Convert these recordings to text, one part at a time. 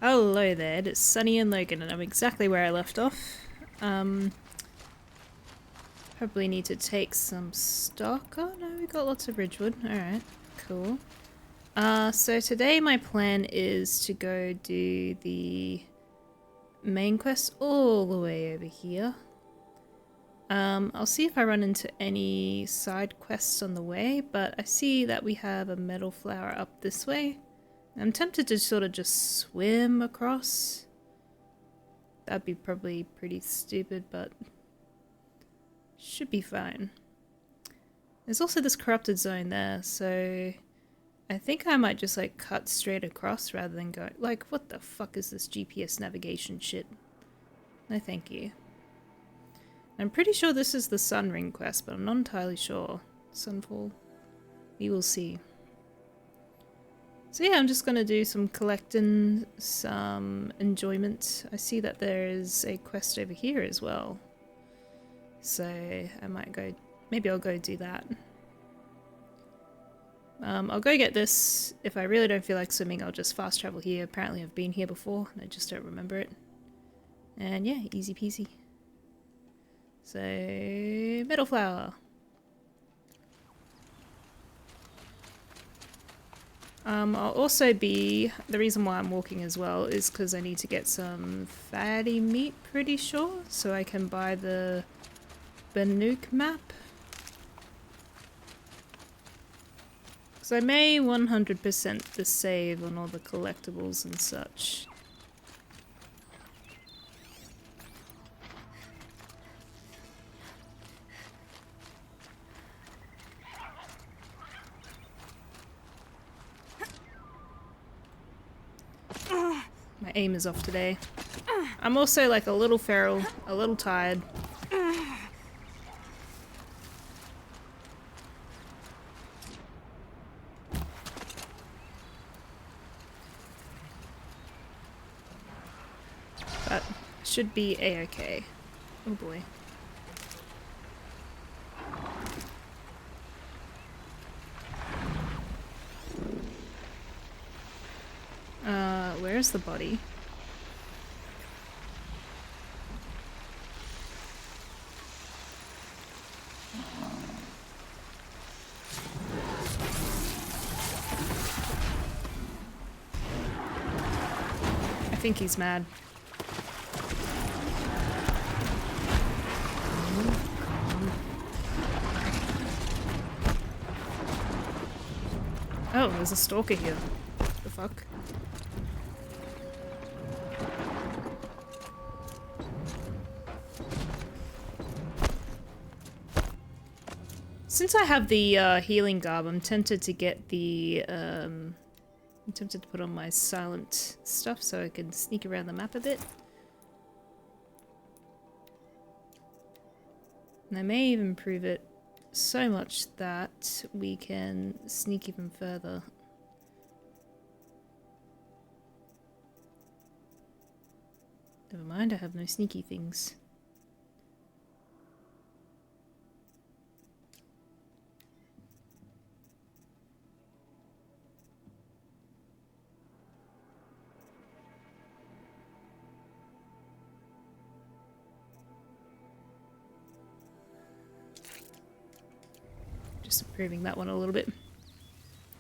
Hello there, it's Sunny and Logan, and I'm exactly where I left off. Probably need to take some stock. Oh no, we got lots of Ridgewood. Alright, cool. So today my plan is to go do the main quest all the way over here. I'll see if I run into any side quests on the way, but I see that we have a metal flower up this way. I'm tempted to sort of just swim across. That'd be probably pretty stupid, but should be fine. There's also this corrupted zone there, so I think I might just like cut straight across rather than go like, what the fuck is this GPS navigation shit? No thank you. I'm pretty sure this is the Sun Ring quest, but I'm not entirely sure. Sunfall. We will see. So yeah, I'm just gonna do some collecting, some enjoyment. I see that there is a quest over here as well. So I might go, maybe I'll go do that. I'll go get this. If I really don't feel like swimming, I'll just fast travel here. Apparently I've been here before and I just don't remember it. And yeah, easy peasy. So, metal flower. I'll also be, the reason why I'm walking as well is because I need to get some fatty meat, pretty sure, so I can buy the Banuk map. Because I may 100% the save on all the collectibles and such. My aim is off today. I'm also like a little feral, a little tired. But should be a-okay. Oh boy. Where's the body? I think he's mad. Oh, there's a stalker here. What the fuck? Since I have the healing garb, I'm tempted to get the I'm tempted to put on my silent stuff so I can sneak around the map a bit. And I may even improve it so much that we can sneak even further. Never mind, I have no sneaky things. Just improving that one a little bit.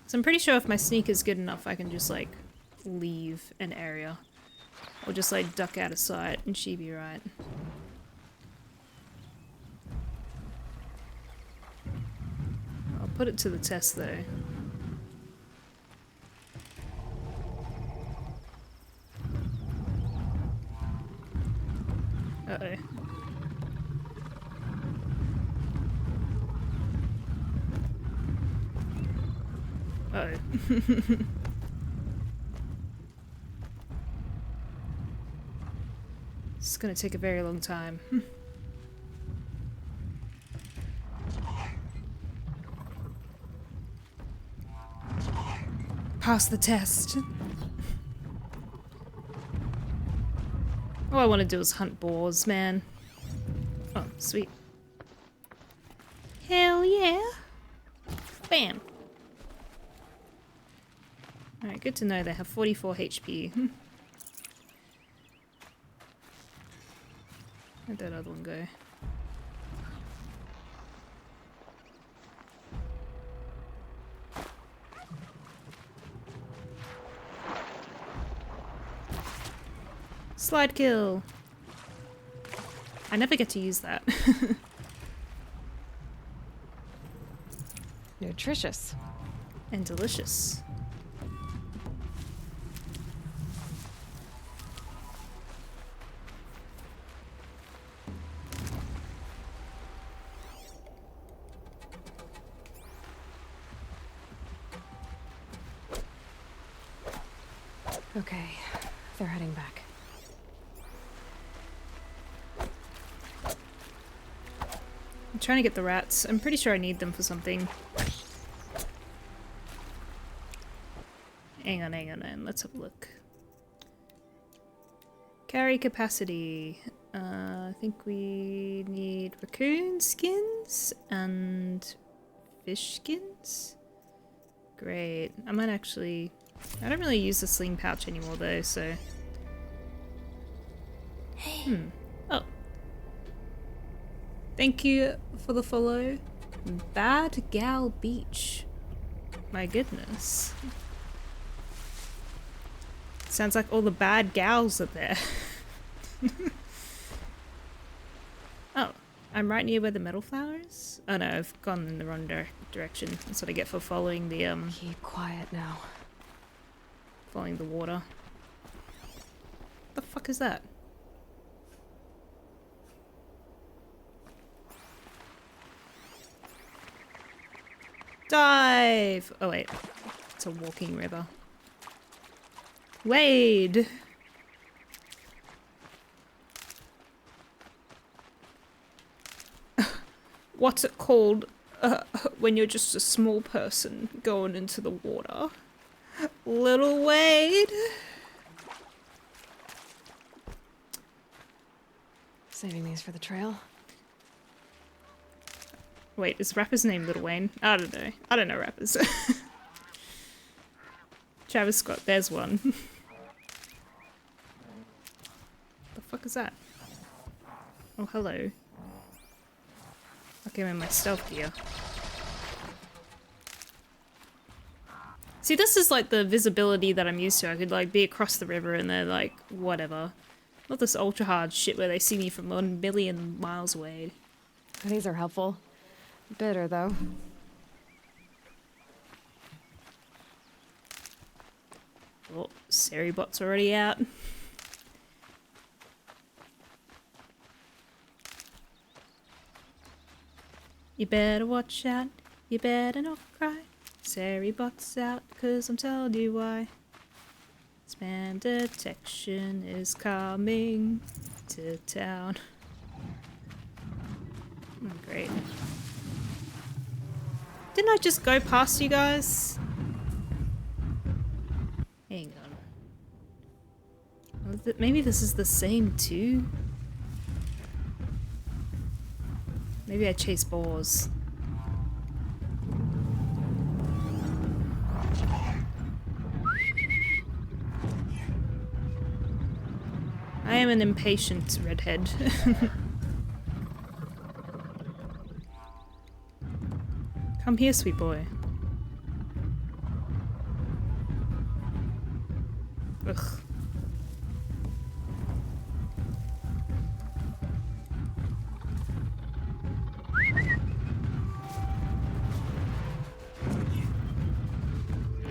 So I'm pretty sure if my sneak is good enough, I can just like leave an area. Or just like duck out of sight and she'd be right. I'll put it to the test though. Uh-oh. Uh-oh. It's gonna take a very long time. Pass the test. All I want to do is hunt boars, man. Oh, sweet. Hell yeah. Bam. Alright, good to know they have 44 HP. Where'd that other one go? Slide kill! I never get to use that. Nutritious. And delicious. Okay, they're heading back. I'm trying to get the rats. I'm pretty sure I need them for something. Hang on. Let's have a look. Carry capacity. I think we need raccoon skins and fish skins. Great. I might actually... I don't really use the sling pouch anymore though, so... Oh. Thank you for the follow. Bad Gal Beach. My goodness. Sounds like all the bad gals are there. Oh, I'm right near where the metal flower is? Oh no, I've gone in the wrong direction. That's what I get for following the, Keep quiet now. following the water. What the fuck is that? Dive! Oh wait, it's a walking river. Wade! What's it called when you're just a small person going into the water? Little Wade! Saving these for the trail. Wait, is rapper's name Little Wayne? I don't know. I don't know rappers. Travis Scott, there's one. The fuck is that? Oh, hello. Okay, I'm in my stealth gear. See, this is like the visibility that I'm used to. I could like be across the river and they're like, whatever. Not this ultra hard shit where they see me from 1 billion miles away. These are helpful. Bitter, though. Oh, Seribot's already out. You better watch out. You better not cry. Seribot's out, cause I'm telling you why. Spam detection is coming to town. Oh, great. Didn't I just go past you guys? Hang on. Maybe this is the same too? Maybe I chase boars. I am an impatient redhead. Come here, sweet boy. Ugh.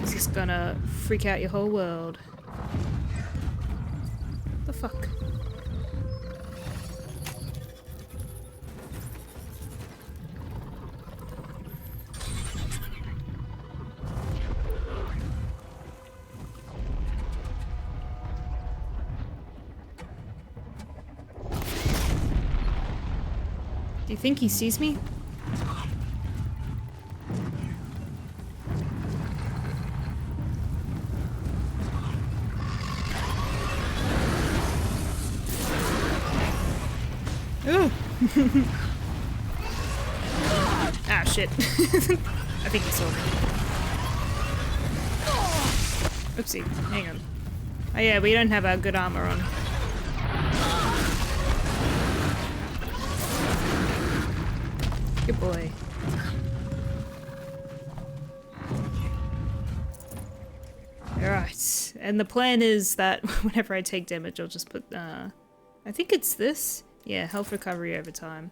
This is gonna freak out your whole world. What the fuck? Do you think he sees me? Ooh. Ah, shit. I think he saw me. Oopsie, hang on. Oh yeah, we don't have our good armor on. Good boy. Alright, and the plan is that whenever I take damage, I'll just put, I think it's this? Yeah, health recovery over time.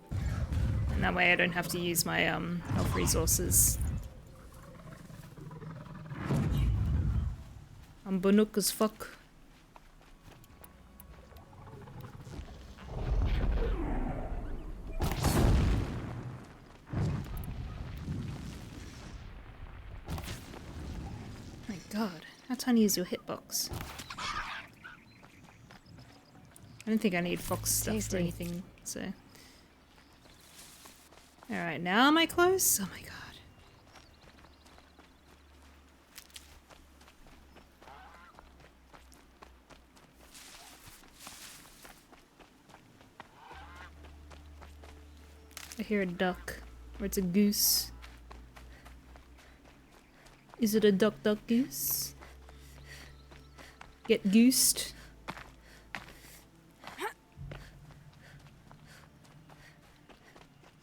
And that way I don't have to use my, health resources. I'm Banuk as fuck. My god, how tiny is your hitbox? I don't think I need fox stuff Tasty. or anything, so. Alright, now am I close? Oh my god. I hear a duck. Or it's a goose. Is it a duck duck goose? Get goosed.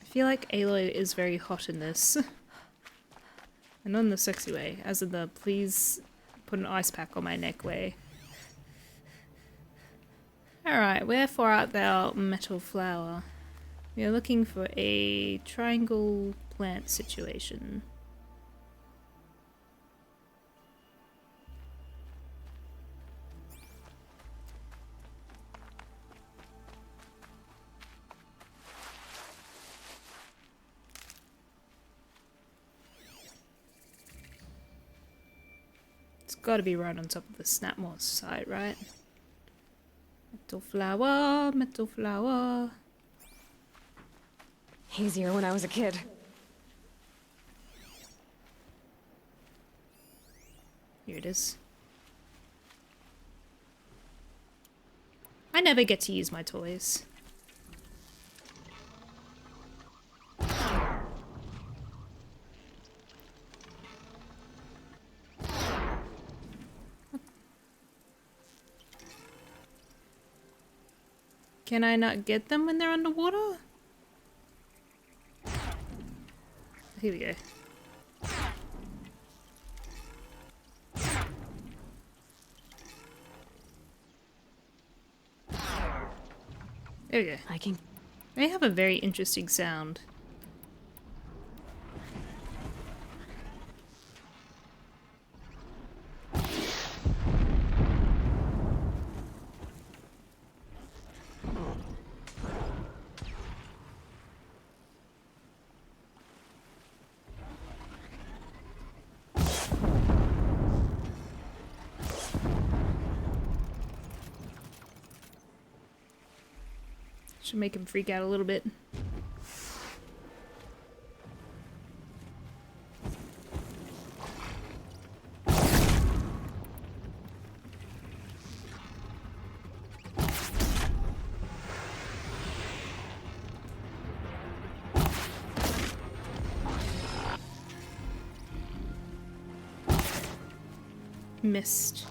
I feel like Aloy is very hot in this. And not in the sexy way, as in the please put an ice pack on my neck way. Alright, wherefore art thou, metal flower? We are looking for a triangle plant situation. It's gotta be right on top of the Snapmore site, right? Metal flower, metal flower. Easier when I was a kid. Here it is. I never get to use my toys. Can I not get them when they're underwater? Here we go. There we go. I can. They have a very interesting sound. Should make him freak out a little bit. Missed.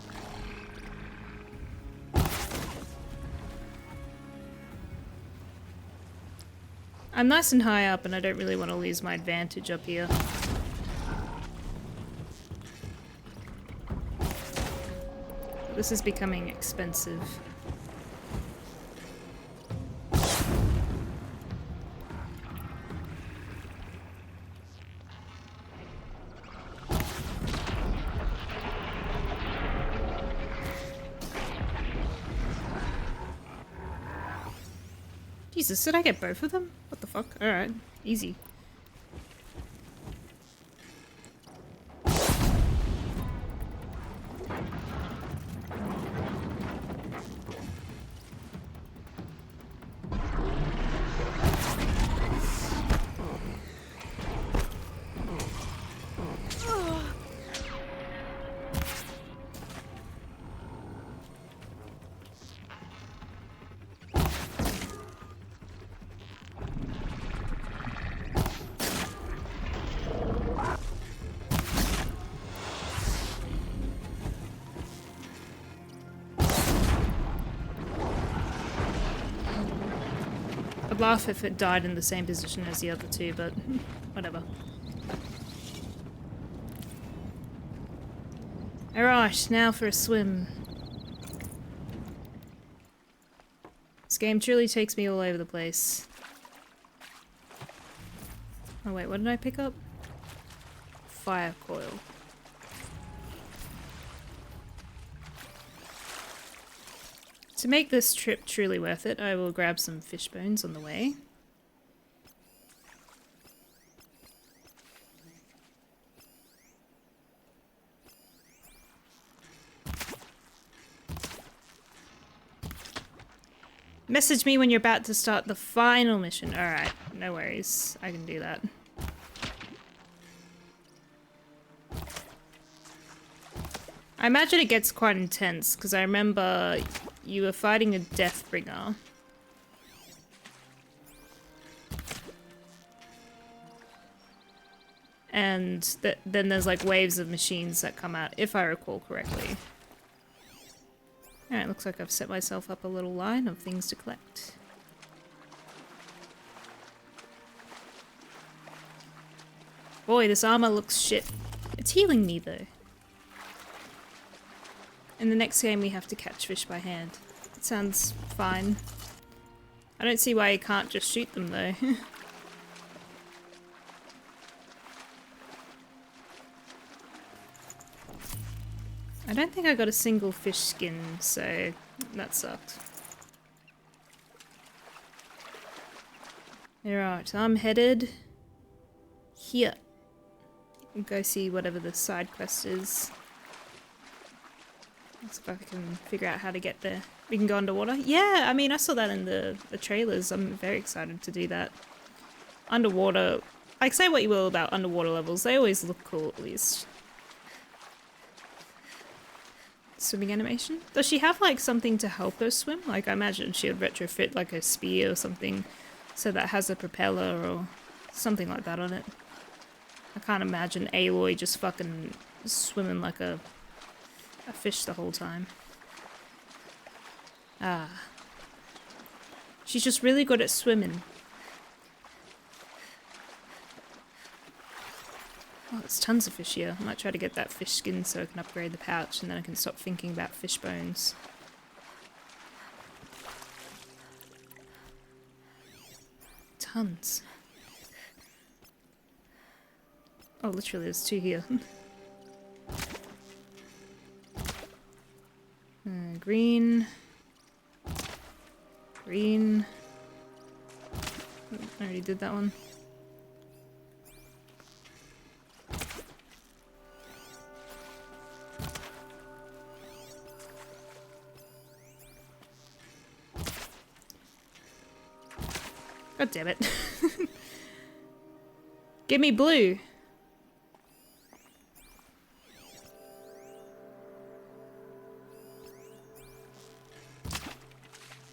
I'm nice and high up and I don't really want to lose my advantage up here. This is becoming expensive. Jesus, did I get both of them? What the fuck? Alright, easy. I'd laugh if it died in the same position as the other two, but whatever. Alright, now for a swim. This game truly takes me all over the place. Oh wait, what did I pick up? Fire coil. To make this trip truly worth it, I will grab some fish bones on the way. Message me when you're about to start the final mission. Alright, no worries. I can do that. I imagine it gets quite intense, because I remember you were fighting a Deathbringer. And then there's like waves of machines that come out, if I recall correctly. Alright, looks like I've set myself up a little line of things to collect. Boy, this armor looks shit. It's healing me though. In the next game we have to catch fish by hand. It sounds fine. I don't see why you can't just shoot them though. I don't think I got a single fish skin, so that sucked. Alright, I'm headed here. Go see whatever the side quest is. Let's see if I can figure out how to get there. We can go underwater? Yeah, I mean, I saw that in the trailers. I'm very excited to do that. Underwater, like, say what you will about underwater levels, they always look cool at least. Swimming animation? Does she have, like, something to help her swim? Like, I imagine she would retrofit, like, a spear or something so that has a propeller or something like that on it. I can't imagine Aloy just fucking swimming like a fish the whole time. Ah. She's just really good at swimming. Oh, there's tons of fish here. I might try to get that fish skin so I can upgrade the pouch and then I can stop thinking about fish bones. Tons. Oh, literally there's two here. Green. Green. I already did that one. God damn it. Give me blue.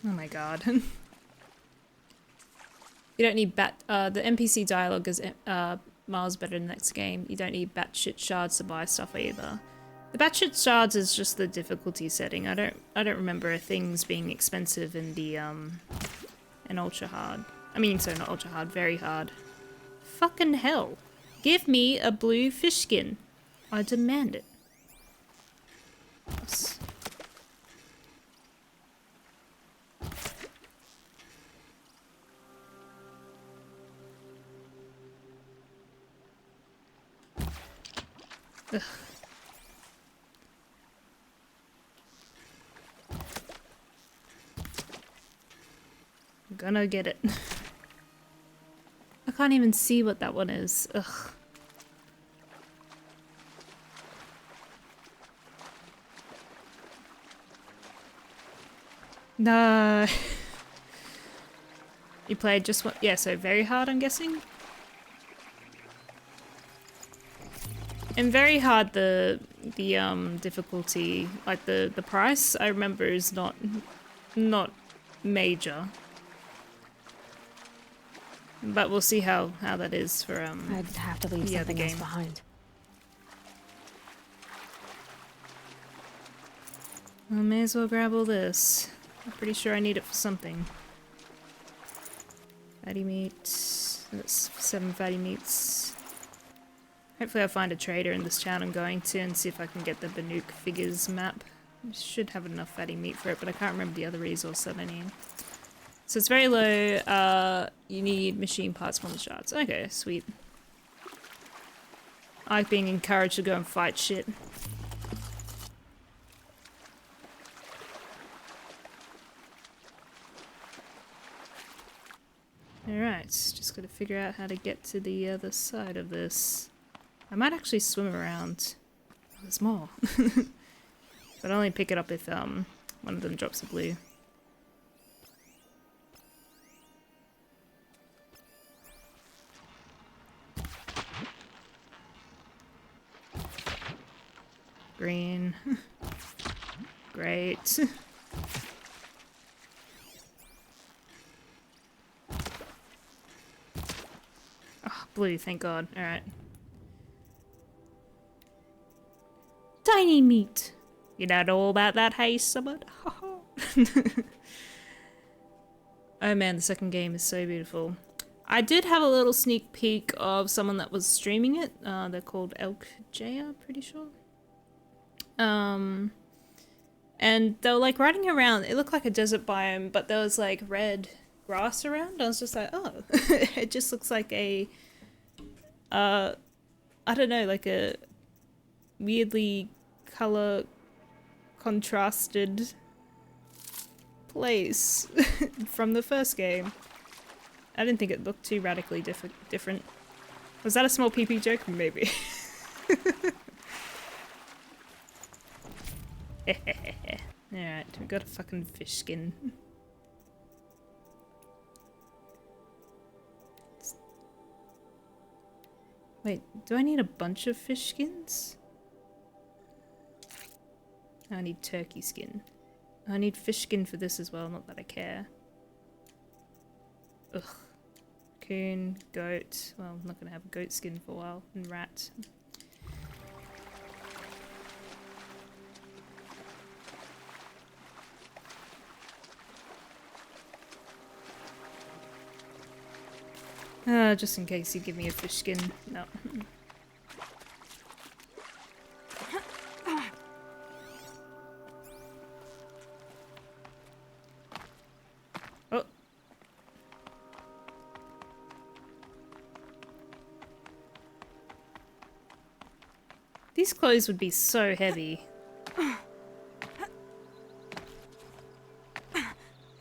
Oh my god. You don't need the NPC dialogue is miles better in the next game. You don't need batshit shards to buy stuff either. The batshit shards is just the difficulty setting. I don't remember things being expensive in the in ultra hard. I mean, so not ultra hard, very hard. Fucking hell. Give me a blue fish skin. I demand it. Yes. Ugh. I'm gonna get it. I can't even see what that one is. Ugh. No. You played just what? Yeah, so very hard, I'm guessing. And very hard, the difficulty, like the price, I remember is not major. But we'll see how that is for I'd have to leave something else behind. I may as well grab all this. I'm pretty sure I need it for something. Fatty meat. That's 7 fatty meats. Hopefully I'll find a trader in this town I'm going to and see if I can get the Banuk figures map. Should have enough fatty meat for it, but I can't remember the other resource that I need. So it's very low. You need machine parts from the shards. Okay, sweet. I like being encouraged to go and fight shit. Alright, just gotta figure out how to get to the other side of this. I might actually swim around. Oh, there's more. But I'll only pick it up if one of them drops a blue. Green. Great. Oh, blue, thank God. Alright. Tiny meat. You don't know all about that, hey, somebody? Oh man, the second game is so beautiful. I did have a little sneak peek of someone that was streaming it. They're called Elk J, I'm pretty sure. And they were like riding around. It looked like a desert biome, but there was like red grass around. I was just like, oh, it just looks like a, I don't know, like a weirdly color contrasted place from the first game. I didn't think it looked too radically different. Was that a small PP joke? Maybe. Alright, we got a fucking fish skin. Wait, do I need a bunch of fish skins? I need turkey skin. I need fish skin for this as well, not that I care. Ugh. Coon, goat. Well, I'm not gonna have a goat skin for a while. And rat. Just in case you give me a fish skin. No. Oh. These clothes would be so heavy.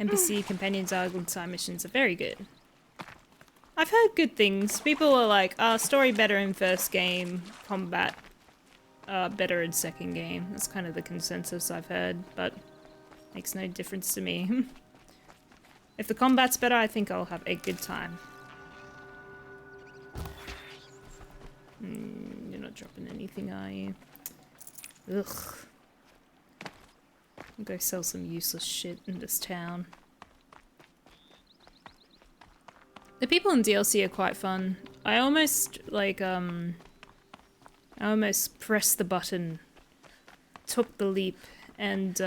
NPC companions Island side missions are very good. I've heard good things. People are like, story better in first game, combat better in second game. That's kind of the consensus I've heard, but makes no difference to me. If the combat's better, I think I'll have a good time. You're not dropping anything, are you? Ugh. I'll go sell some useless shit in this town. The people in DLC are quite fun. I almost, like, I almost pressed the button, took the leap, and,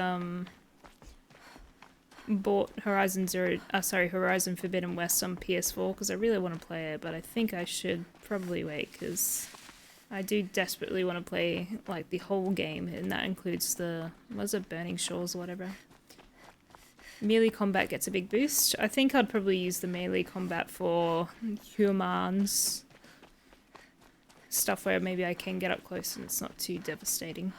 bought Horizon Forbidden West on PS4, because I really want to play it, but I think I should probably wait, because I do desperately want to play, like, the whole game, and that includes the, what is it, Burning Shores or whatever. Melee combat gets a big boost. I think I'd probably use the melee combat for humans. Stuff where maybe I can get up close and it's not too devastating.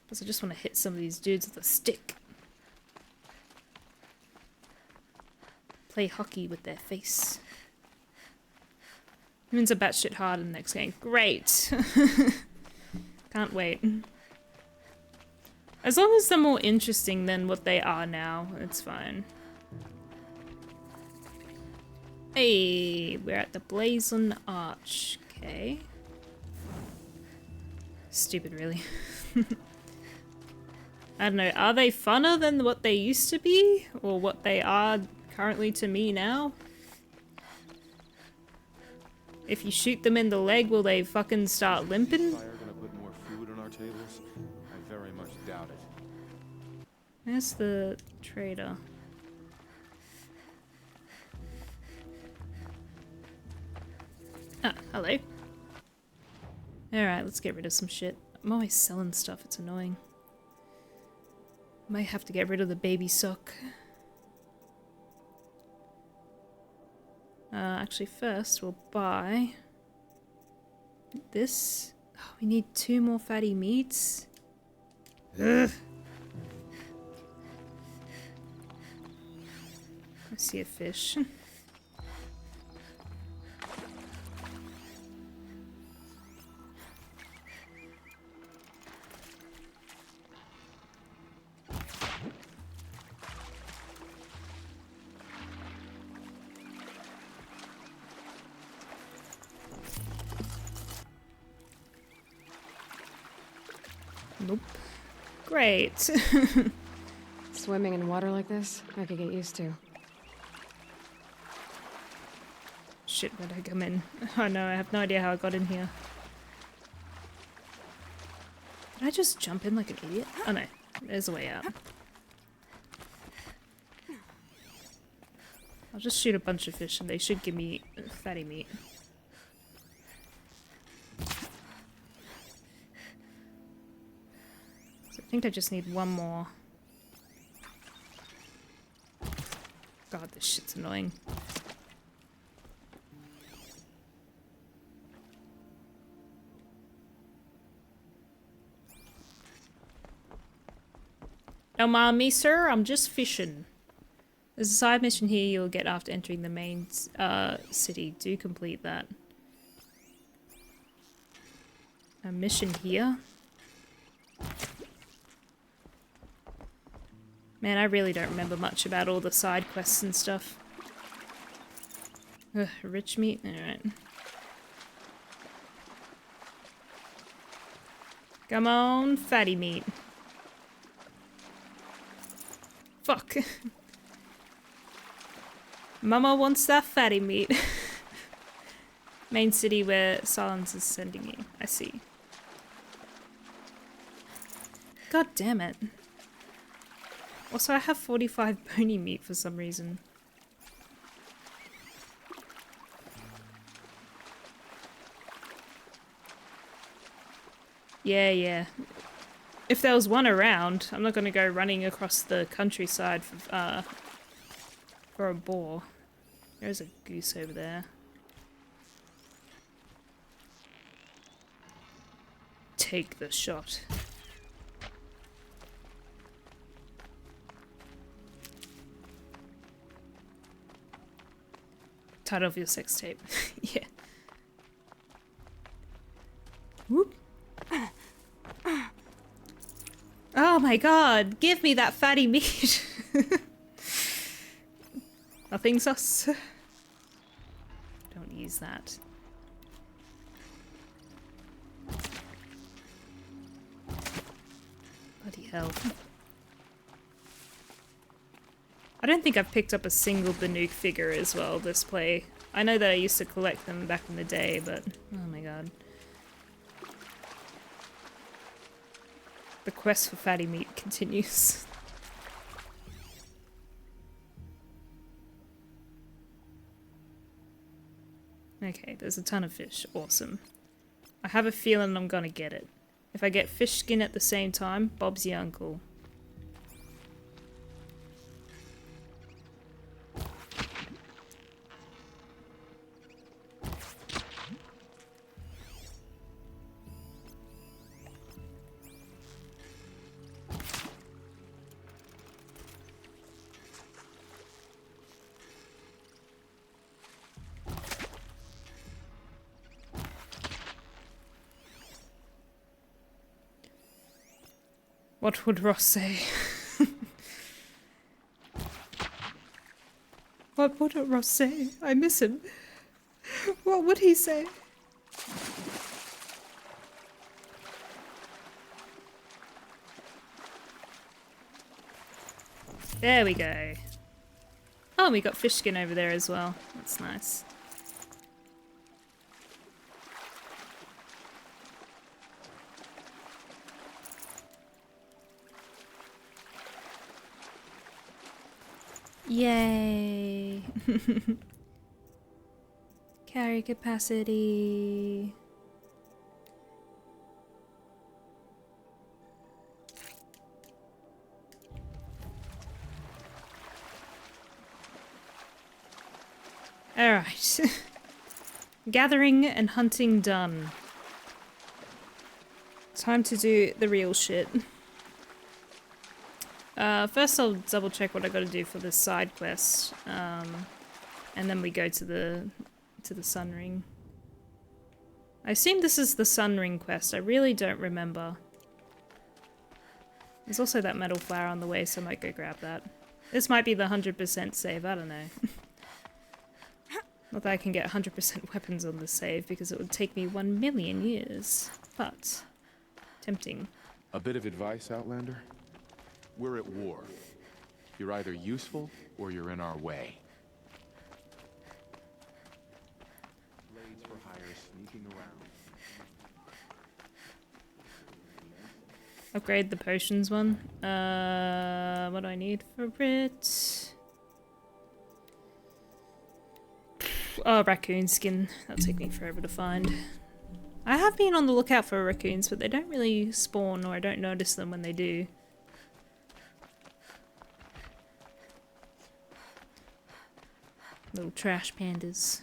Because I just want to hit some of these dudes with a stick. Play hockey with their face. Humans are batshit hard in the next game. Great! Can't wait. As long as they're more interesting than what they are now, it's fine. Hey, we're at the Blazon Arch. Okay. Stupid, really. I don't know, are they funner than what they used to be? Or what they are currently to me now? If you shoot them in the leg, will they fucking start limping? Tables? I very much doubt it. Where's the trader? Ah, hello. Alright, let's get rid of some shit. I'm always selling stuff, it's annoying. Might have to get rid of the baby sock. Actually first we'll buy this. Oh, we need 2 more fatty meats. Ugh. I see a fish. Nope. Great. Swimming in water like this, I could get used to. Shit, where'd I come in? Oh no, I have no idea how I got in here. Did I just jump in like an idiot? Oh no, there's a way out. I'll just shoot a bunch of fish and they should give me fatty meat. So I think I just need 1 more. God, this shit's annoying. Don't mind me, sir. I'm just fishing. There's a side mission here you'll get after entering the main city. Do complete that. A mission here? Man, I really don't remember much about all the side quests and stuff. Ugh, rich meat? Alright. Come on, fatty meat. Fuck. Mama wants that fatty meat. Main city where Silence is sending you. I see. God damn it. Also, I have 45 bony meat for some reason. Yeah. If there was one around, I'm not gonna go running across the countryside for a boar. There's a goose over there. Take the shot. Title of your sex tape. Yeah. Whoop. Oh my god, give me that fatty meat. Nothing sus. Don't use that. Bloody hell. I don't think I've picked up a single Banuk figure as well this play. I know that I used to collect them back in the day, but oh my god. The quest for fatty meat continues. Okay, there's a ton of fish. Awesome. I have a feeling I'm gonna get it. If I get fish skin at the same time, Bob's your uncle. What would Ross say? What would Ross say? I miss him. What would he say? There we go. Oh, we got fish skin over there as well. That's nice. Yay! Carry capacity. Alright. Gathering and hunting done. Time to do the real shit. First I'll double check what I gotta do for this side quest. And then we go to the Sun Ring. I assume this is the Sun Ring quest. I really don't remember. There's also that metal flower on the way, so I might go grab that. This might be the 100% save, I don't know. Not that I can get 100% weapons on this save, because it would take me 1,000,000 years. But, tempting. A bit of advice, Outlander? We're at war. You're either useful, or you're in our way. Blades for hire sneaking around. Upgrade the potions one. What do I need for it? Oh, raccoon skin. That'll take me forever to find. I have been on the lookout for raccoons, but they don't really spawn, or I don't notice them when they do. Little trash pandas.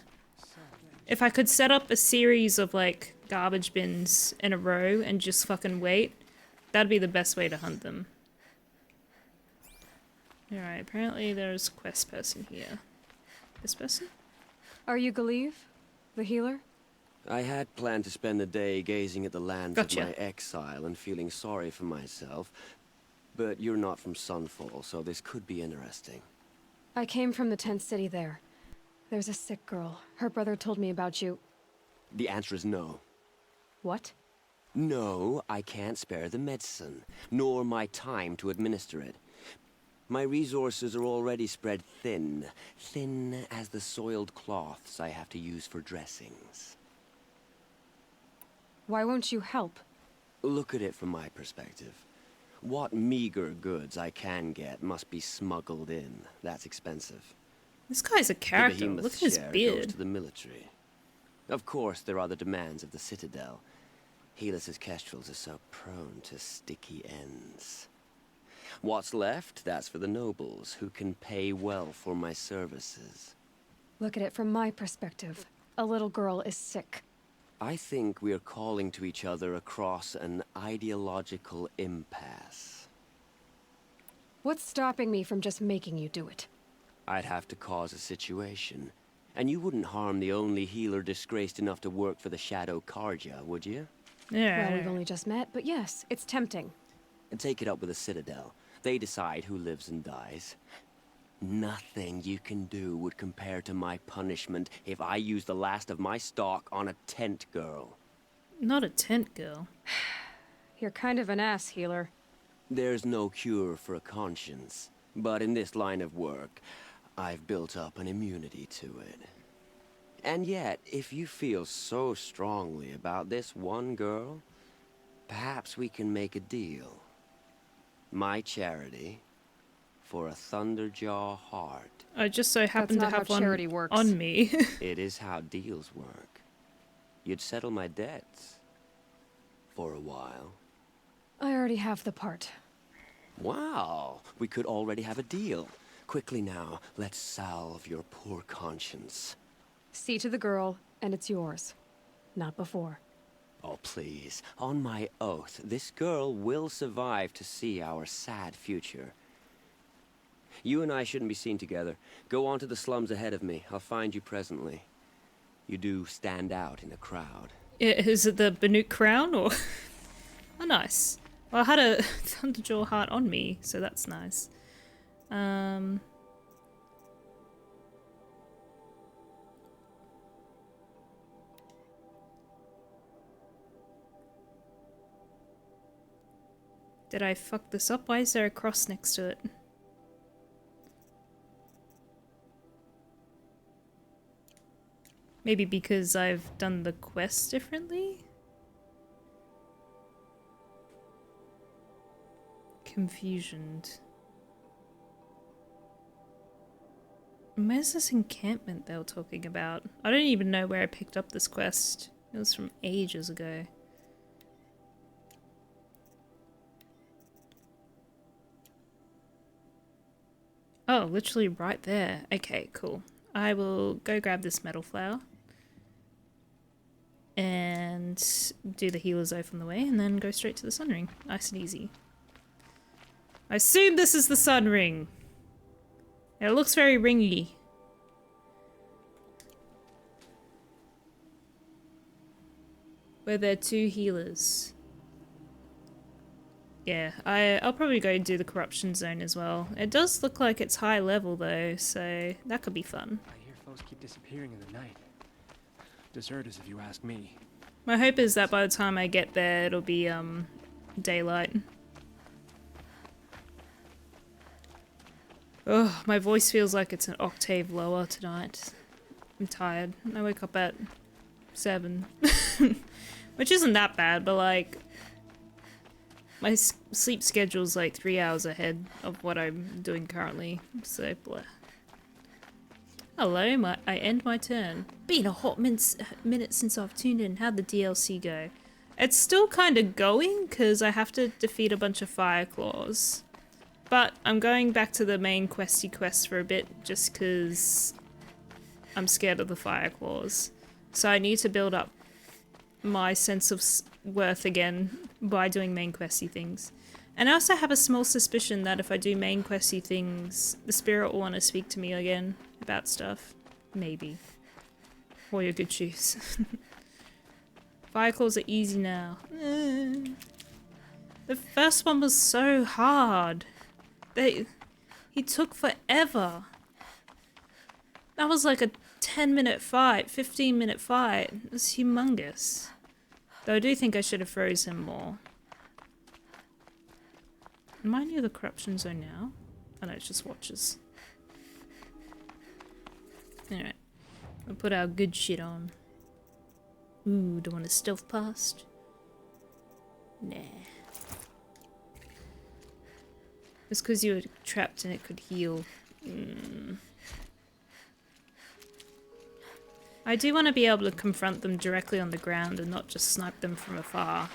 If I could set up a series of, like, garbage bins in a row and just fucking wait, that'd be the best way to hunt them. Alright, apparently there's a quest person here. This person? Are you Galeev? The healer? I had planned to spend the day gazing at the lands Gotcha. of my exile and feeling sorry for myself. But you're not from Sunfall, so this could be interesting. I came from the tent city there. There's a sick girl. Her brother told me about you. The answer is no. What? No, I can't spare the medicine, nor my time to administer it. My resources are already spread thin. Thin as the soiled cloths I have to use for dressings. Why won't you help? Look at it from my perspective. What meager goods I can get must be smuggled in. That's expensive. This guy's a character. The behemoth's Look at his share goes beard. to the military. Of course, there are the demands of the Citadel. Helis's kestrels are so prone to sticky ends. What's left, that's for the nobles, who can pay well for my services. Look at it from my perspective. A little girl is sick. I think we're calling to each other across an ideological impasse. What's stopping me from just making you do it? I'd have to cause a situation. And you wouldn't harm the only healer disgraced enough to work for the Shadow Karja, would you? Yeah. Well, we've only just met, but yes, it's tempting. And take it up with the Citadel. They decide who lives and dies. Nothing you can do would compare to my punishment if I use the last of my stock on a tent girl. Not a tent girl. You're kind of an ass, healer. There's no cure for a conscience, but in this line of work, I've built up an immunity to it. And yet, if you feel so strongly about this one girl, perhaps we can make a deal. My charity for a Thunderjaw heart. I just so happen to not have how one charity works. on me. It is how deals work. You'd settle my debts. For a while. I already have the part. Wow, we could already have a deal. Quickly now, let's salve your poor conscience. See to the girl, and it's yours. Not before. Oh, please. On my oath, this girl will survive to see our sad future. You and I shouldn't be seen together. Go on to the slums ahead of me. I'll find you presently. You do stand out in a crowd. Is it the Banuk crown, or? Oh, nice. Well, I had a Thunderjaw heart on me, so that's nice. Did I fuck this up? Why is there a cross next to it? Maybe because I've done the quest differently? Confusioned. Where's this encampment they were talking about? I don't even know where I picked up this quest. It was from ages ago. Oh, literally right there. Okay, cool. I will go grab this metal flower. And do the healer's oath on the way, and then go straight to the sun ring. Nice and easy. I assume this is the sun ring. It looks very ringy. Where there are 2 healers. Yeah, I'll probably go do the corruption zone as well. It does look like it's high level though, so that could be fun. I hear foes keep disappearing in the night. Deserters, if you ask me. My hope is that by the time I get there, it'll be daylight. Oh, my voice feels like it's an octave lower tonight. I'm tired. I woke up at 7. Which isn't that bad, but like... my sleep schedule's like 3 hours ahead of what I'm doing currently, so bleh. Hello, I end my turn. Been a hot minute since I've tuned in. How'd the DLC go? It's still kind of going, because I have to defeat a bunch of fire claws. But I'm going back to the main questy quest for a bit, just because I'm scared of the fire claws. So I need to build up my sense of worth again by doing main questy things. And I also have a small suspicion that if I do main questy things, the spirit will want to speak to me again about stuff. Maybe. Or your good shoes. Fire claws are easy now. The first one was so hard. He took forever. That was like a 10-minute fight, 15-minute fight. It was humongous. Though I do think I should have froze him more. Am I near the corruption zone now? Oh no, it's just watches. Alright. We'll put our good shit on. Ooh, do I want to stealth past? Nah. It's because you were trapped and it could heal. I do want to be able to confront them directly on the ground and not just snipe them from afar.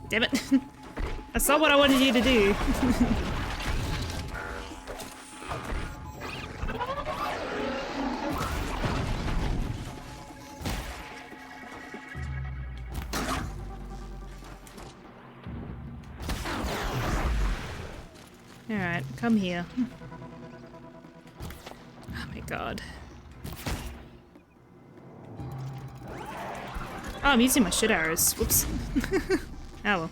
Damn it. That's not what I wanted you to do. Alright, come here. Oh my god. Oh, I'm using my shit arrows. Whoops. Oh well.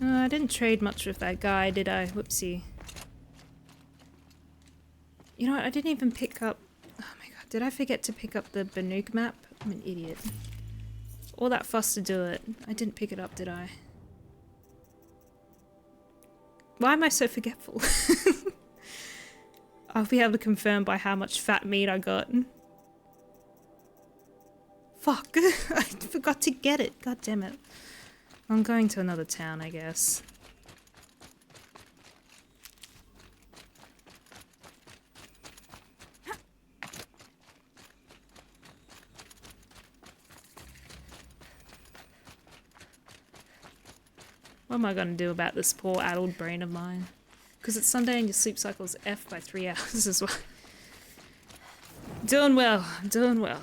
I didn't trade much with that guy, did I? Whoopsie. You know what? I didn't even pick up... Oh my god, did I forget to pick up the Banuk map? I'm an idiot. All that fuss to do it. I didn't pick it up, did I? Why am I so forgetful? I'll be able to confirm by how much fat meat I got. Fuck. I forgot to get it. God damn it. I'm going to another town, I guess. What am I going to do about this poor addled brain of mine? Because it's Sunday and your sleep cycle is F by 3 hours as well. Doing well, doing well.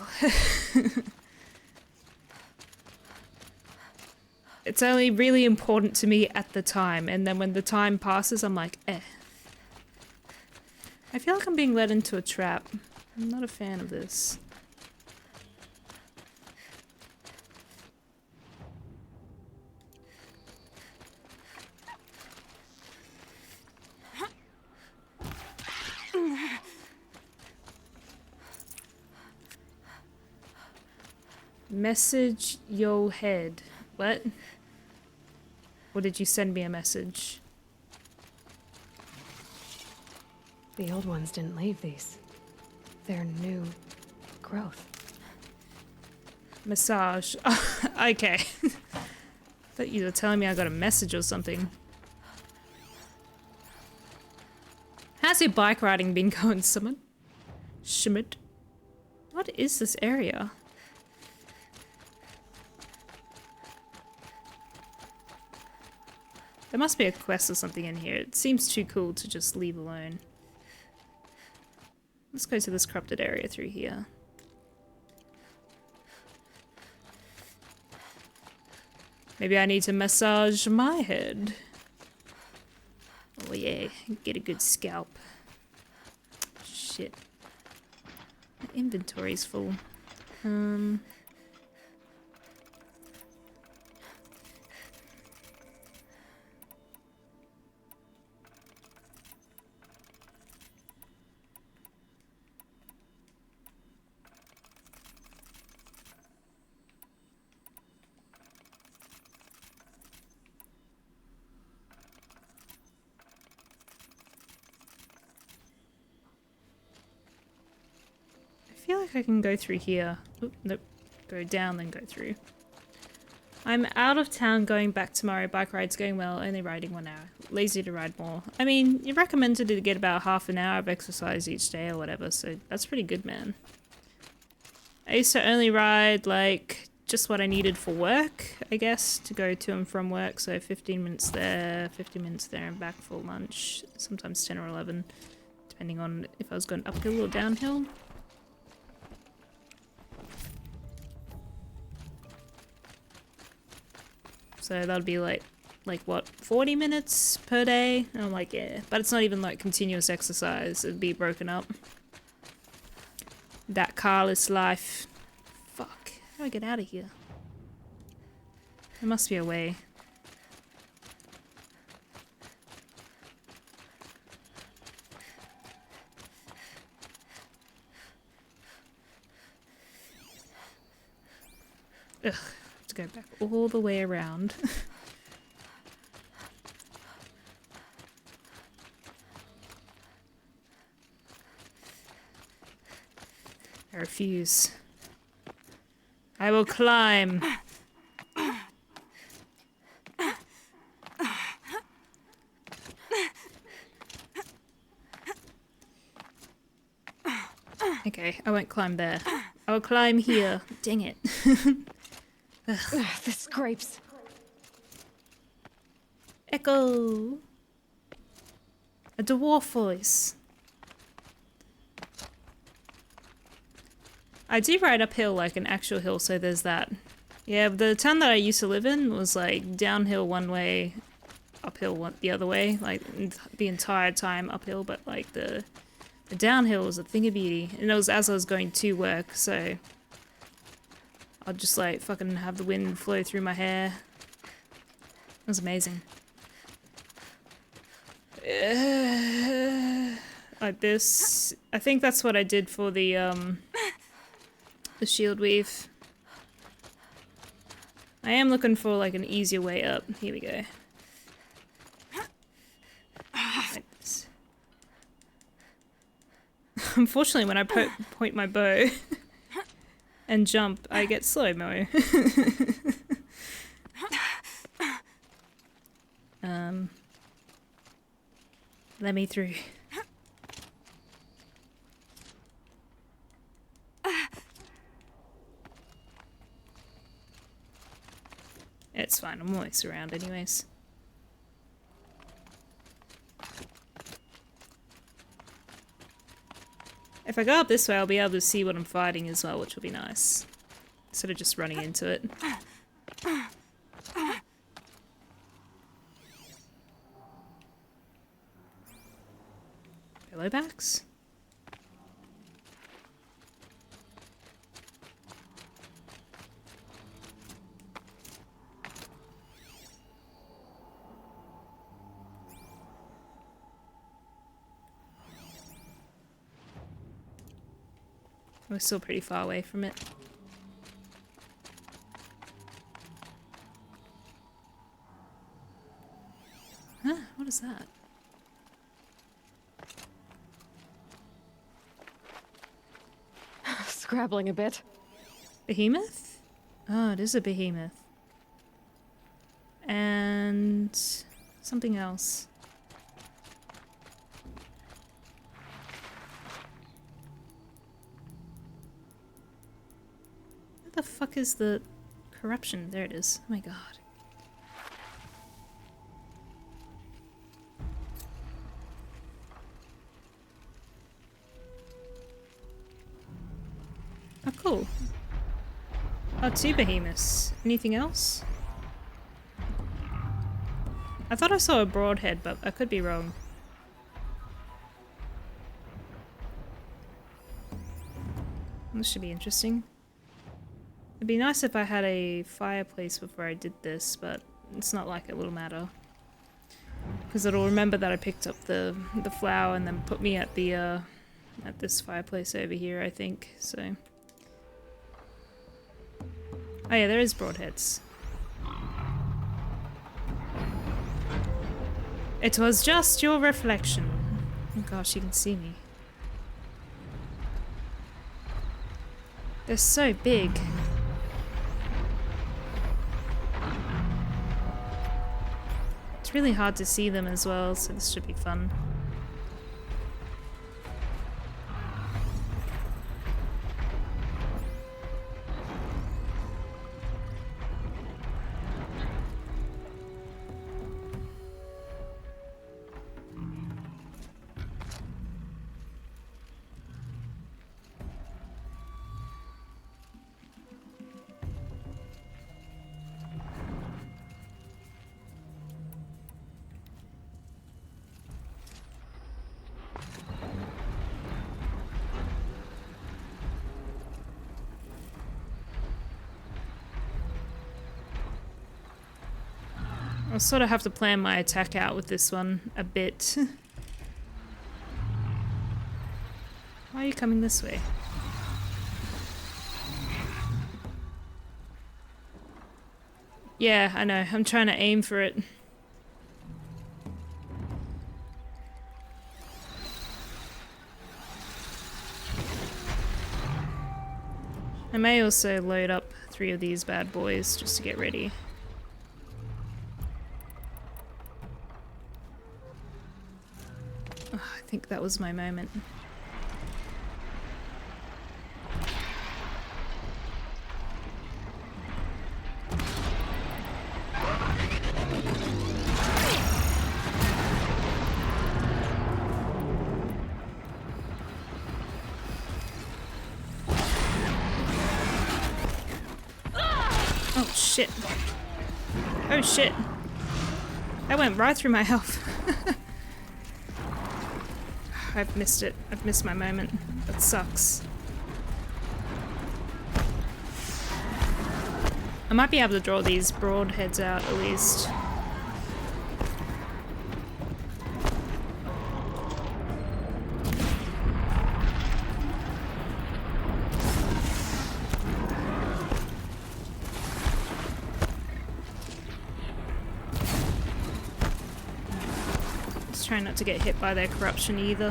It's only really important to me at the time, and then when the time passes, I'm like, eh. I feel like I'm being led into a trap. I'm not a fan of this. Message yo head. What? Or did you send me a message? The old ones didn't leave these. They're new growth. Massage. Okay. Thought you were telling me I got a message or something. How's your bike riding been going, Summit? Schmidt? What is this area? There must be a quest or something in here. It seems too cool to just leave alone. Let's go to this corrupted area through here. Maybe I need to massage my head. Oh yeah, get a good scalp. Shit. My inventory's full. I feel like I can go through here. Oop, nope. Go down, then go through. I'm out of town going back tomorrow. Bike ride's going well, only riding 1 hour. Lazy to ride more. I mean, you recommended to get about half an hour of exercise each day or whatever, so that's pretty good, man. I used to only ride, like, just what I needed for work, I guess, to go to and from work. So 15 minutes there, 50 minutes there and back for lunch. Sometimes 10 or 11, depending on if I was going uphill or downhill. So that'd be like what, 40 minutes per day? And I'm like, yeah. But it's not even like continuous exercise. It'd be broken up. That carless life. Fuck. How do I get out of here? There must be a way. Ugh. Go back all the way around. I refuse. I will climb. Okay, I won't climb there. I will climb here. Dang it. Ugh, the scrapes. Echo. A dwarf voice. I do ride uphill like an actual hill, so there's that. Yeah, the town that I used to live in was like downhill one way, uphill the other way, like the entire time uphill, but like the downhill was a thing of beauty. And it was as I was going to work, so I'd just like fucking have the wind flow through my hair. It was amazing. Like this. I think that's what I did for the shield weave. I am looking for like an easier way up. Here we go. Like this. Unfortunately, when I point my bow and jump, I get slow-mo. Let me through. It's fine, I'm always around anyways. If I go up this way, I'll be able to see what I'm fighting as well, which will be nice. Instead of just running into it. Pillowbacks? We're still pretty far away from it. Huh? What is that? Scrabbling a bit. Behemoth? Oh, it is a behemoth. And something else. Where the fuck is the corruption? There it is. Oh my god. Oh, cool. Oh, 2 behemoths. Anything else? I thought I saw a broadhead, but I could be wrong. This should be interesting. It'd be nice if I had a fireplace before I did this, but it's not like it will matter. Because it'll remember that I picked up the flower and then put me at the at this fireplace over here, I think. So. Oh yeah, there is broadheads. It was just your reflection. Oh gosh, you can see me. They're so big. It's really hard to see them as well, so this should be fun. I'll sort of have to plan my attack out with this one a bit. Why are you coming this way? Yeah, I know. I'm trying to aim for it. I may also load up 3 of these bad boys just to get ready. Oh, I think that was my moment. Oh shit. Oh shit. That went right through my health. I've missed it. I've missed my moment. That sucks. I might be able to draw these broadheads out at least. Try not to get hit by their corruption either.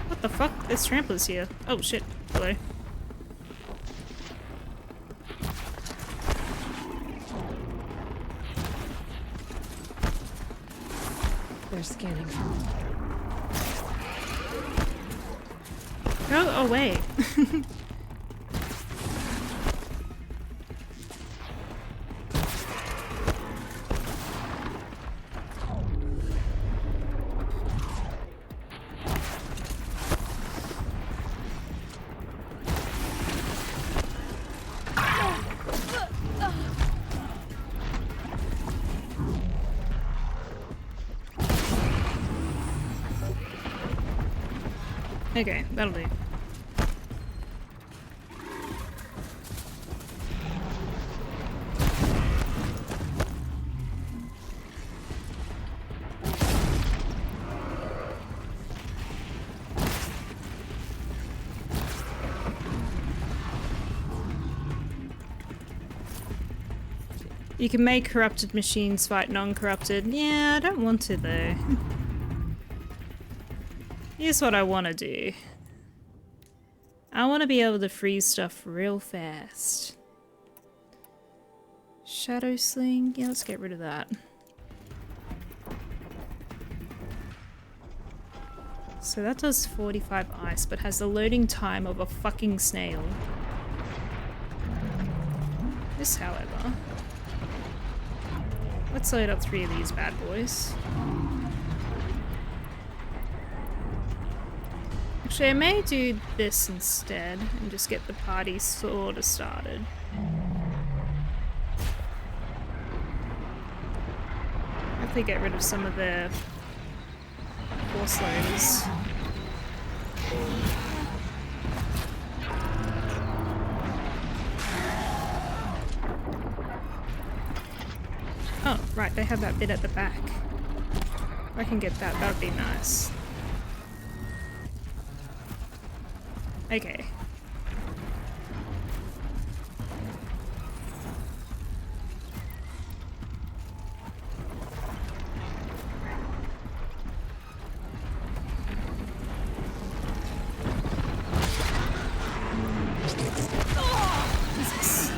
What the the fuck? There's tramplers here. Oh shit. Hello. They're scanning. Go away. Okay, that'll do. You can make corrupted machines fight non-corrupted. Yeah, I don't want to though. Here's what I want to do. I want to be able to freeze stuff real fast. Shadow Sling? Yeah, let's get rid of that. So that does 45 ice, but has the loading time of a fucking snail. This, however... Let's load up 3 of these bad boys. Actually, I may do this instead and just get the party sort of started. Hopefully get rid of some of the force loaders. Oh, right, they have that bit at the back. If I can get that, that would be nice. Okay. Jesus.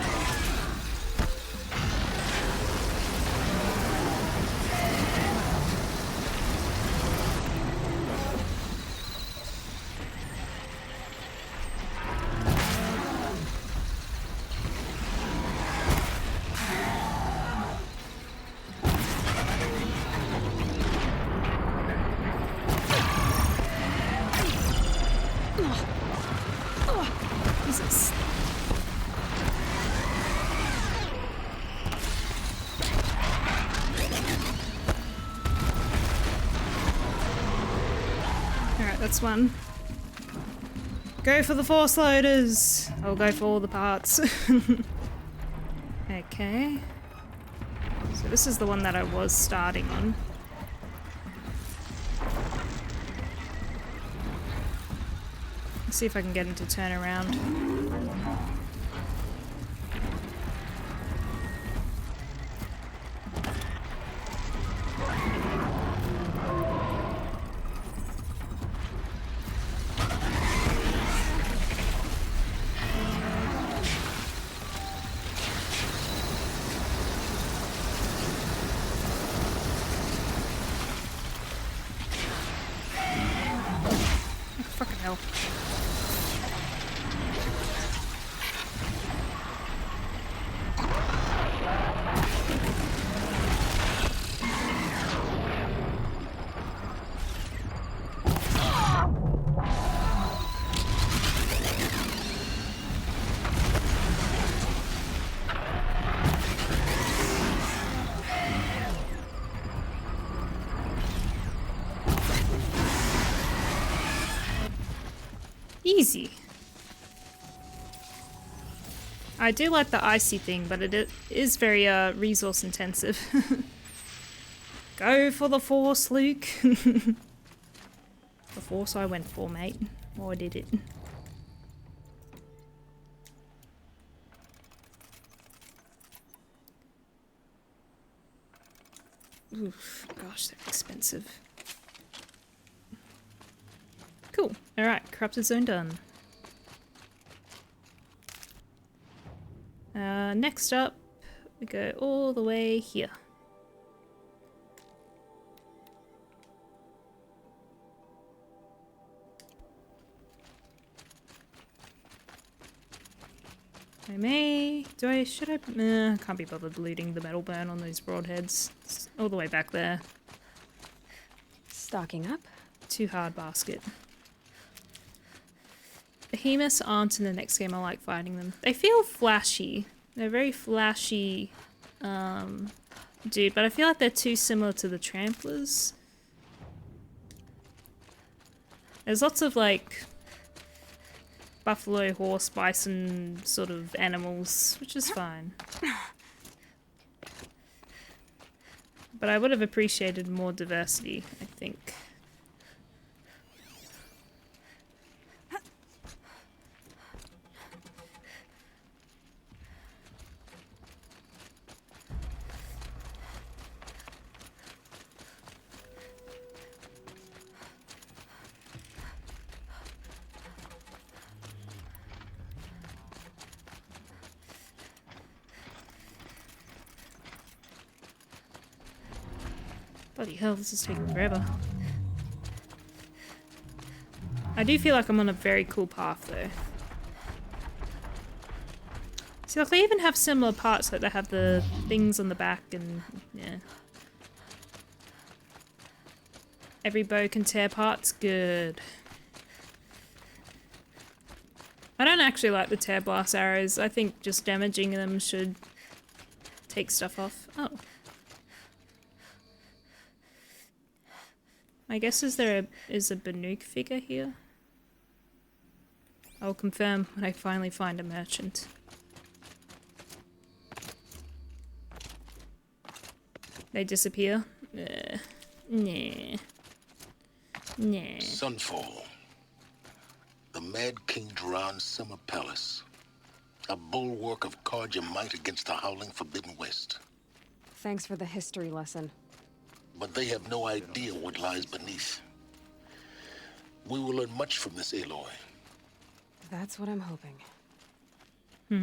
Jesus. Alright, that's one. Go for the force loaders! I'll go for all the parts. Okay. So this is the one that I was starting on. Let's see if I can get him to turn around. Oh, fucking hell. Easy. I do like the icy thing, but it is very resource intensive. Go for the force, Luke. The force I went for, mate. Or did it? Oof, gosh, they're expensive. Cool. Alright, corrupted zone done. Next up, we go all the way here. Should I? I can't be bothered looting the metal burn on these broadheads. It's all the way back there. Stocking up? Too hard basket. Behemoths aren't in the next game. I like fighting them. They feel flashy. They're very flashy, dude, but I feel like they're too similar to the tramplers. There's lots of like buffalo, horse, bison sort of animals, which is fine. But I would have appreciated more diversity, I think. Bloody hell, this is taking forever. I do feel like I'm on a very cool path though. See, like they even have similar parts, like they have the things on the back and yeah. Every bow can tear parts, good. I don't actually like the tear blast arrows. I think just damaging them should take stuff off. Oh. I guess is a Banuk figure here? I'll confirm when I finally find a merchant. They disappear? Nah. Nah. Sunfall. The Mad King Duran's summer palace. A bulwark of Karja might against the howling Forbidden West. Thanks for the history lesson. But they have no idea what lies beneath. We will learn much from this Aloy. That's what I'm hoping. Poor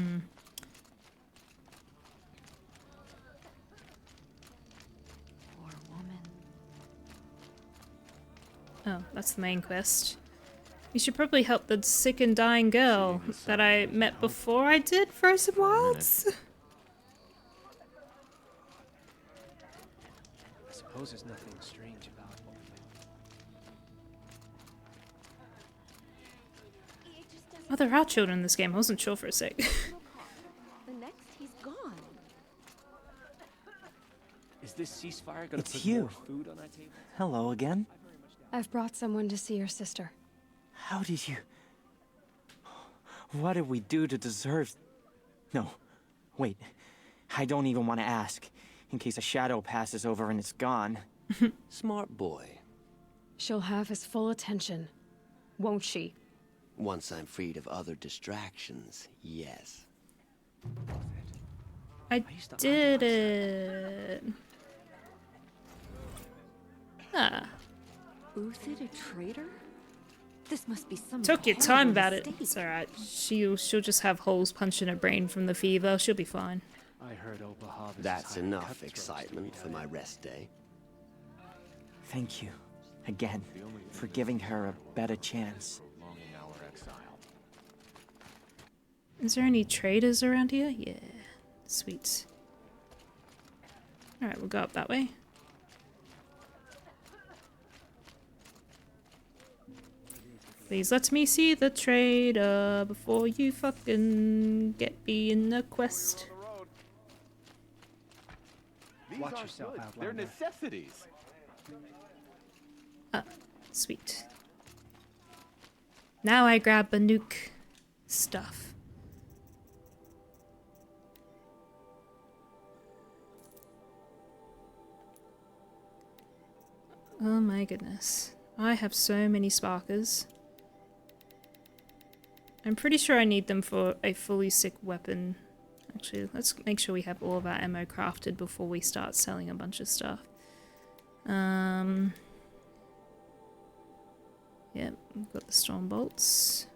woman. Oh, that's the main quest. You should probably help the sick and dying girl that I met before I did Frozen Wilds. I suppose there's nothing strange about it. Oh, there are children in this game. I wasn't sure for a sec. The next, he's gone. Is this ceasefire gonna It's put you. more food on our table? Hello again. I've brought someone to see your sister. How did you... What did we do to deserve... No, wait. I don't even want to ask, in case a shadow passes over and it's gone. Smart boy. She'll have his full attention, won't she? Once I'm freed of other distractions, yes. I did it. Ah. Uthid a traitor? This must be some Took your time horrible about it. mistake. It's alright. She'll just have holes punched in her brain from the fever. She'll be fine. I heard Opa Harvest. That's enough excitement for my rest day. Thank you, again, for giving her a better chance. Prolonging our exile. Is there any traders around here? Yeah. Sweet. Alright, we'll go up that way. Please let me see the trader before you fucking get me in the quest. These Watch aren't yourself, goods, Outlander. they're necessities. Sweet. Now I grab Banuk stuff. Oh my goodness. I have so many sparkers. I'm pretty sure I need them for a fully sick weapon. Actually, let's make sure we have all of our ammo crafted before we start selling a bunch of stuff. Yep, we've got the storm bolts.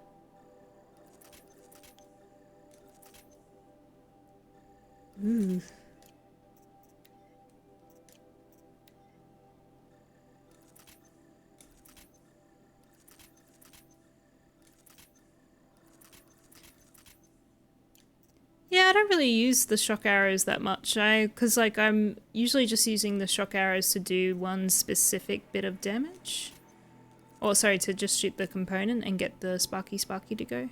Ooh. Yeah, I don't really use the shock arrows that much. Cause like I'm usually just using the shock arrows to do one specific bit of damage. Or sorry, to just shoot the component and get the sparky to go.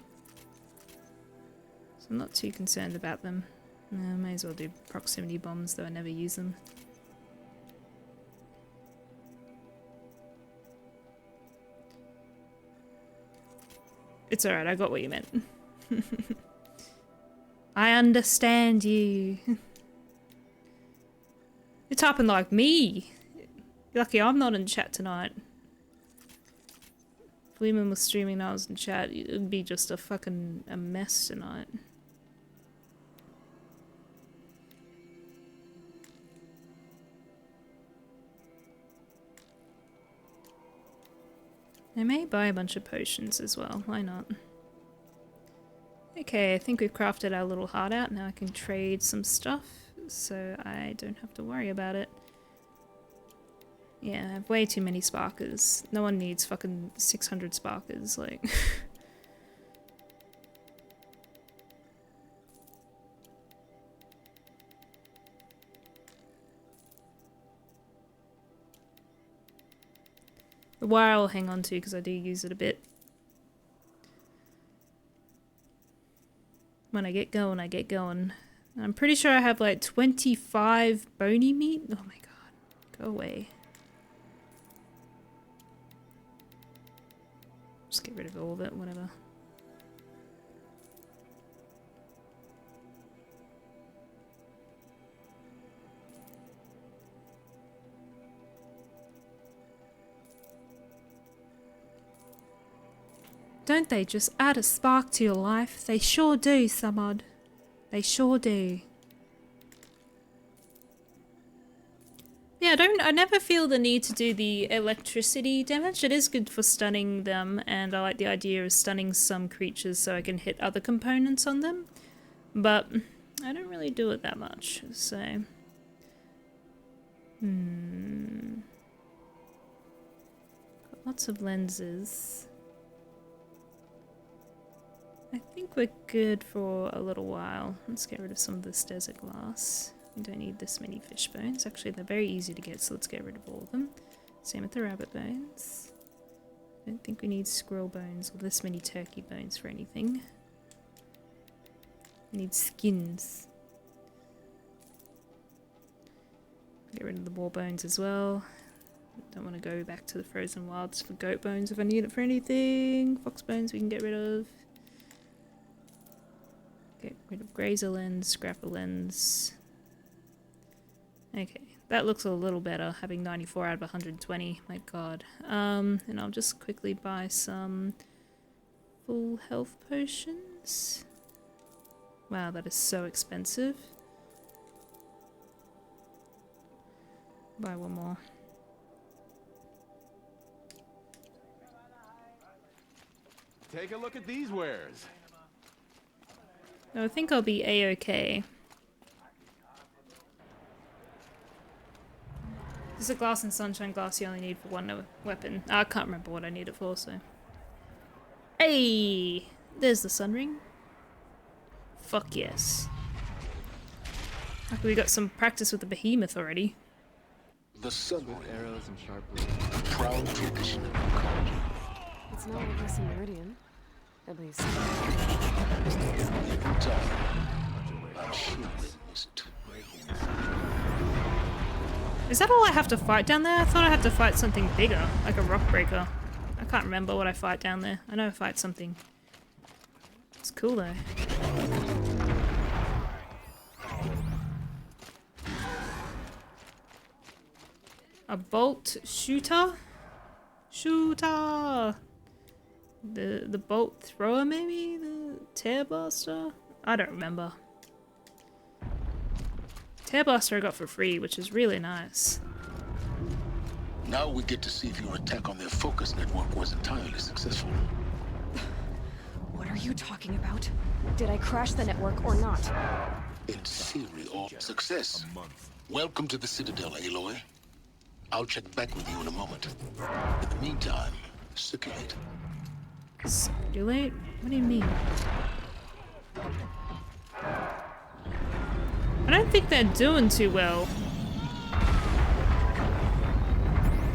So I'm not too concerned about them. May as well do proximity bombs, though I never use them. It's alright, I got what you meant. I understand you. You're typing like me. You're lucky I'm not in chat tonight. If Women was streaming and I was in chat, it would be just a mess tonight. I may buy a bunch of potions as well, why not? Okay, I think we've crafted our little heart out. Now I can trade some stuff, so I don't have to worry about it. Yeah, I have way too many sparkers. No one needs fucking 600 sparkers, like... The wire I'll hang on to because I do use it a bit. When I get going, I get going. I'm pretty sure I have like 25 bony meat. Oh my god. Go away. Just get rid of all of it, whatever. Don't they just add a spark to your life? They sure do, Samad. They sure do. Yeah, I never feel the need to do the electricity damage. It is good for stunning them, and I like the idea of stunning some creatures so I can hit other components on them. But I don't really do it that much, so... Got lots of lenses. I think we're good for a little while. Let's get rid of some of this desert glass. We don't need this many fish bones. Actually, they're very easy to get, so let's get rid of all of them. Same with the rabbit bones. I don't think we need squirrel bones or this many turkey bones for anything. We need skins. Get rid of the boar bones as well. Don't want to go back to the frozen wilds for goat bones if I need it for anything. Fox bones we can get rid of. Get rid of grazer lens, scrapper lens. Okay, that looks a little better, having 94 out of 120, my god. And I'll just quickly buy some full health potions. Wow, that is so expensive. Buy one more. Take a look at these wares. No, I think I'll be a-okay. This is a glass and sunshine glass you only need for one weapon. I can't remember what I need it for, so... Hey! There's the sun ring. Fuck yes. Like we got some practice with the behemoth already. The sun With ring, arrows and sharp a proud tradition of Conji. It's not like this in Meridian. At least. I'm sure it was too great. Is that all I have to fight down there? I thought I had to fight something bigger, like a rock breaker. I can't remember what I fight down there. I know I fight something. It's cool though. A bolt shooter? Shooter! The bolt thrower maybe? The tear blaster? I don't remember. Tear blaster I got for free, which is really nice. Now we get to see if your attack on their focus network was entirely successful. What are you talking about? Did I crash the network or not? In theory, all success. Welcome to the Citadel, Aloy. I'll check back with you in a moment. In the meantime, circulate. Circulate? What do you mean? I don't think they're doing too well.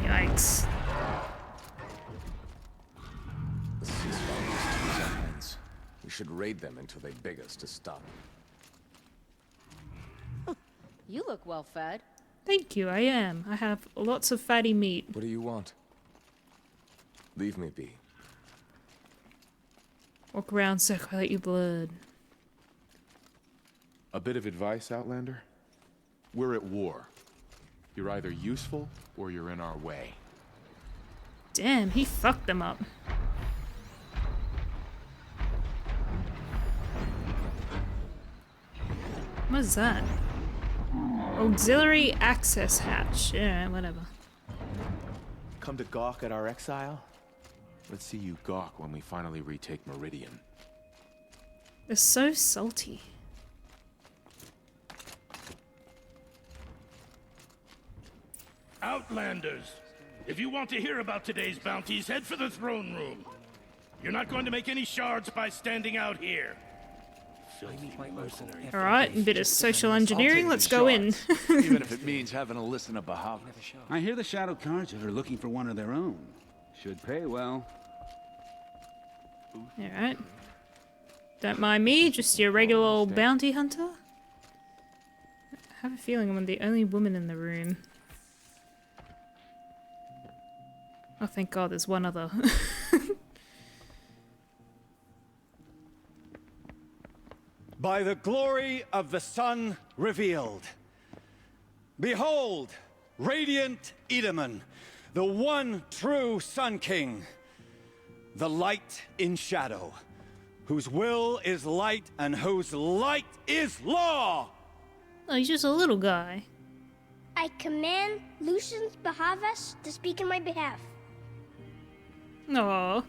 Yikes. The ceasefire is to our hands. We should raid them until they beg us to stop. You look well fed. Thank you, I am. I have lots of fatty meat. What do you want? Leave me be. Walk around, circulate your blood. A bit of advice, Outlander? We're at war. You're either useful or you're in our way. Damn, he fucked them up. What's that? Auxiliary access hatch. Yeah, whatever. Come to gawk at our exile? Let's see you gawk when we finally retake Meridian. They're so salty. Outlanders, if you want to hear about today's bounties, head for the throne room. You're not going to make any shards by standing out here. Alright, a bit of social engineering, let's go in. Even if it means having to listen to Bahag. I hear the Shadow Carja are looking for one of their own. Should pay well. Alright. Don't mind me, just your regular old bounty hunter. I have a feeling I'm the only woman in the room. Oh, thank God, there's one other. By the glory of the sun revealed. Behold, radiant Edaman, the one true Sun King. The light in shadow, whose will is light and whose light is law! Oh, he's just a little guy. I command Lucius Bahavas to speak in my behalf. Aww.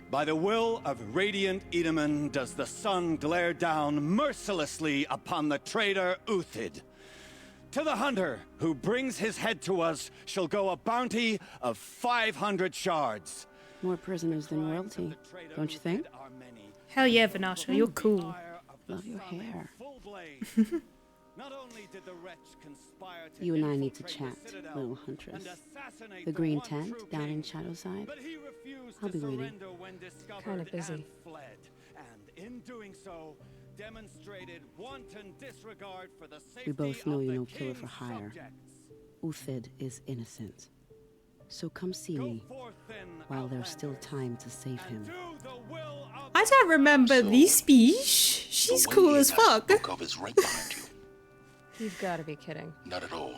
By the will of radiant Edaman does the sun glare down mercilessly upon the traitor Uthid. To the hunter who brings his head to us shall go a bounty of 500 shards. More prisoners than royalty, don't you think? Hell yeah, Vanasha, you're cool. Love your hair. You and I need to chat, little huntress. The green tent down in Shadowside. I'll be waiting. Kind of busy. We both know you're no killer for hire. Uthid is innocent. So come see me while there's still time to save him. I don't remember this speech. She's cool as fuck. Is right behind you. You've got to be kidding. Not at all.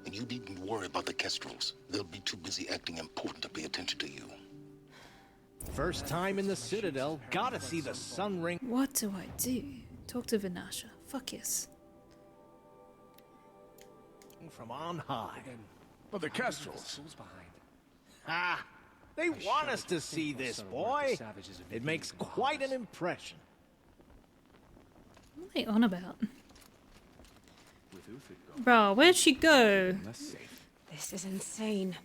And you needn't worry about the Kestrels. They'll be too busy acting important to pay attention to you. First time in the Citadel, gotta see the sun ring. What do I do? Talk to Vanasha. Fuck yes. From on high. But the Kestrels. Ah, they want us to see this, boy. It makes quite an impression. What are they on about? Bro, where'd she go? This is insane.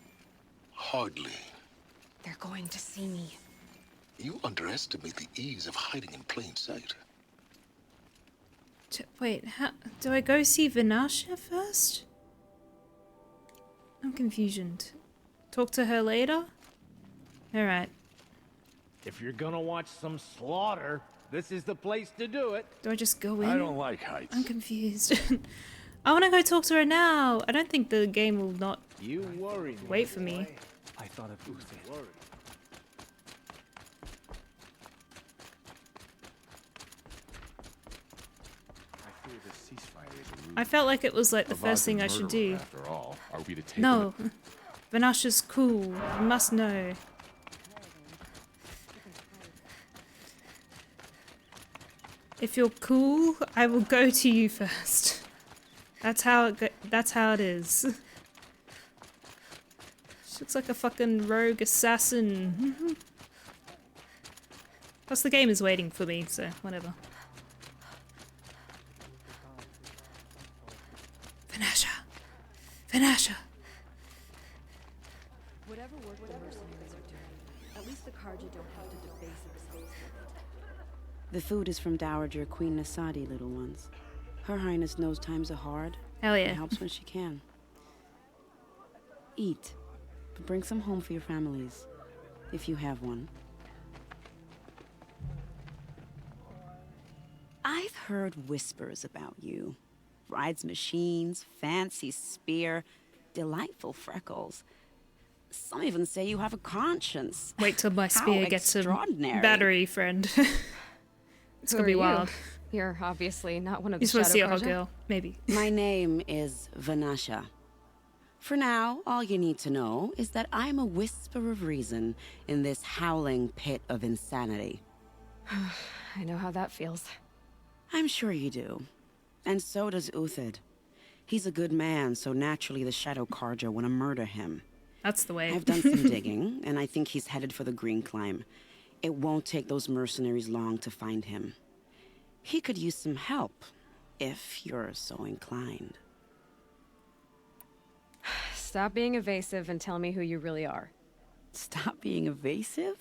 Hardly. They're going to see me. You underestimate the ease of hiding in plain sight. Wait, how do I go see Vanasha first? I'm confused. Talk to her later? Alright. If you're gonna watch some slaughter, this is the place to do it. Do I just go in? I don't like heights. I'm confused. I want to go talk to her now. I don't think the game will not wait for me. I thought of Uthid. I felt like it was like the first thing I should do. After all, are we to take No. Vanasha's cool. You must know. If you're cool, I will go to you first. That's how it is. She looks like a fucking rogue assassin. Plus the game is waiting for me, so whatever. Vanasha! Vanasha! Whatever work the mercenaries are doing, at least the Karja don't have to debase themselves with it. The food is from Dowager Queen Nasadi, little ones. Her Highness knows times are hard. Hell yeah. And helps when she can. Eat, but bring some home for your families, if you have one. I've heard whispers about you. Rides machines, fancy spear, delightful freckles. Some even say you have a conscience. Wait till my spear gets a extraordinary. battery, friend. It's gonna be wild. You're obviously not one of the You just want to see a Shadow hot Karja. girl, maybe. My name is Vanasha. For now, all you need to know is that I'm a whisper of reason in this howling pit of insanity. I know how that feels. I'm sure you do. And so does Uthid. He's a good man, so naturally the Shadow Karja want to murder him. That's the way. I've done some digging, and I think he's headed for the Green Climb. It won't take those mercenaries long to find him. He could use some help, if you're so inclined. Stop being evasive and tell me who you really are. Stop being evasive?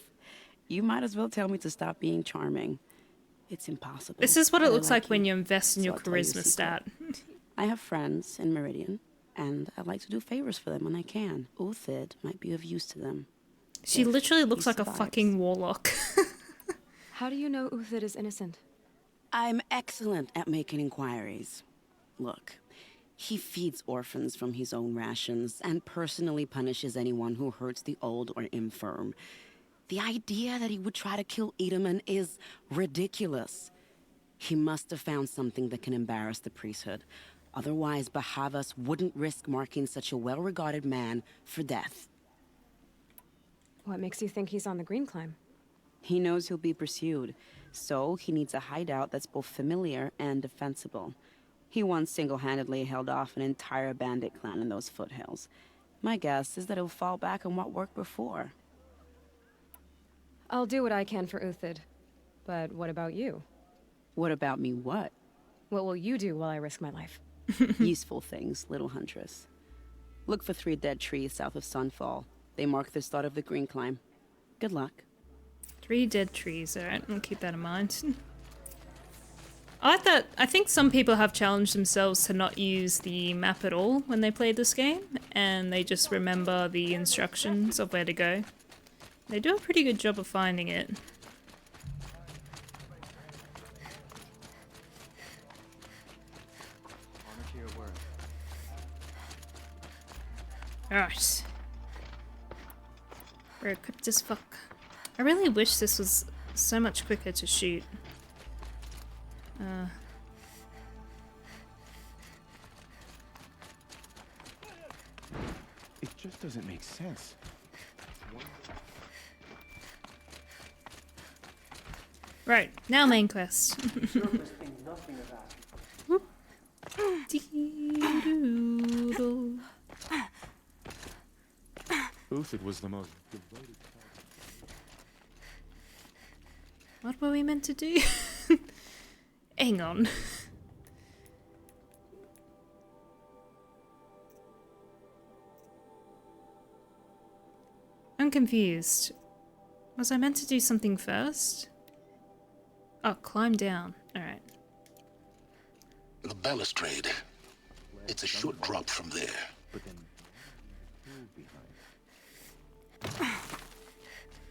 You might as well tell me to stop being charming. It's impossible. This is what it But I looks like when you, you invest in so your I'll tell you a charisma secret. stat. I have friends in Meridian, and I like to do favors for them when I can. Uthid might be of use to them. She If literally he looks like a survives. fucking warlock. How do you know Uthid is innocent? I'm excellent at making inquiries. Look, he feeds orphans from his own rations and personally punishes anyone who hurts the old or infirm. The idea that he would try to kill Edelman is ridiculous. He must have found something that can embarrass the priesthood. Otherwise, Bahavas wouldn't risk marking such a well-regarded man for death. What makes you think he's on the Green Climb? He knows he'll be pursued, so he needs a hideout that's both familiar and defensible. He once single-handedly held off an entire bandit clan in those foothills. My guess is that he'll fall back on what worked before. I'll do what I can for Uthid. But what about you? What about me what? What will you do while I risk my life? Useful things, little huntress. Look for 3 dead trees south of Sunfall. They mark the start of the Green Climb. Good luck. 3 dead trees, alright, I'll keep that in mind. I like that. I think some people have challenged themselves to not use the map at all when they play this game, and they just remember the instructions of where to go. They do a pretty good job of finding it. Alright. We're equipped as fuck. I really wish this was so much quicker to shoot. It just doesn't make sense. Right, now main quest. Whoop. Dee-doo-doo. Uthid was the most devoted. What were we meant to do? Hang on. I'm confused. Was I meant to do something first? Oh, climb down. Alright. The balustrade. It's a short drop from there. But then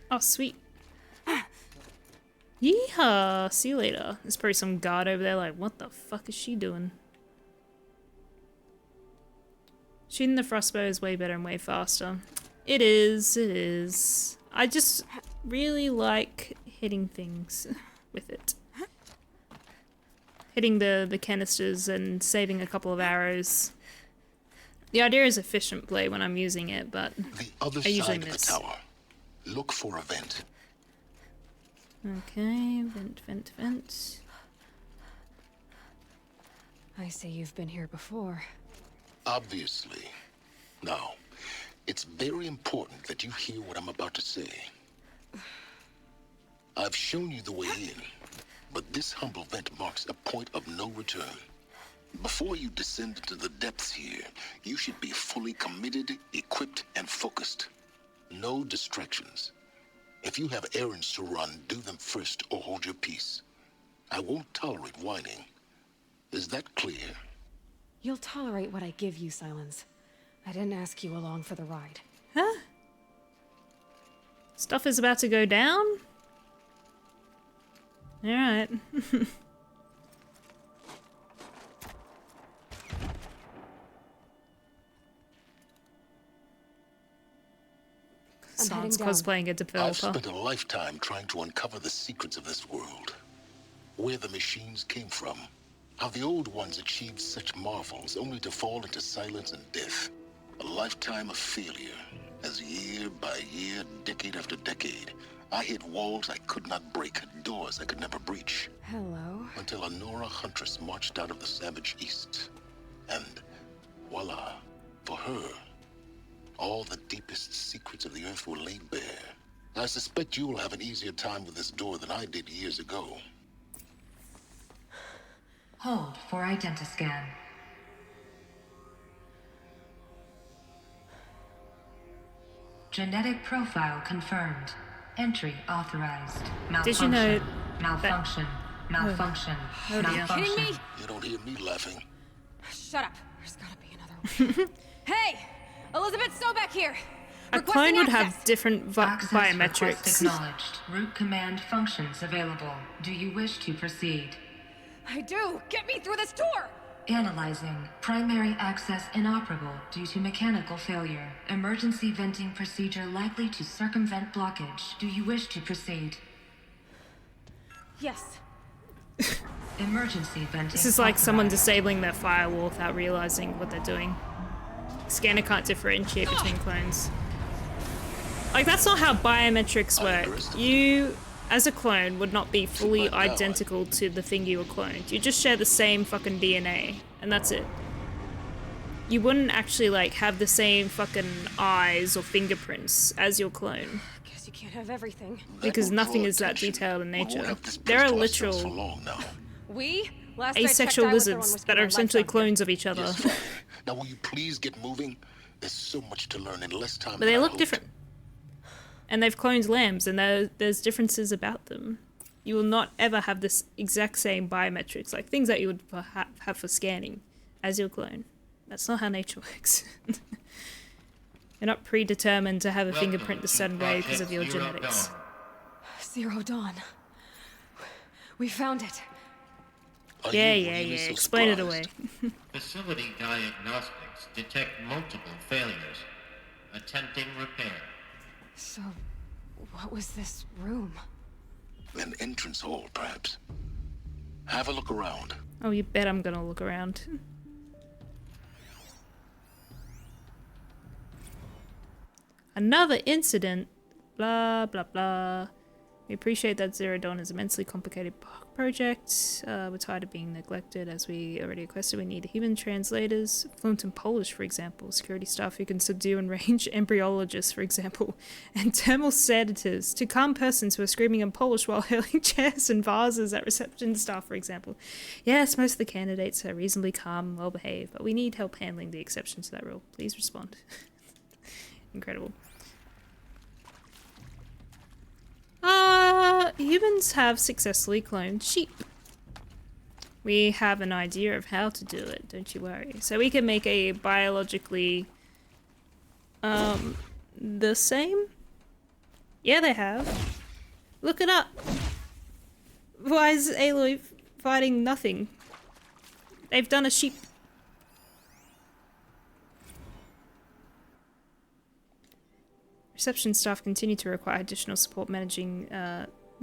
Oh, sweet. Yeehaw! See you later. There's probably some guard over there like, what the fuck is she doing? Shooting the frostbow is way better and way faster. It is, it is. I just really like hitting things with it. Hitting the canisters and saving a couple of arrows. The idea is efficient play when I'm using it, but The other I usually side of the miss. tower. Look for a vent. Okay, vent, vent, vent. I see you've been here before. Obviously. Now, It's very important that you hear what I'm about to say. I've shown you the way in, but this humble vent marks a point of no return. Before you descend into the depths here, you should be fully committed, equipped, and focused. No distractions. If you have errands to run, do them first or hold your peace. I won't tolerate whining. Is that clear? You'll tolerate what I give you, Silence. I didn't ask you along for the ride. Huh? Stuff is about to go down? Alright. Sounds cosplaying a developer. I've spent a lifetime trying to uncover the secrets of this world. Where the machines came from. How the old ones achieved such marvels only to fall into silence and death. A lifetime of failure. As year by year, decade after decade, I hit walls I could not break, doors I could never breach. Hello? Until a Nora huntress marched out of the savage east. And voila, for her, all the deepest secrets of the earth were laid bare. I suspect you will have an easier time with this door than I did years ago. Hold for identiscan. Genetic profile confirmed. Entry authorized. Malfunction. Did you know malfunction? Malfunction. Oh, Malfunction. Kidding me? You don't hear me laughing. Shut up. There's gotta be another one. Hey! Elizabeth Sobeck here! A clone would have different Access request biometrics. acknowledged. Root command functions available. Do you wish to proceed? I do! Get me through this door! Analyzing. Primary access inoperable due to mechanical failure. Emergency venting procedure likely to circumvent blockage. Do you wish to proceed? Yes. Emergency venting. This is like someone disabling their firewall without realizing what they're doing. Scanner can't differentiate between clones. Like, that's not how biometrics work. You, as a clone, would not be fully identical to the thing you were cloned. You just share the same fucking DNA, and that's it. You wouldn't actually, like, have the same fucking eyes or fingerprints as your clone. Guess you can't have everything. Because nothing is that detailed in nature. There are literal We? Last I checked, asexual I was the one lizards risking that are my life essentially out here. clones of each other. Yes, fine. Now will you please get moving? There's so much to learn in less time But than they I look hoped. different. And they've cloned lambs, and there's differences about them. You will not ever have this exact same biometrics, like things that you would have for scanning, as your clone. That's not how nature works. You're not predetermined to have a fingerprint a certain way because of your genetics. Zero Dawn. We found it. Yeah. Explain it away. Facility diagnostics detect multiple failures. Attempting repair. So, what was this room? An entrance hall, perhaps. Have a look around. Oh, you bet I'm gonna look around. Another incident. Blah, blah, blah. We appreciate that Zero Dawn is an immensely complicated project. We're tired of being neglected. As we already requested, we need human translators, fluent in Polish, for example, security staff who can subdue and range embryologists, for example, and thermal sedatives to calm persons who are screaming in Polish while hurling chairs and vases at reception staff, for example. Yes, most of the candidates are reasonably calm and well-behaved, but we need help handling the exceptions to that rule. Please respond. Incredible. Humans have successfully cloned sheep. We have an idea of how to do it, don't you worry. So we can make a biologically, the same? Yeah, they have. Look it up. Why is Aloy fighting nothing? They've done a sheep. Reception staff continue to require additional support managing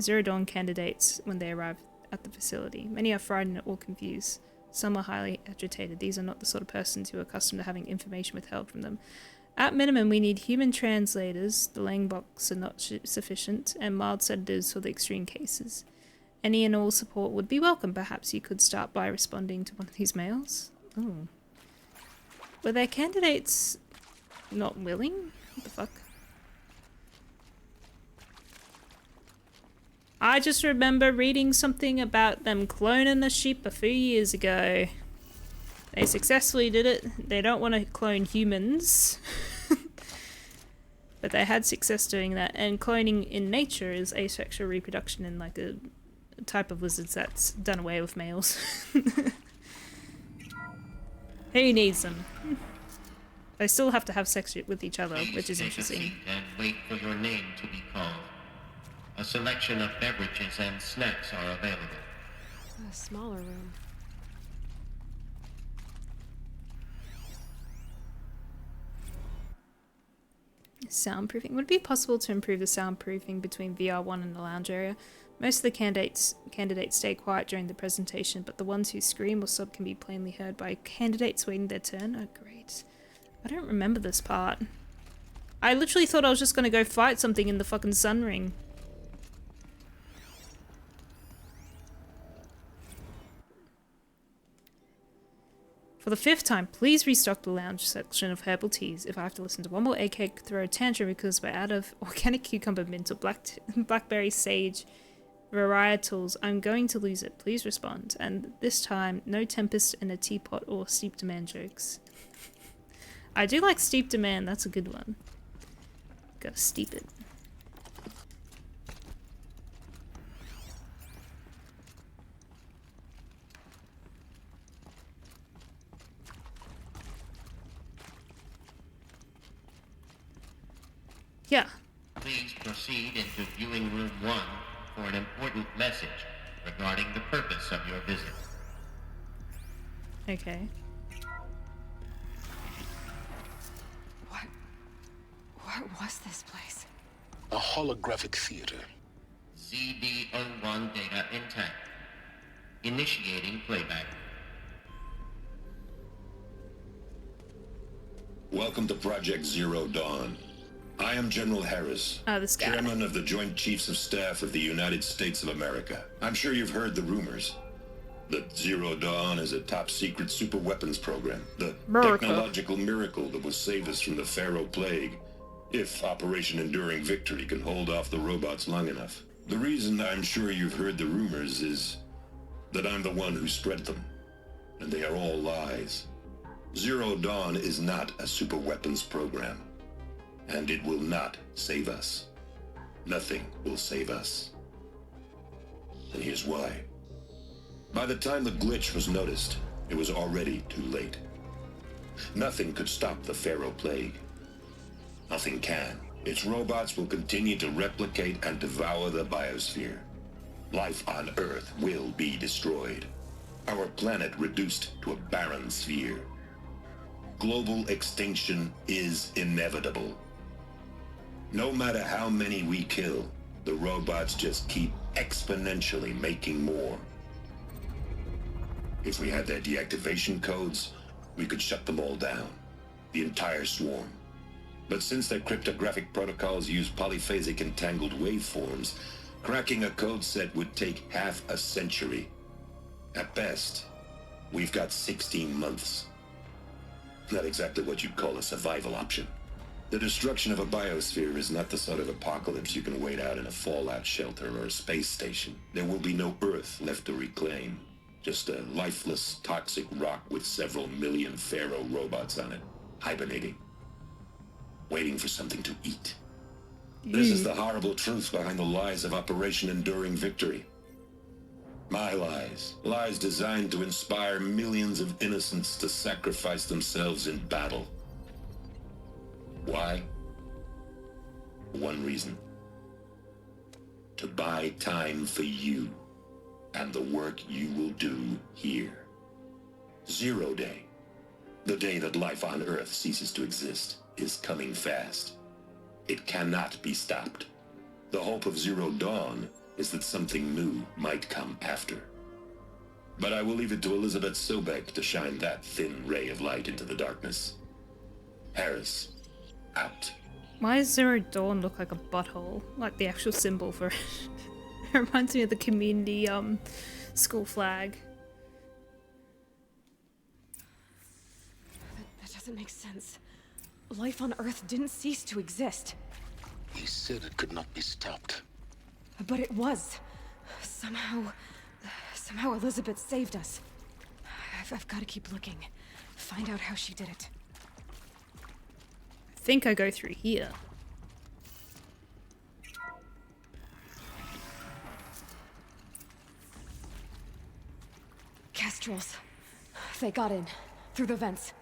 Zero Dawn candidates when they arrive at the facility. Many are frightened or confused. Some are highly agitated. These are not the sort of persons who are accustomed to having information withheld from them. At minimum, we need human translators. The Lang box are not sufficient, and mild sedatives for the extreme cases. Any and all support would be welcome. Perhaps you could start by responding to one of these mails? Oh. Were there candidates not willing? What the fuck? I just remember reading something about them cloning a sheep a few years ago. They successfully did it. They don't want to clone humans. But they had success doing that. And cloning in nature is asexual reproduction in like a type of lizards that's done away with males. Who needs them? They still have to have sex with each other, which is interesting. And wait for your name to be called. A selection of beverages and snacks are available. A smaller room. Soundproofing. Would it be possible to improve the soundproofing between VR1 and the lounge area? Most of the candidates stay quiet during the presentation, but the ones who scream or sob can be plainly heard by candidates waiting their turn. Oh, great. I don't remember this part. I literally thought I was just gonna go fight something in the fucking sun ring. For the 5th time, please restock the lounge section of herbal teas. If I have to listen to one more AK throw a tantrum because we're out of organic cucumber mint or blackberry sage varietals, I'm going to lose it. Please respond. And this time, no tempest in a teapot or steep demand jokes. I do like steep demand, that's a good one. Gotta steep it. Yeah. Please proceed into viewing room 1 for an important message regarding the purpose of your visit. Okay. What was this place? A holographic theater. ZB-01 data intact. Initiating playback. Welcome to Project Zero Dawn. I am General Harris, this guy. Chairman of the Joint Chiefs of Staff of the United States of America. I'm sure you've heard the rumors that Zero Dawn is a top-secret super-weapons program, the technological miracle that will save us from the Pharaoh Plague, if Operation Enduring Victory can hold off the robots long enough. The reason I'm sure you've heard the rumors is that I'm the one who spread them, and they are all lies. Zero Dawn is not a super-weapons program. And it will not save us. Nothing will save us. And here's why. By the time the glitch was noticed, it was already too late. Nothing could stop the Pharaoh Plague. Nothing can. Its robots will continue to replicate and devour the biosphere. Life on Earth will be destroyed. Our planet reduced to a barren sphere. Global extinction is inevitable. No matter how many we kill, the robots just keep exponentially making more. If we had their deactivation codes, we could shut them all down. The entire swarm. But since their cryptographic protocols use polyphasic entangled waveforms, cracking a code set would take half a century. At best, we've got 16 months. Not exactly what you'd call a survival option. The destruction of a biosphere is not the sort of apocalypse you can wait out in a fallout shelter or a space station. There will be no Earth left to reclaim. Just a lifeless, toxic rock with several million Pharaoh robots on it, hibernating. Waiting for something to eat. This is the horrible truth behind the lies of Operation Enduring Victory. My lies. Lies designed to inspire millions of innocents to sacrifice themselves in battle. Why? One reason. To buy time for you and the work you will do here. Zero Day, the day that life on Earth ceases to exist, is coming fast. It cannot be stopped. The hope of Zero Dawn is that something new might come after. But I will leave it to Elizabeth Sobek to shine that thin ray of light into the darkness. Harris. Out. Why does Zero Dawn look like a butthole? Like the actual symbol for it. It reminds me of the community school flag. That doesn't make sense. life on Earth didn't cease to exist. He said it could not be stopped. But it was. Somehow Elizabeth saved us. I've got to keep looking. Find out how she did it. I think I go through here. Kestrels. They got in. Through the vents.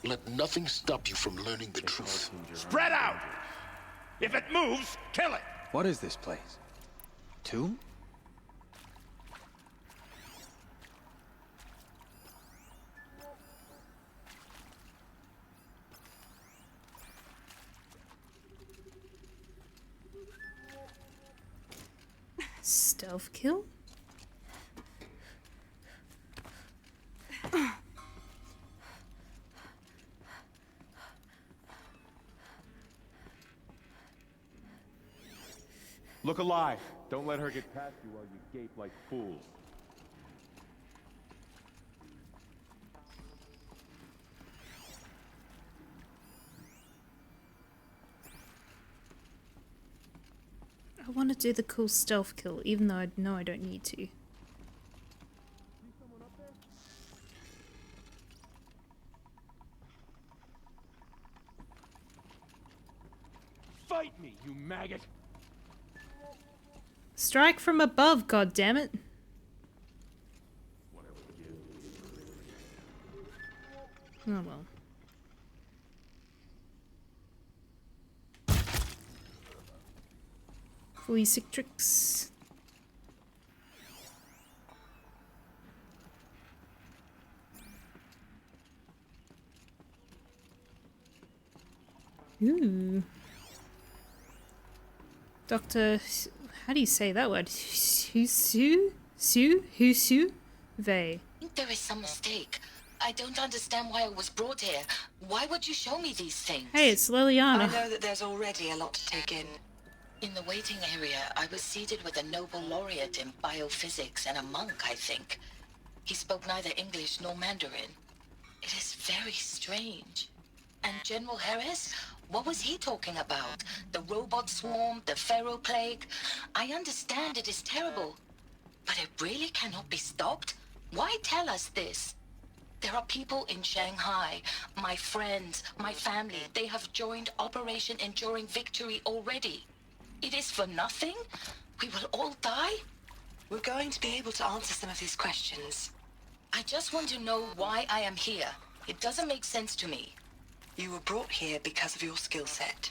Let nothing stop you from learning the truth. Spread out! If it moves, kill it! What is this place? Tomb? Stealth kill? Look alive. Don't let her get past you while you gape like fools. I want to do the cool stealth kill, even though I know I don't need to. Fight me, you maggot! Strike from above, goddammit. Oh well. Fully sick tricks. Ooh. Dr. How do you say that word? Husu? Vey. I think there is some mistake. I don't understand why I was brought here. Why would you show me these things? Hey, it's Liliana. I know that there's already a lot to take in. In the waiting area, I was seated with a Nobel laureate in biophysics and a monk, I think. He spoke neither English nor Mandarin. It is very strange. And General Harris? What was he talking about? The robot swarm, the pharaoh plague? I understand it is terrible, but it really cannot be stopped? Why tell us this? There are people in Shanghai, my friends, my family. They have joined Operation Enduring Victory already. It is for nothing? We will all die? We're going to be able to answer some of these questions. I just want to know why I am here. It doesn't make sense to me. You were brought here because of your skill set.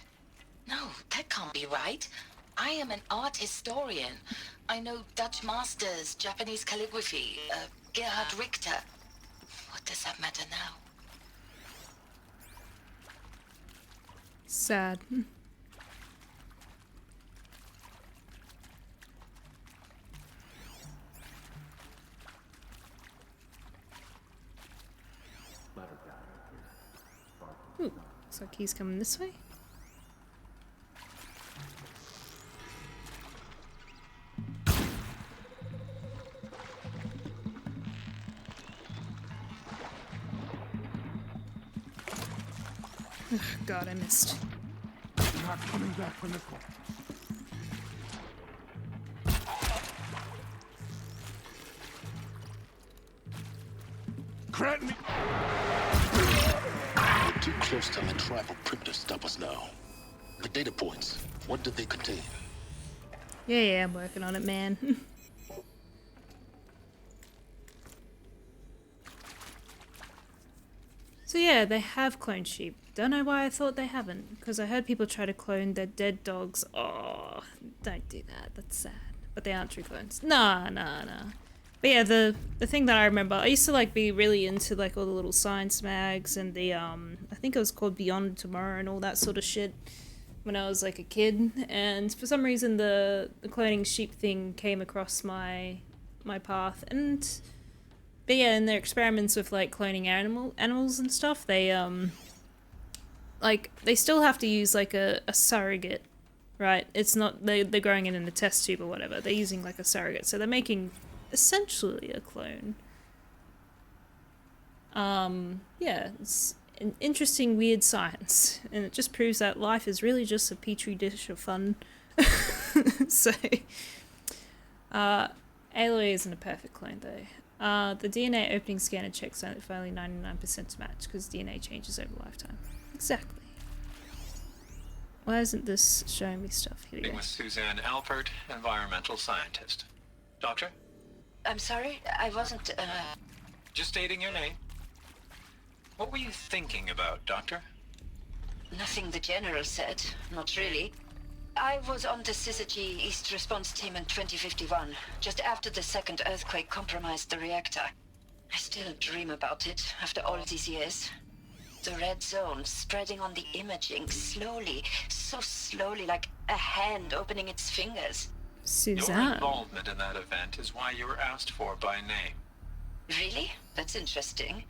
No, that can't be right. I am an art historian. I know Dutch masters, Japanese calligraphy, Gerhard Richter. What does that matter now? Sad. Ooh, looks like he's coming this way. Ugh, God, I missed. I'm not coming back from this one. Grant me. We're too close to the tribal print to stop us now. The data points, what did they contain? Yeah, I'm working on it, man. So yeah, they have cloned sheep. Don't know why I thought they haven't, because I heard people try to clone their dead dogs. Oh, don't do that. That's sad. But they aren't true clones. Nah. But yeah, the thing that I remember, I used to like be really into like all the little science mags and the I think it was called Beyond Tomorrow and all that sort of shit when I was like a kid. And for some reason the cloning sheep thing came across my path. And but yeah, in their experiments with like cloning animals and stuff, they like they still have to use like a surrogate, right? It's not they're growing it in a test tube or whatever. They're using like a surrogate, so they're making essentially a clone. Yeah, an interesting, weird science, and it just proves that life is really just a petri dish of fun. So, Aloy isn't a perfect clone though. The DNA opening scanner checks out for only 99% to match because DNA changes over lifetime. Exactly. Why isn't this showing me stuff? Here we go. With Suzanne Alpert, environmental scientist. Doctor? I'm sorry, I wasn't, Just stating your name. What were you thinking about, Doctor? Nothing the General said. Not really. I was on the Syzygy East Response Team in 2051, just after the second earthquake compromised the reactor. I still dream about it, after all these years. The red zone spreading on the imaging, slowly, so slowly, like a hand opening its fingers. Suzanne. Your involvement in that event is why you were asked for by name. Really? That's interesting.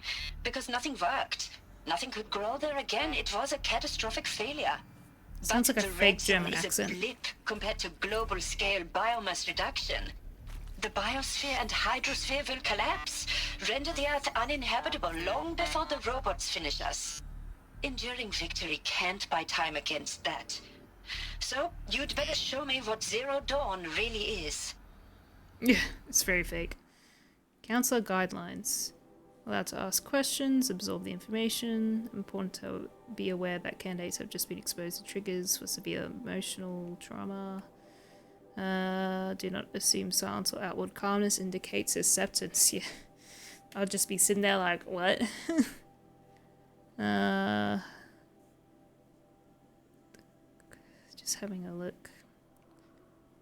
Because nothing worked. Nothing could grow there again. It was a catastrophic failure. Sounds like a fake German is accent. a blip compared to global-scale biomass reduction. The biosphere and hydrosphere will collapse, render the Earth uninhabitable long before the robots finish us. Enduring victory can't buy time against that. So, you'd better show me what Zero Dawn really is. Yeah, it's very fake. Counselor guidelines. Allowed to ask questions, absorb the information. Important to be aware that candidates have just been exposed to triggers for severe emotional trauma. Do not assume silence or outward calmness indicates acceptance. Yeah. I'll just be sitting there like, what? Just having a look.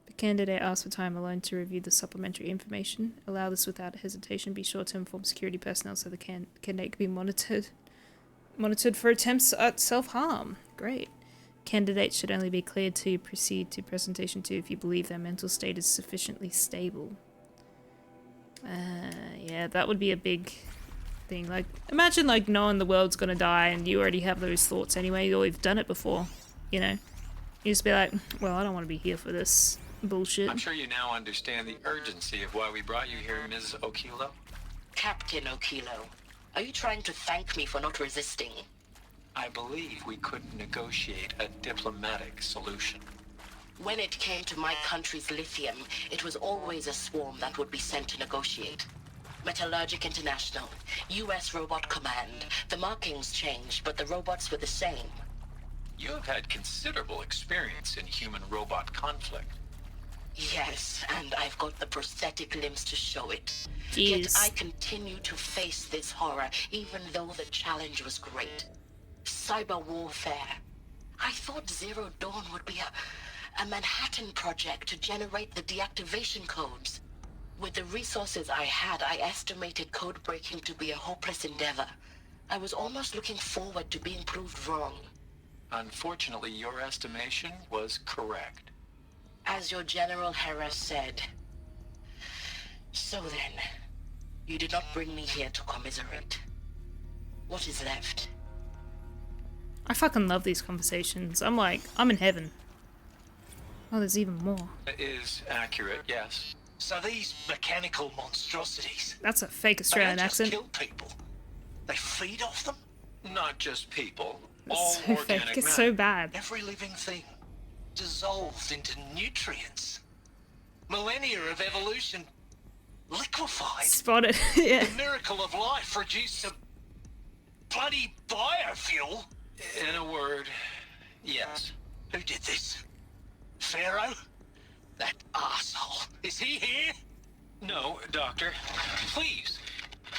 The candidate asks for time alone to review the supplementary information. Allow this without hesitation. Be sure to inform security personnel so the candidate can be monitored for attempts at self-harm. Great. Candidates should only be cleared to proceed to presentation 2 if you believe their mental state is sufficiently stable. Yeah, that would be a big thing. Like, imagine like knowing the world's gonna die and you already have those thoughts anyway, or you've done it before, you know? You just be like, well, I don't want to be here for this bullshit. I'm sure you now understand the urgency of why we brought you here, Ms. Okilo. Captain Okilo, are you trying to thank me for not resisting? I believe we could negotiate a diplomatic solution. When it came to my country's lithium, it was always a swarm that would be sent to negotiate. Metallurgic International, US Robot Command. The markings changed, but the robots were the same. You have had considerable experience in human-robot conflict. Yes, and I've got the prosthetic limbs to show it. Jeez. Yet I continue to face this horror, even though the challenge was great. Cyber warfare. I thought Zero Dawn would be a Manhattan project to generate the deactivation codes. With the resources I had, I estimated code breaking to be a hopeless endeavor. I was almost looking forward to being proved wrong. Unfortunately, your estimation was correct. As your General Hera said. So then, you did not bring me here to commiserate. What is left? I fucking love these conversations. I'm like, I'm in heaven. Oh, there's even more. It is accurate, yes. So these mechanical monstrosities... That's a fake Australian they don't accent. Just kill people. They feed off them? Not just people. That's all so organic fake. It's matter. so bad. Every living thing dissolved into nutrients. Millennia of evolution liquefied. Spotted. Yeah. The miracle of life reduced to bloody biofuel. In a word, yes. Who did this? Pharaoh? That asshole. Is he here? No, Doctor. Please,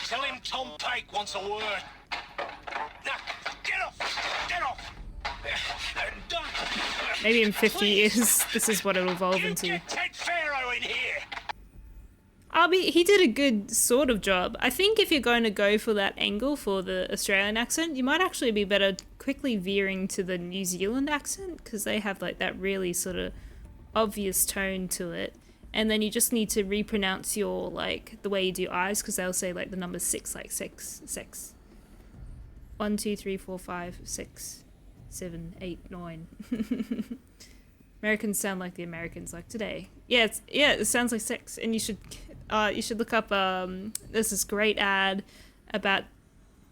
tell him Tom Pake wants a word. Now, get off! Get off! Maybe in 50 years, this is what it'll evolve into. Get Ted Pharaoh in here! He did a good sort of job. I think if you're going to go for that angle for the Australian accent, you might actually be better quickly veering to the New Zealand accent, because they have like that really sort of obvious tone to it. And then you just need to repronounce your, like, the way you do I's, because they'll say like the number 6, like sex. 1, 2, 3, 4, 5, 6, 7, 8, 9. Americans sound like the Americans like today. Yeah, it sounds like sex, and you should look up. There's this great ad about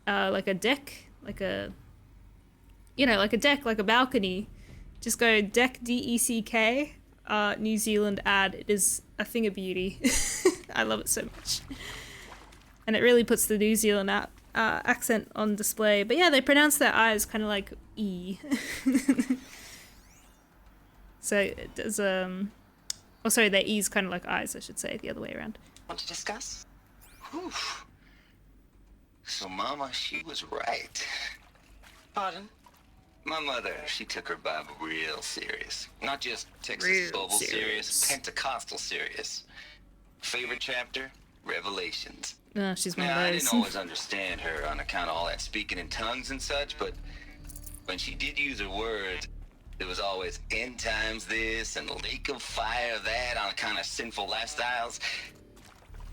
like a deck you know, like a deck, like a balcony. Just go deck DECK, New Zealand ad. It is a thing of beauty. I love it so much. And it really puts the New Zealand accent on display. But yeah, they pronounce their I's kind of like E. So it does, oh sorry, their E's kind of like I's, I should say, the other way around. Want to discuss? Whew. So Mama, she was right. Pardon? My mother, she took her Bible real serious. Not just Texas Bible serious, Pentecostal serious. Favorite chapter? Revelations. Oh, she's one of I those. didn't always understand her on account of all that speaking in tongues and such, but when she did use her words, there was always end times this and lake of fire that on account of sinful lifestyles.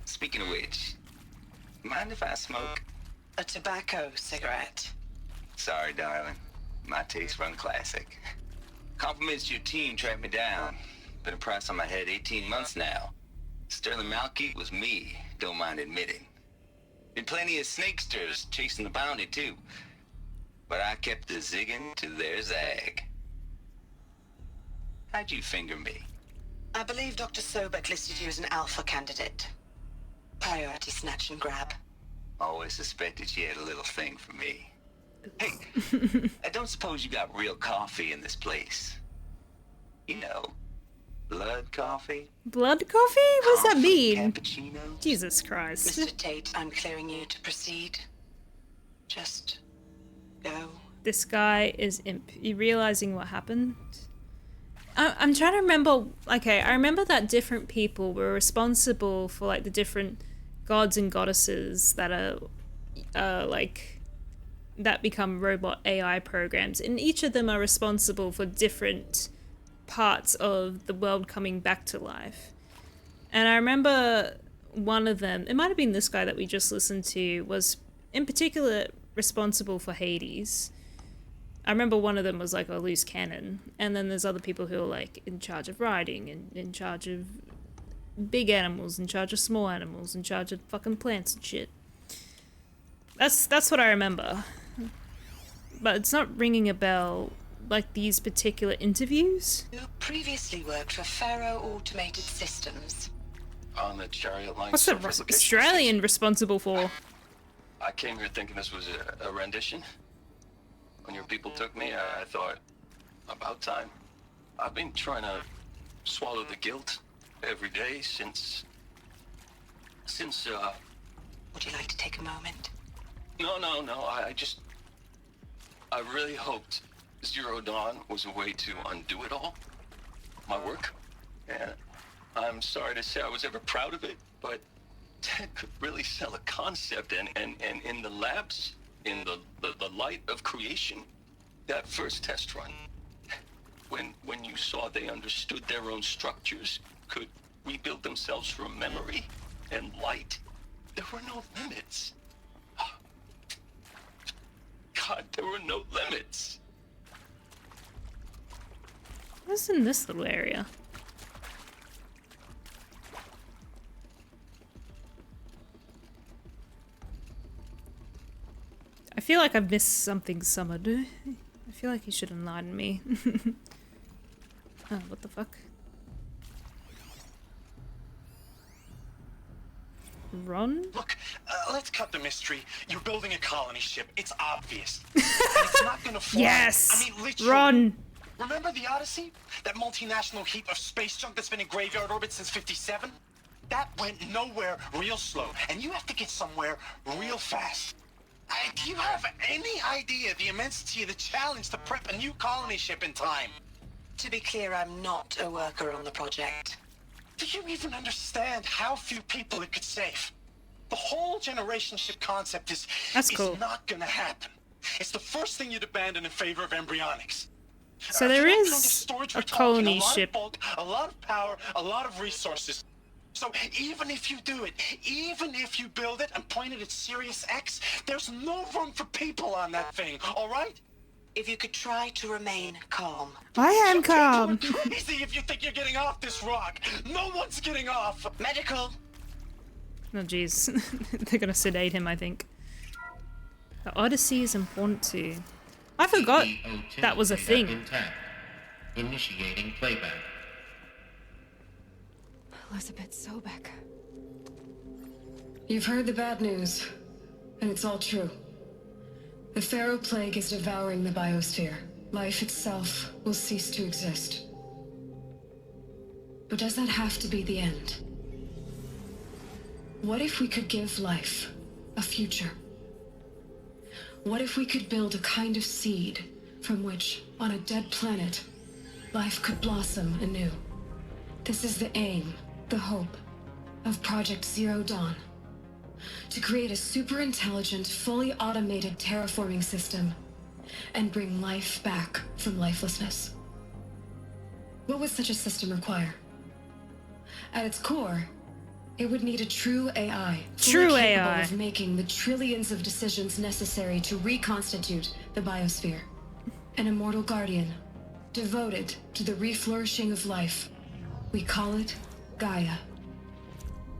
Speaking of which, mind if I smoke? A tobacco cigarette. Sorry, darling. My taste run classic. Compliments to your team tracked me down. Been a price on my head 18 months now. Sterling Malkeet was me, don't mind admitting. Been plenty of snakesters chasing the bounty too. But I kept the zigging to their zag. How'd you finger me? I believe Dr. Sobek listed you as an alpha candidate. Priority snatch and grab. Always suspected she had a little thing for me. Hey, I don't suppose you got real coffee in this place. You know, blood coffee? Blood coffee? What does that mean? Cappuccino? Jesus Christ. Mr. Tate, I'm clearing you to proceed. Just go. This guy is realizing what happened. I'm trying to remember. Okay, I remember that different people were responsible for like the different gods and goddesses that are like that become robot AI programs, and each of them are responsible for different parts of the world coming back to life. And I remember one of them, it might have been this guy that we just listened to, was in particular responsible for Hades. I remember one of them was like a loose cannon, and then there's other people who are like in charge of riding, and in charge of big animals, in charge of small animals, in charge of fucking plants and shit. That's what I remember. But it's not ringing a bell like these particular interviews. You previously worked for Faro Automated Systems. On the chariot line. What's the Australian responsible for? I came here thinking this was a rendition. When your people took me, I thought, about time. I've been trying to swallow the guilt every day since. Would you like to take a moment? No. I really hoped Zero Dawn was a way to undo it all. My work. And I'm sorry to say I was ever proud of it, but Ted could really sell a concept, and in the labs, in the light of creation, that first test run, when you saw they understood their own structures, could rebuild themselves from memory and light, there were no limits. God, there were no limits. What's in this little area? I feel like I've missed something, Summered. I feel like you should enlighten me. Oh, what the fuck? Ron? Look, let's cut the mystery. You're building a colony ship. It's obvious. And it's not gonna fly. Yes! I mean, literally. Ron! Remember the Odyssey? That multinational heap of space junk that's been in graveyard orbit since '57? That went nowhere real slow. And you have to get somewhere real fast. Do you have any idea the immensity of the challenge to prep a new colony ship in time? To be clear, I'm not a worker on the project. Do you even understand how few people it could save? The whole generation ship concept is cool. Not gonna happen. It's the first thing you'd abandon in favor of embryonics. So there is a colony ship. Bulk, a lot of power, a lot of resources. So even if you do it, even if you build it and point it at Sirius X, there's no room for people on that thing, all right? If you could try to remain calm. I am calm. Crazy if you think you're getting off this rock. No one's getting off. Medical. Oh jeez, they're gonna sedate him, I think. The Odyssey is important too. I forgot that was a thing. Intact. Initiating playback. Elizabeth Sobek. You've heard the bad news, and it's all true. The Pharaoh Plague is devouring the biosphere. Life itself will cease to exist. But does that have to be the end? What if we could give life a future? What if we could build a kind of seed from which, on a dead planet, life could blossom anew? This is the aim, the hope, of Project Zero Dawn. To create a super-intelligent, fully automated terraforming system and bring life back from lifelessness. What would such a system require? At its core, it would need a true AI, fully capable of making the trillions of decisions necessary to reconstitute the biosphere. An immortal guardian, devoted to the reflourishing of life. We call it Gaia.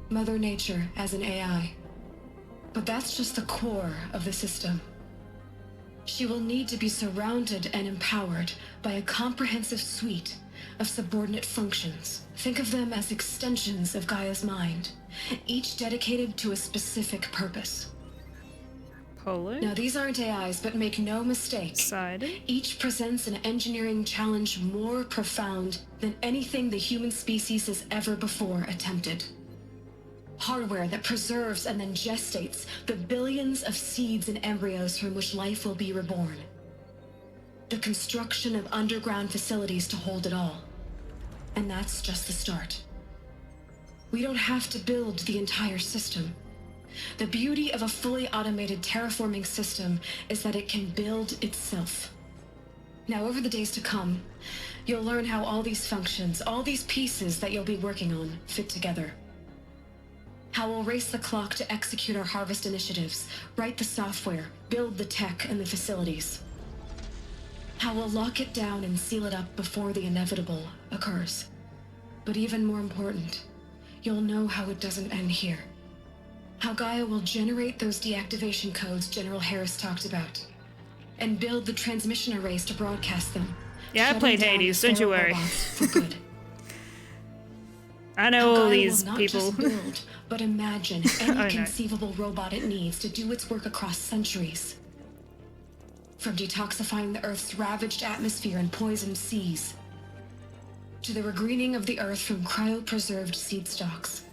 Mother Nature as an AI. But that's just the core of the system. She will need to be surrounded and empowered by a comprehensive suite of subordinate functions. Think of them as extensions of Gaia's mind, each dedicated to a specific purpose. Polo? Now these aren't AIs, but make no mistake. Each presents an engineering challenge more profound than anything the human species has ever before attempted. Hardware that preserves and then gestates the billions of seeds and embryos from which life will be reborn. The construction of underground facilities to hold it all. And that's just the start. We don't have to build the entire system. The beauty of a fully automated terraforming system is that it can build itself. Now, over the days to come, you'll learn how all these functions, all these pieces that you'll be working on, fit together. How we'll race the clock to execute our harvest initiatives, write the software, build the tech and the facilities. How we'll lock it down and seal it up before the inevitable occurs. But even more important, you'll know how it doesn't end here. How Gaia will generate those deactivation codes General Harris talked about, and build the transmission arrays to broadcast them. Yeah, I played Hades, don't you worry. I know all these people. Not just build, but imagine any conceivable robot it needs to do its work across centuries. From detoxifying the Earth's ravaged atmosphere and poisoned seas, to the regreening of the Earth from cryopreserved seed stalks,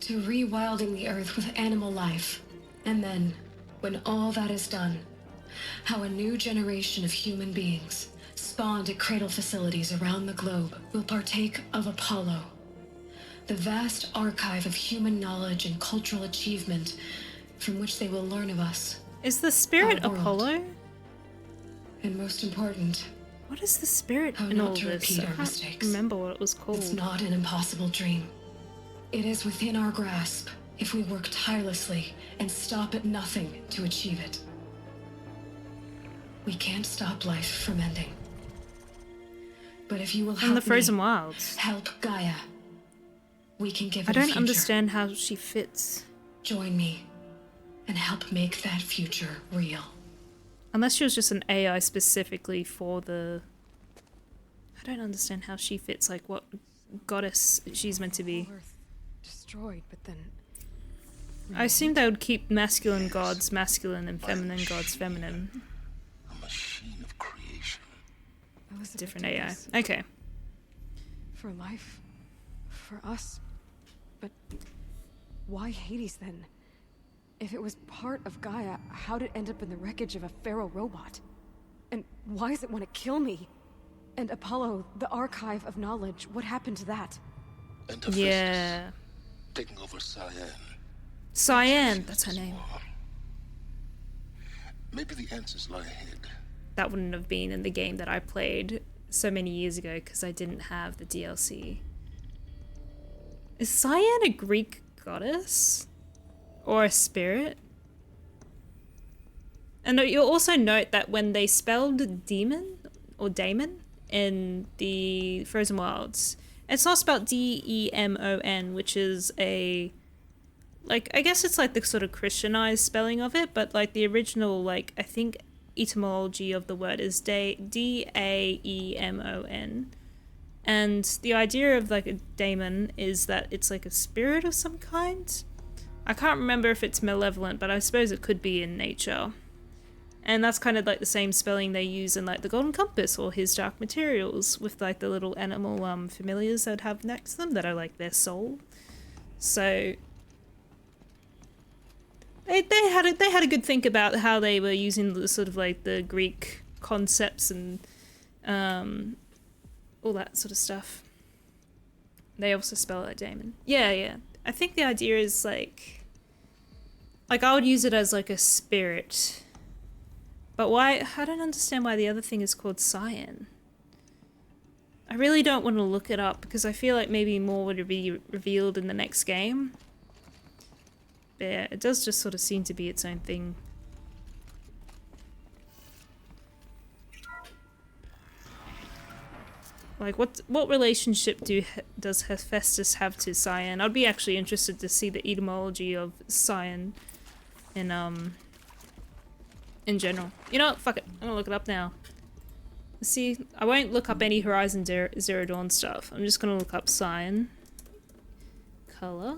to rewilding the Earth with animal life. And then, when all that is done, how a new generation of human beings, spawned at cradle facilities around the globe, will partake of Apollo. The vast archive of human knowledge and cultural achievement from which they will learn of us. Is the spirit Apollo? And most important, what is the spirit in all this? I can't remember what it was called. It's not an impossible dream. It is within our grasp if we work tirelessly and stop at nothing to achieve it. We can't stop life from ending. But if you will help the Frozen Wilds. Help Gaia. We can give it I a don't future. understand how she fits. Join me and help make that future real. Unless she was just an AI specifically for the... I don't understand how she fits, like what goddess she's meant to be. Destroyed, but then... I assume they would keep masculine gods masculine and feminine gods feminine. A machine of creation. Different AI. Okay. For life. For us. But why Hades then? If it was part of Gaia, how'd it end up in the wreckage of a Pharaoh robot? And why does it want to kill me? And Apollo, the archive of knowledge, what happened to that? Yeah. Taking over Cyan. Cyan, that's her name. Maybe the answers lie ahead. That wouldn't have been in the game that I played so many years ago because I didn't have the DLC. Is Cyan a Greek goddess? Or a spirit? And you'll also note that when they spelled demon or daemon in the Frozen Wilds, it's not spelled D-E-M-O-N, which is a like, I guess it's like the sort of Christianized spelling of it, but like the original, like, I think etymology of the word is D-A-E-M-O-N. And the idea of like a daemon is that it's like a spirit of some kind. I can't remember if it's malevolent, but I suppose it could be in nature. And that's kind of like the same spelling they use in like the Golden Compass or His Dark Materials, with like the little animal familiars that have next to them that are like their soul. So they had a good think about how they were using the sort of like the Greek concepts and all that sort of stuff. They also spell it like daemon. Yeah. I think the idea is like I would use it as like a spirit. But why? I don't understand why the other thing is called Cyan. I really don't want to look it up because I feel like maybe more would be revealed in the next game. But yeah, it does just sort of seem to be its own thing. Like, what relationship does Hephaestus have to Cyan? I'd be actually interested to see the etymology of Cyan in general. You know what? Fuck it. I'm gonna look it up now. See, I won't look up any Horizon Zero Dawn stuff. I'm just gonna look up Cyan color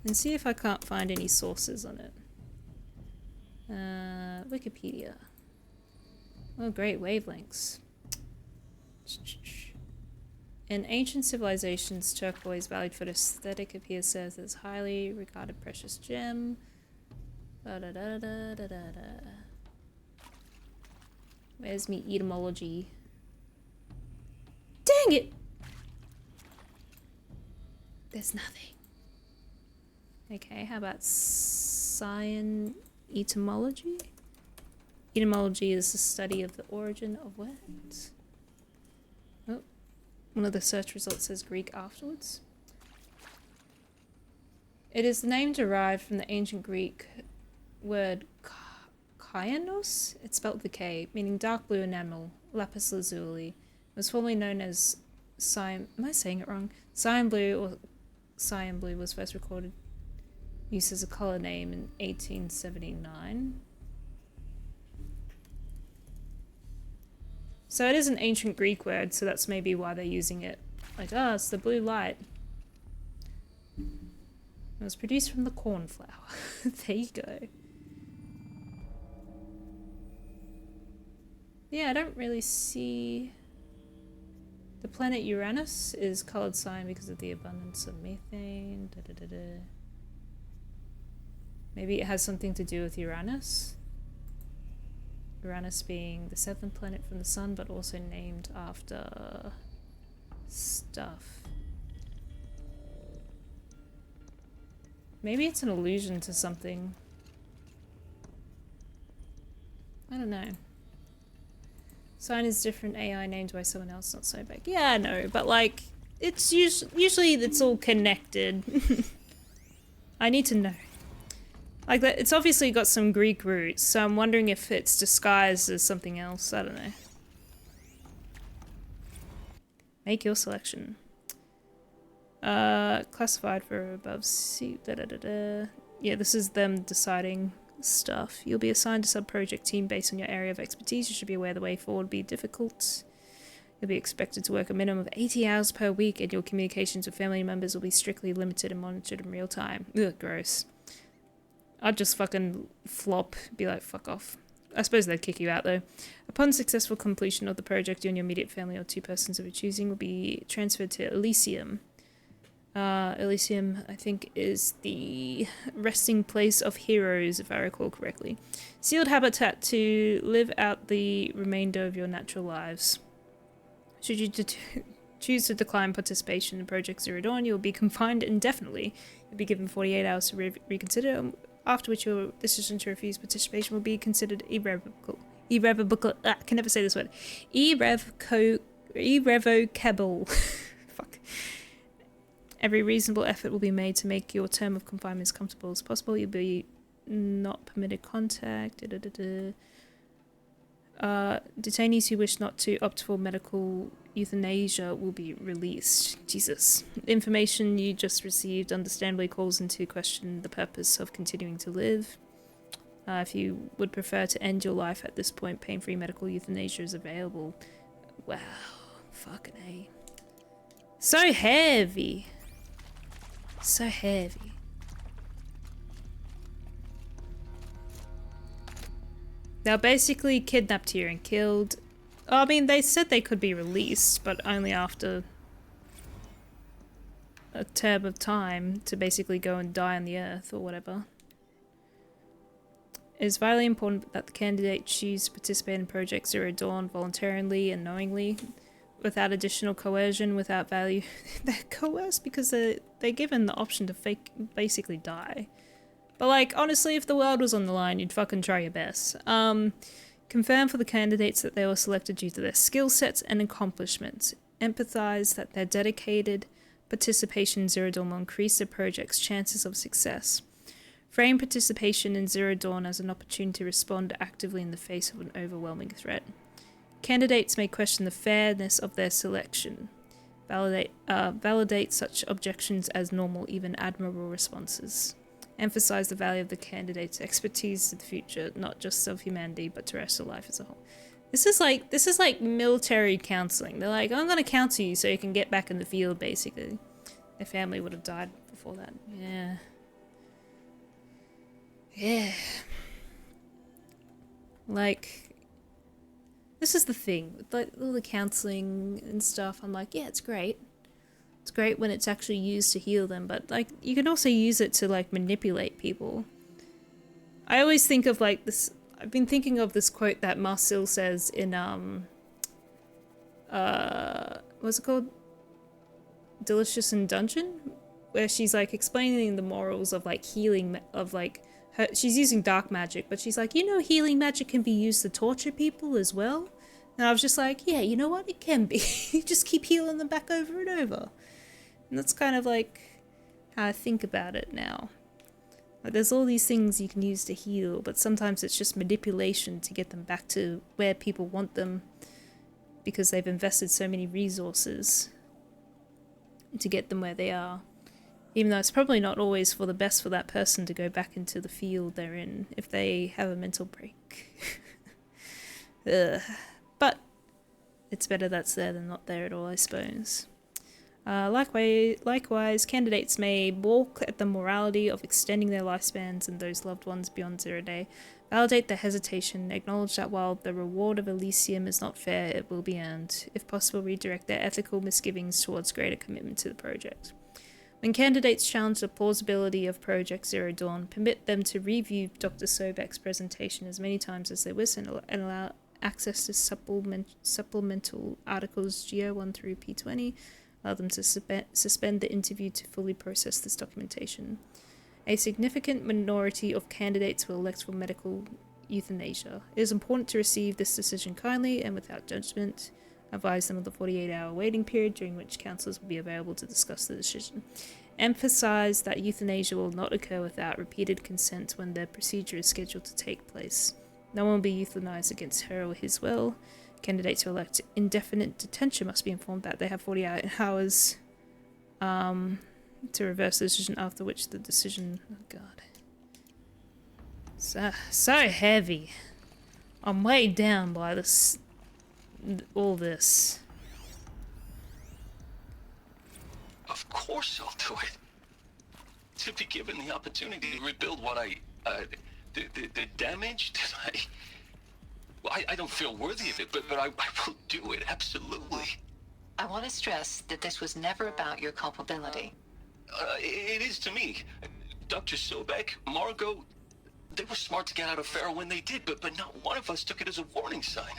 and see if I can't find any sources on it. Wikipedia. Oh, great, wavelengths. In ancient civilizations, turquoise, valued for aesthetic, appears as highly regarded precious gem. Where's me etymology? Dang it! There's nothing. Okay, how about Cyan etymology? Etymology is the study of the origin of words. Oh, one of the search results says Greek afterwards. It is the name derived from the ancient Greek word kaianos. It's spelled with a K, meaning dark blue enamel, lapis lazuli. It was formerly known as cyan. Am I saying it wrong? Cyan blue or cyan blue was first recorded used as a color name in 1879. So it is an ancient Greek word, so that's maybe why they're using it. Like, oh, it's the blue light. It was produced from the cornflower. There you go. Yeah, I don't really see... The planet Uranus is colored cyan because of the abundance of methane. Maybe it has something to do with Uranus. Uranus being the seventh planet from the sun, but also named after stuff. Maybe it's an allusion to something. I don't know. Sign is different AI named by someone else, not so big. Yeah, I know, but like, it's usually it's all connected. I need to know. Like, that, it's obviously got some Greek roots, so I'm wondering if it's disguised as something else. I don't know. Make your selection. Classified for above C. Yeah, this is them deciding stuff. You'll be assigned a sub-project team based on your area of expertise. You should be aware the way forward will be difficult. You'll be expected to work a minimum of 80 hours per week, and your communications with family members will be strictly limited and monitored in real time. Ugh, gross. I'd just fucking flop, be like, fuck off. I suppose they'd kick you out, though. Upon successful completion of the project, you and your immediate family or two persons of your choosing will be transferred to Elysium. Elysium, I think, is the resting place of heroes, if I recall correctly. Sealed habitat to live out the remainder of your natural lives. Should you choose to decline participation in Project Zero Dawn, you will be confined indefinitely. You'll be given 48 hours to reconsider, after which your decision to refuse participation will be considered irrevocable. I can never say this word. Irrevocable. Fuck. Every reasonable effort will be made to make your term of confinement as comfortable as possible. You'll be not permitted contact. Detainees who wish not to opt for medical euthanasia will be released. Jesus. The information you just received understandably calls into question the purpose of continuing to live. If you would prefer to end your life at this point, pain-free medical euthanasia is available. Wow. Fucking A. So heavy. So heavy. They're basically kidnapped here and killed. I mean, they said they could be released, but only after a term of time to basically go and die on the earth or whatever. It is vitally important that the candidates choose to participate in Project Zero Dawn voluntarily and knowingly, without additional coercion, without value. They're coerced because they're given the option to basically die. But like, honestly, if the world was on the line, you'd fucking try your best. Confirm for the candidates that they were selected due to their skill sets and accomplishments. Empathize that their dedicated participation in Zero Dawn will increase the project's chances of success. Frame participation in Zero Dawn as an opportunity to respond actively in the face of an overwhelming threat. Candidates may question the fairness of their selection. Validate such objections as normal, even admirable responses. Emphasize the value of the candidate's expertise to the future, not just of humanity, but terrestrial life as a whole. This is like military counseling. They're like, I'm gonna counsel you so you can get back in the field, basically. Their family would have died before that. Yeah. Yeah. Like, this is the thing. With like all the counseling and stuff, I'm like, yeah, it's great. It's great when it's actually used to heal them, but like, you can also use it to like manipulate people. I always think of like this, I've been thinking of this quote that Marcel says in, what's it called? Delicious in Dungeon? Where she's like explaining the morals of like healing, of like, she's using dark magic, but she's like, you know, healing magic can be used to torture people as well. And I was just like, yeah, you know what? It can be. You just keep healing them back over and over. And that's kind of like how I think about it now. Like, there's all these things you can use to heal, but sometimes it's just manipulation to get them back to where people want them because they've invested so many resources to get them where they are. Even though it's probably not always for the best for that person to go back into the field they're in if they have a mental break. But it's better that's there than not there at all, I suppose. Likewise, candidates may balk at the morality of extending their lifespans and those loved ones beyond 0 day. Validate their hesitation, acknowledge that while the reward of Elysium is not fair, it will be earned. If possible, redirect their ethical misgivings towards greater commitment to the project. When candidates challenge the plausibility of Project Zero Dawn, permit them to review Dr. Sobek's presentation as many times as they wish and allow access to supplemental articles GO1 through P20. Allow them to suspend the interview to fully process this documentation. A significant minority of candidates will elect for medical euthanasia. It is important to receive this decision kindly and without judgment. Advise them of the 48-hour waiting period during which counsellors will be available to discuss the decision. Emphasize that euthanasia will not occur without repeated consent when the procedure is scheduled to take place. No one will be euthanized against her or his will. Candidates who elect indefinite detention must be informed that they have 48 hours to reverse the decision, after which the decision... Oh god. So heavy. I'm weighed down by this... all this. Of course I'll do it. To be given the opportunity to rebuild what the damage that I don't feel worthy of it, but I will do it, absolutely. I want to stress that this was never about your culpability. It is to me. Dr. Sobek, Margot, they were smart to get out of Pharaoh when they did, but not one of us took it as a warning sign.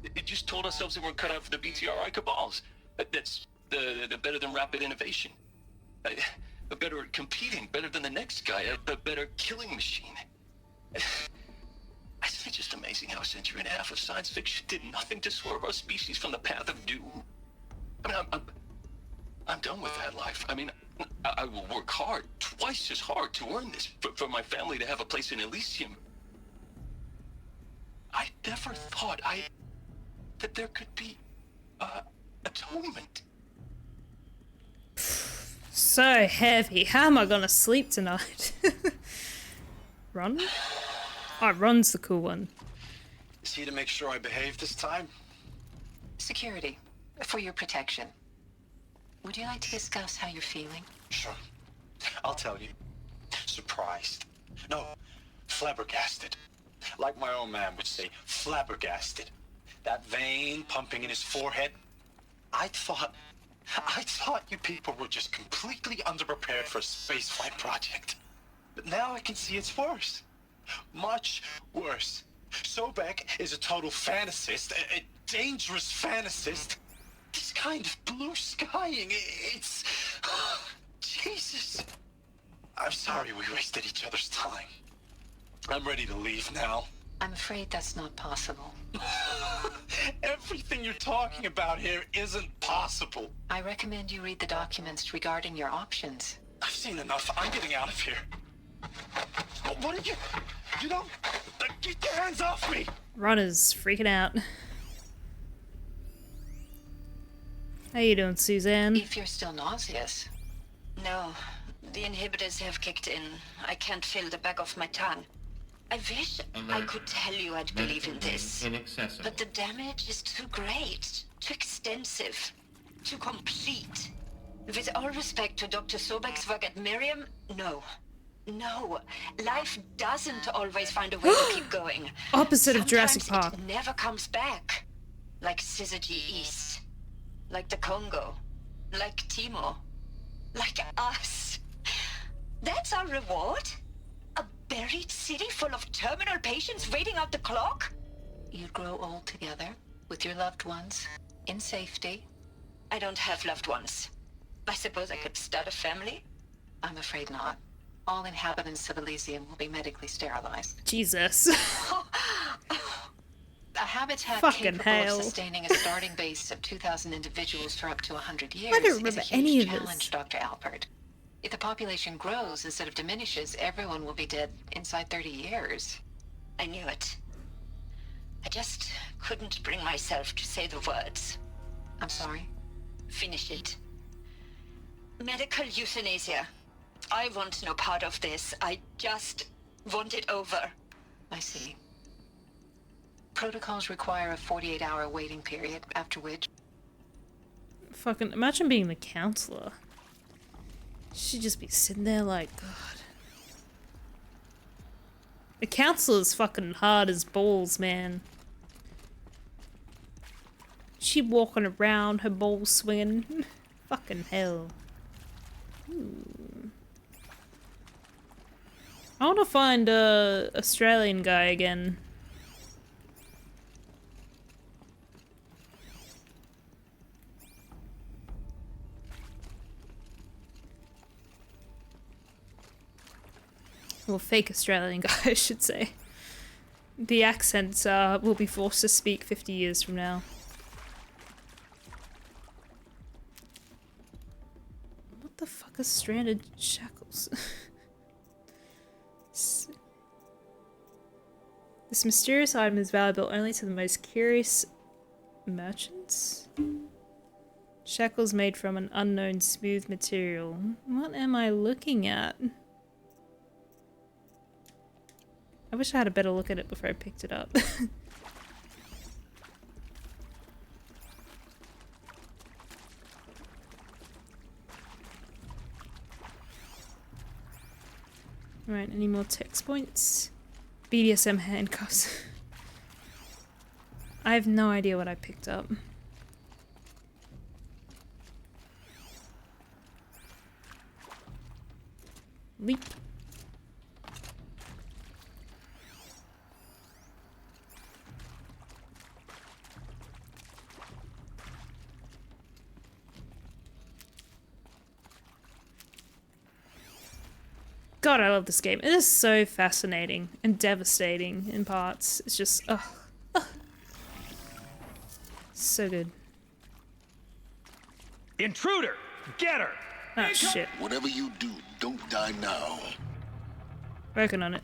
It just told ourselves that we're cut out for the BTRI cabals. That's the better than rapid innovation. Better at competing, better than the next guy, a better killing machine. It's just amazing how a century and a half of science fiction did nothing to swerve our species from the path of doom. I mean, I'm done with that life. I mean, I will work hard, twice as hard, to earn this, for my family to have a place in Elysium. I never thought that there could be a atonement. So heavy. How am I gonna sleep tonight? Ron? Oh, Ron's the cool one. Is he to make sure I behave this time? Security, for your protection. Would you like to discuss how you're feeling? Sure. I'll tell you. Surprised. No, flabbergasted. Like my old man would say, flabbergasted. That vein pumping in his forehead. I thought you people were just completely underprepared for a spaceflight project. But now I can see it's worse. Much worse. Sobek is a total fantasist, a dangerous fantasist. This kind of blue skying, it's... Jesus. I'm sorry we wasted each other's time. I'm ready to leave now. I'm afraid that's not possible. Everything you're talking about here isn't possible. I recommend you read the documents regarding your options. I've seen enough. I'm getting out of here. What did you... You know... Get your hands off me! Ron is freaking out. How you doing, Suzanne? If you're still nauseous. No, the inhibitors have kicked in. I can't feel the back of my tongue. I wish I could tell you I'd believe in this. But the damage is too great, too extensive, too complete. With all respect to Dr. Sobek's work at Miriam, no. No, life doesn't always find a way to keep going. Opposite of Jurassic Sometimes Park. It never comes back. Like Syzygy East. Like the Congo. Like Timo. Like us. That's our reward? A buried city full of terminal patients waiting out the clock? You'd grow old together, with your loved ones, in safety. I don't have loved ones. I suppose I could start a family? I'm afraid not. All inhabitants of Elysium will be medically sterilized. Jesus. A habitat Fucking capable hell. of sustaining a starting base of 2,000 individuals for up to 100 years I don't is a remember huge any of challenge, this. Dr. Alpert. If the population grows instead of diminishes, everyone will be dead inside 30 years. I knew it. I just couldn't bring myself to say the words. I'm sorry? Finish it. Medical euthanasia. I want no part of this. I just want it over. I see. Protocols require a 48-hour waiting period, after which... Fucking imagine being the counselor. She'd just be sitting there like, God. The counselor's fucking hard as balls, man. She walking around, her balls swinging. Fucking hell. Ooh. I want to find a Australian guy again. Well, fake Australian guy, I should say. The accents will be forced to speak 50 years from now. What the fuck are stranded shackles? This mysterious item is valuable only to the most curious merchants? Shackles made from an unknown smooth material. What am I looking at? I wish I had a better look at it before I picked it up. Alright, any more text points? BDSM handcuffs. I have no idea what I picked up. Leap. God, I love this game. It is so fascinating and devastating in parts. It's just, ugh. So good. Intruder! Get her! Oh, shit. Whatever you do, don't die now. Working on it.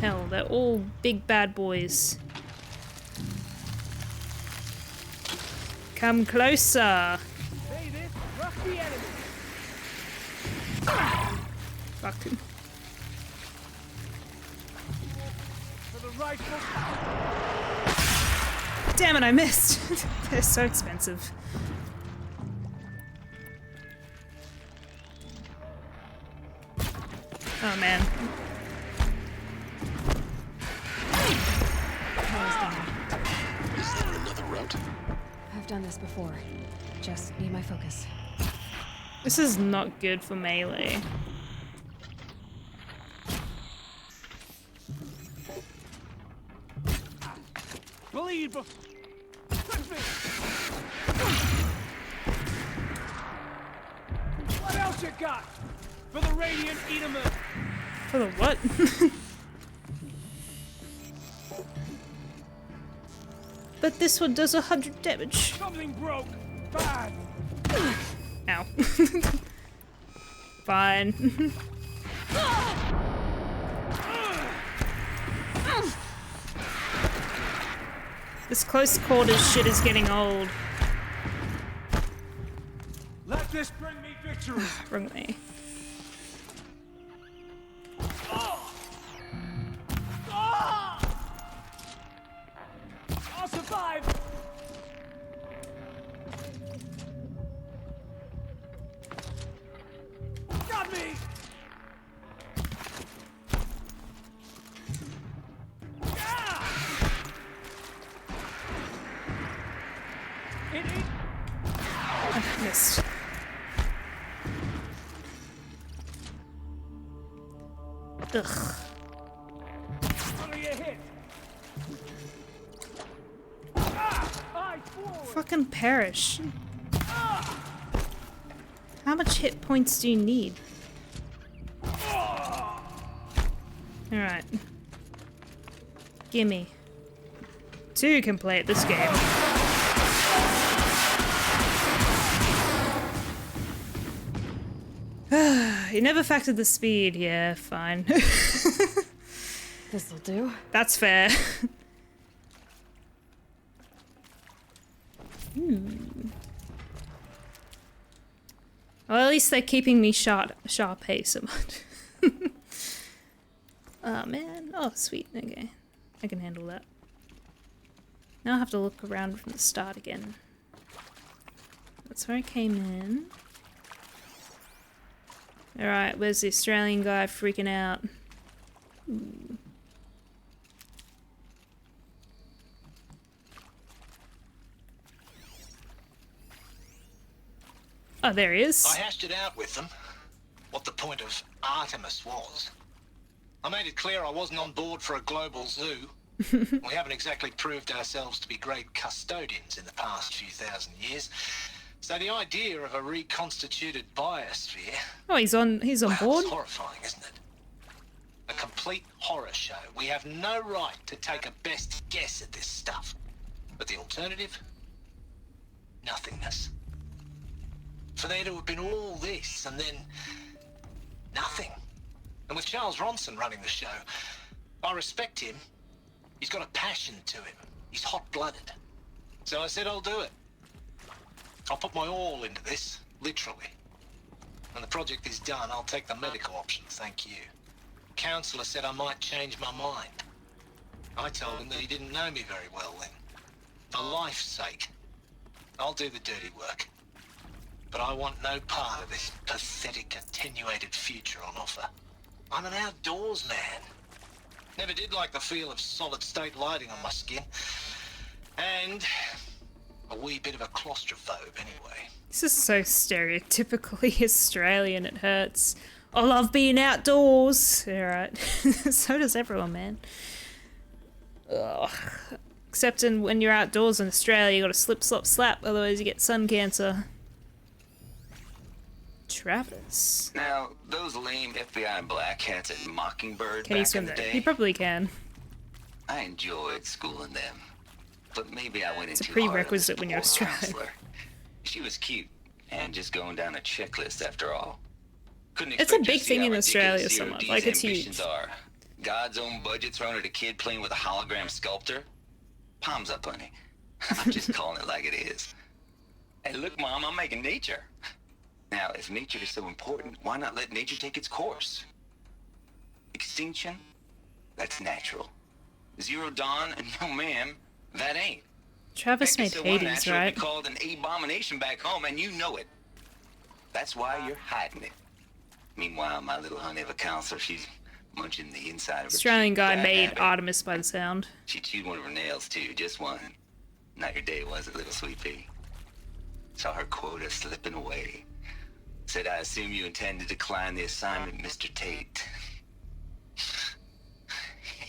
Hell, they're all big bad boys. Come closer. Fucking. Damn it, I missed. They're so expensive. Oh man. Is there another route? I've done this before. Just need my focus. This is not good for melee. Bleed. What else you got? For the Radiant Edaman. For the what? But this one does 100 damage. Something broke. Bad. Ow. Fine. This close quarters shit is getting old. Let this bring me victory. Wrong way. I'll survive. Got me. Missed. Ugh. Fucking perish. How much hit points do you need? Alright. Gimme. 2 can play at this game. You never factored the speed. Yeah, fine. This'll do. That's fair. Well, at least they're keeping me sharp so much. Oh man. Oh, sweet. Okay. I can handle that. Now I have to look around from the start again. That's where I came in. Alright, where's the Australian guy freaking out? Ooh. Oh, there he is. I hashed it out with them, what the point of Artemis was. I made it clear I wasn't on board for a global zoo. We haven't exactly proved ourselves to be great custodians in the past few thousand years. So the idea of a reconstituted biosphere... Oh, he's on board? It's horrifying, isn't it? A complete horror show. We have no right to take a best guess at this stuff. But the alternative? Nothingness. For there to have been all this, and then... nothing. And with Charles Ronson running the show, I respect him. He's got a passion to him. He's hot-blooded. So I said I'll do it. I'll put my all into this, literally. When the project is done, I'll take the medical option, thank you. Counselor said I might change my mind. I told him that he didn't know me very well then. For life's sake, I'll do the dirty work. But I want no part of this pathetic, attenuated future on offer. I'm an outdoors man. Never did like the feel of solid-state lighting on my skin. And a wee bit of a claustrophobe, anyway. This is so stereotypically Australian, it hurts. I love being outdoors. Alright. So does everyone, man. Ugh. Except when you're outdoors in Australia, you gotta slip, slop, slap, otherwise you get sun cancer. Travis. Now, those lame FBI black hats at Mockingbird Can he back swim in the there? day, He probably can. I enjoyed schooling them. But maybe I went It's a into prerequisite when you're Australian. Counselor. She was cute and just going down a checklist after all. Couldn't It's a expect you big to see thing how in ridiculous Australia COD's somewhat. Like, it's ambitions huge. are. God's own budget thrown at a kid playing with a hologram sculptor? Palms up, honey. I'm just calling it like it is. Hey, look, Mom, I'm making nature. Now, if nature is so important, why not let nature take its course? Extinction? That's natural. Zero dawn? No, ma'am, that ain't. Travis made Hades, right? Be called an abomination back home, and you know it. That's why you're hiding it. Meanwhile, my little honey of a counselor, she's munching the inside of her Australian cheek. guy Bad made habit. Artemis by the sound. She chewed one of her nails, too, just one. Not your day, was it, little sweet pea? Saw her quota slipping away. Said, I assume you intend to decline the assignment, Mr. Tate.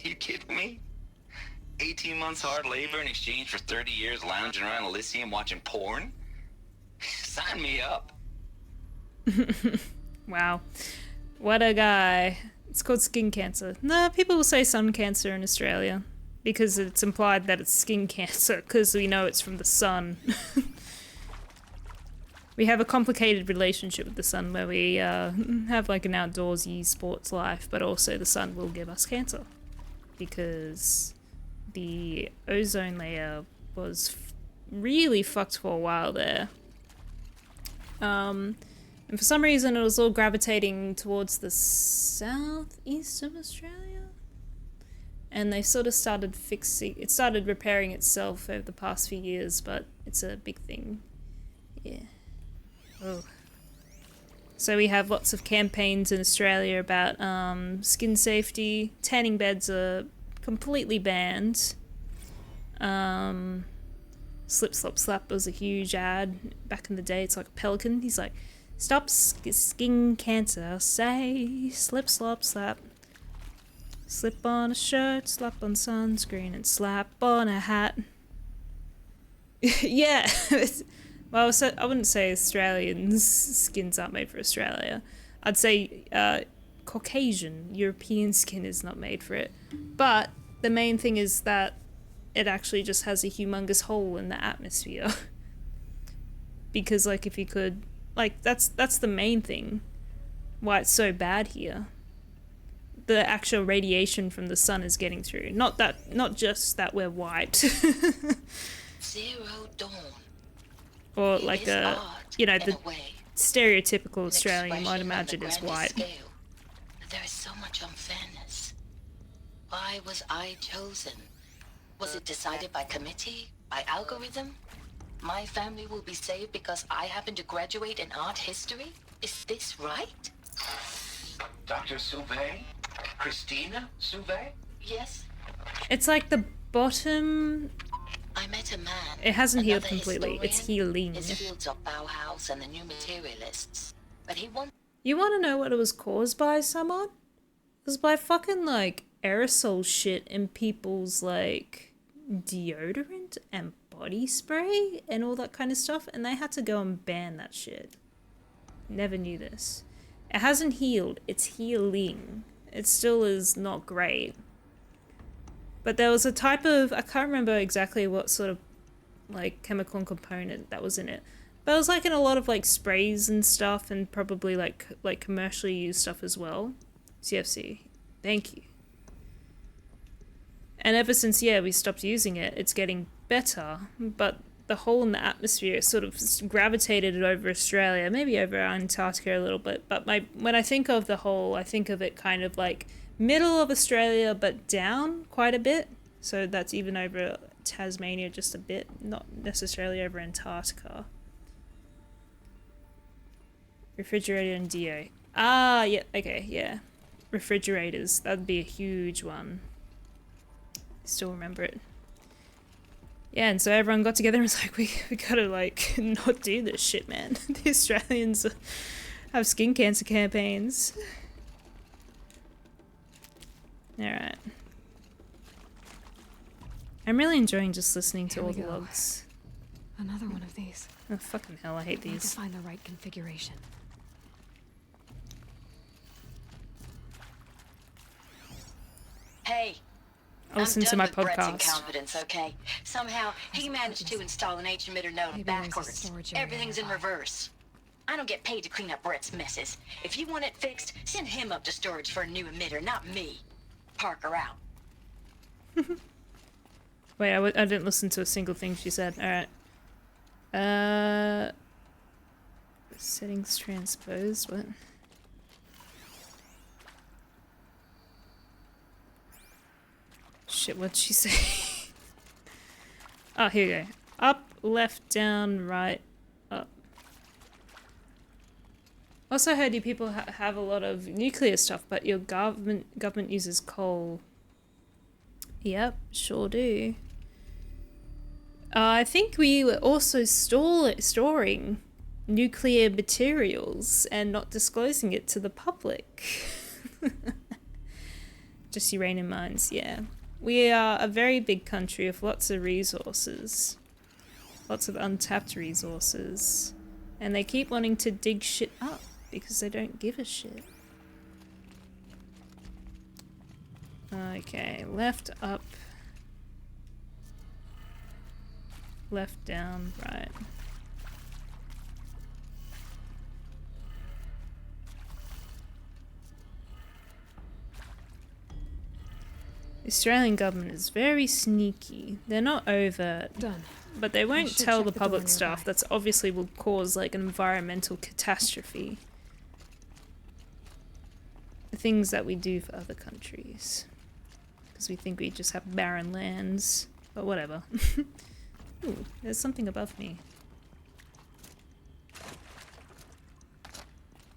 You kidding me? 18 months hard labor in exchange for 30 years lounging around Elysium watching porn? Sign me up. Wow. What a guy. It's called skin cancer. No, people will say sun cancer in Australia because it's implied that it's skin cancer because we know it's from the sun. We have a complicated relationship with the sun where we have like an outdoorsy sports life, but also the sun will give us cancer because the ozone layer was really fucked for a while there. And for some reason it was all gravitating towards the southeast of Australia. And they sort of started it started repairing itself over the past few years, but it's a big thing. Yeah. Oh. So we have lots of campaigns in Australia about skin safety. Tanning beds are completely banned. Slip Slop Slap was a huge ad back in the day. It's like a pelican. He's like, stop skin cancer, say slip slop slap. Slip on a shirt, slap on sunscreen, and slap on a hat. Yeah. Well, so I wouldn't say Australians' skins aren't made for Australia. I'd say Caucasian, European skin is not made for it. But the main thing is that it actually just has a humongous hole in the atmosphere. Because, like, if you could... Like, that's the main thing. Why it's so bad here. The actual radiation from the sun is getting through. Not just that we're white. Zero dawn. Or like the stereotypical Australian you might imagine is white. Scale. There is so much unfairness. Why was I chosen? Was it decided by committee? By algorithm? My family will be saved because I happen to graduate in art history? Is this right? Dr. Sauvé? Christina Sauvé? Yes. It's like the bottom... I met a man. It hasn't healed completely. It's healing. His fields of Bauhaus and the new materialists. But he won. You want to know what it was caused by, someone? It was by fucking, like, aerosol shit in people's, like, deodorant and body spray and all that kind of stuff. And they had to go and ban that shit. Never knew this. It hasn't healed. It's healing. It still is not great. But there was a type of, I can't remember exactly what sort of like chemical component that was in it. But it was like in a lot of like sprays and stuff and probably like commercially used stuff as well. CFC. Thank you. And ever since, yeah, we stopped using it, it's getting better. But the hole in the atmosphere sort of gravitated over Australia, maybe over Antarctica a little bit. But when I think of the hole, I think of it kind of like middle of Australia, but down quite a bit. So that's even over Tasmania just a bit, not necessarily over Antarctica. Refrigerator and Dio. Ah, yeah, okay, yeah. Refrigerators, that'd be a huge one. Still remember it. Yeah, and so everyone got together and was like, we gotta, like, not do this shit, man. The Australians have skin cancer campaigns. Alright. I'm really enjoying just listening to all the logs. Another one of these. Oh, fucking hell, I hate Need these. to find the right configuration. Hey. Listen to my Brett's podcast. incompetence, okay? Somehow, he managed to install an H-emitter node backwards. Everything's in reverse. I don't get paid to clean up Brett's messes. If you want it fixed, send him up to storage for a new emitter, not me. park around. Wait, I didn't listen to a single thing she said. Alright. Settings transposed, what? Shit, what'd she say? Oh, here we go. Up, left, down, right, up. Also heard you people have a lot of nuclear stuff, but your government uses coal. Yep, sure do. I think we were also storing nuclear materials and not disclosing it to the public. Just uranium mines, yeah. We are a very big country with lots of resources. Lots of untapped resources. And they keep wanting to dig shit up because they don't give a shit. Okay, left, up. Left, down, right. The Australian government is very sneaky. They're not overt. Done. But they won't tell the the public door stuff. That's obviously will cause like an environmental catastrophe. The things that we do for other countries. Because we think we just have barren lands. But whatever. Ooh, there's something above me.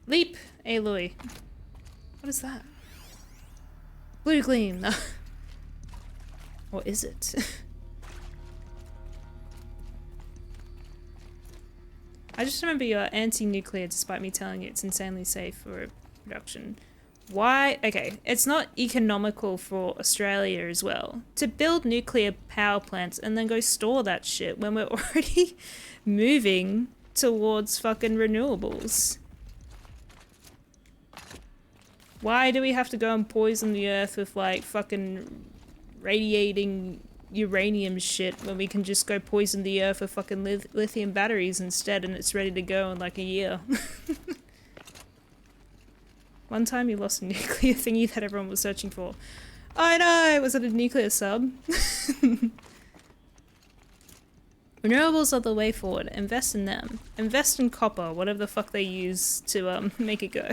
Leap! Aloy. What is that? Blue gleam! No. What is it? I just remember you're anti-nuclear despite me telling you it's insanely safe for production. Why? Okay, it's not economical for Australia as well to build nuclear power plants and then go store that shit when we're already moving towards fucking renewables. Why do we have to go and poison the earth with like fucking radiating uranium shit when we can just go poison the earth with fucking lithium batteries instead and it's ready to go in like a year? One time you lost a nuclear thingy that everyone was searching for. I know! Was it a nuclear sub? Renewables are the way forward. Invest in them. Invest in copper, whatever the fuck they use to make it go.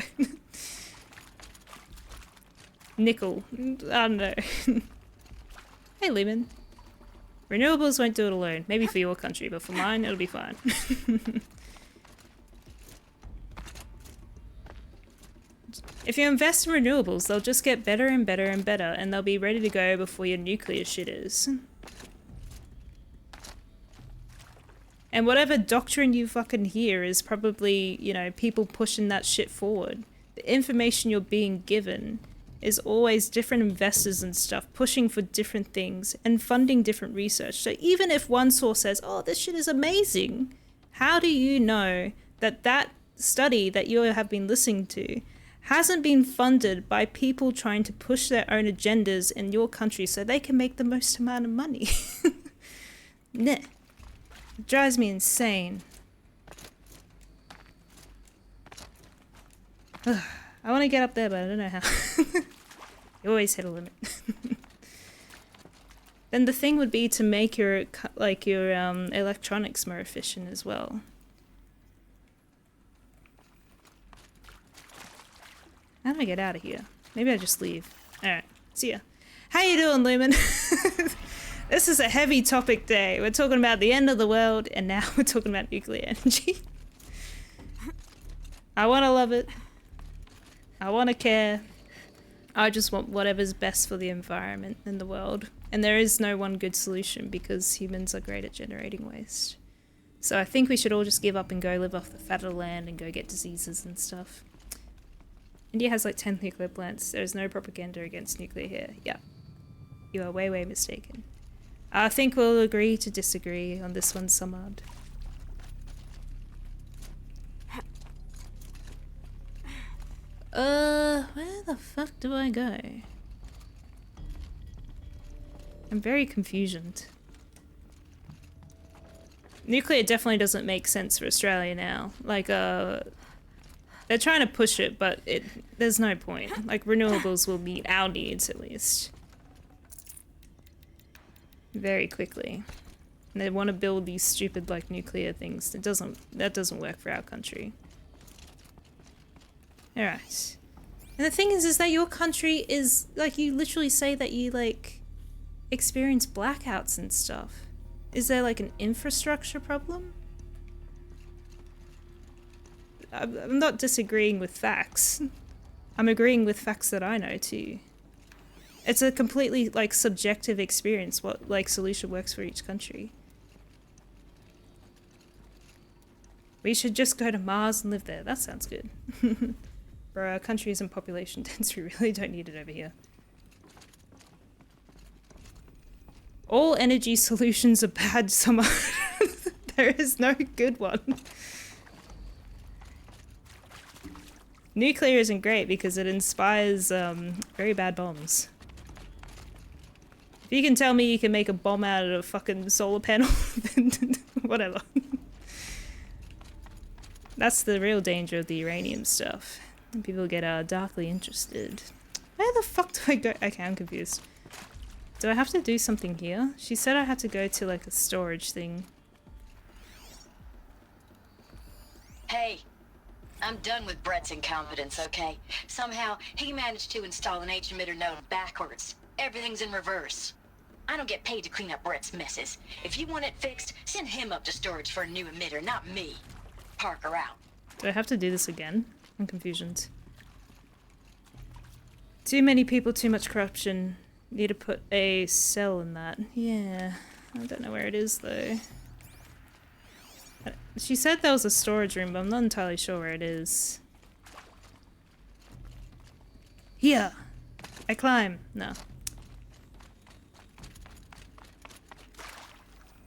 Nickel. I don't know. Hey, Lehman. Renewables won't do it alone. Maybe for your country, but for mine, it'll be fine. If you invest in renewables, they'll just get better and better and better, and they'll be ready to go before your nuclear shit is. And whatever doctrine you fucking hear is probably, you know, people pushing that shit forward. The information you're being given is always different investors and stuff pushing for different things and funding different research. So even if one source says, oh, this shit is amazing, how do you know that that study that you have been listening to hasn't been funded by people trying to push their own agendas in your country so they can make the most amount of money? Nah. It drives me insane. I want to get up there, but I don't know how. You always hit a limit. Then the thing would be to make your electronics more efficient as well. How do I get out of here? Maybe I just leave. Alright, see ya. How you doing, Lumen? This is a heavy topic day. We're talking about the end of the world, and now we're talking about nuclear energy. I want to love it. I want to care. I just want whatever's best for the environment and the world. And there is no one good solution because humans are great at generating waste. So I think we should all just give up and go live off the fat of the land and go get diseases and stuff. India has like 10 nuclear plants. There is no propaganda against nuclear here. Yeah. You are way, way mistaken. I think we'll agree to disagree on this one, Samad. Where the fuck do I go? I'm very confused. Nuclear definitely doesn't make sense for Australia now. Like, They're trying to push it, but there's no point. Like, renewables will meet our needs, at least. Very quickly. And they want to build these stupid, like, nuclear things. That doesn't work for our country. Alright. And the thing is that your country is, like, you literally say that you, like, experience blackouts and stuff. Is there, like, an infrastructure problem? I'm not disagreeing with facts. I'm agreeing with facts that I know too. It's a completely like subjective experience what like solution works for each country. We should just go to Mars and live there. That sounds good. For our country isn't population dense, we really don't need it over here. All energy solutions are bad, Summer. There is no good one. Nuclear isn't great because it inspires very bad bombs. If you can tell me you can make a bomb out of a fucking solar panel, then whatever. That's the real danger of the uranium stuff. People get darkly interested. Where the fuck do I go? Okay, I'm confused. Do I have to do something here? She said I had to go to like a storage thing. Hey. I'm done with Brett's incompetence, okay? Somehow, he managed to install an H-emitter node backwards. Everything's in reverse. I don't get paid to clean up Brett's messes. If you want it fixed, send him up to storage for a new emitter, not me. Parker out. Do I have to do this again? I'm confused. Too many people, too much corruption. Need to put a cell in that. Yeah, I don't know where it is though. She said there was a storage room, but I'm not entirely sure where it is. Here! I climb. No.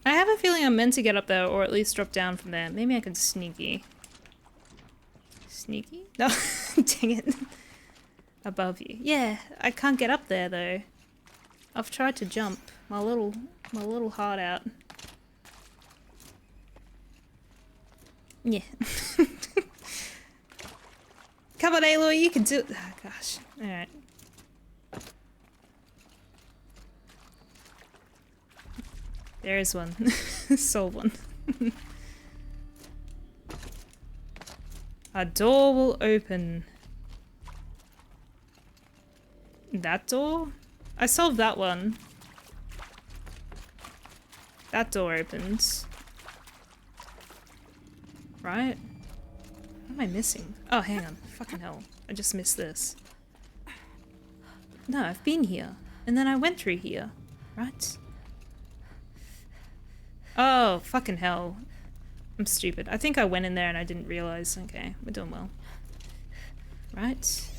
I have a feeling I'm meant to get up there, or at least drop down from there. Maybe I can sneaky. Sneaky? No, dang it. Above you. Yeah, I can't get up there though. I've tried to jump. My little heart out. Yeah. Come on, Aloy, you can do it. Oh, gosh. Alright. There is one. Solve one. A door will open. That door? I solved that one. That door opens. Right? What am I missing? Oh, hang on. Fucking hell. I just missed this. No, I've been here. And then I went through here. Right? Oh, fucking hell. I'm stupid. I think I went in there and I didn't realize. Okay, we're doing well. Right?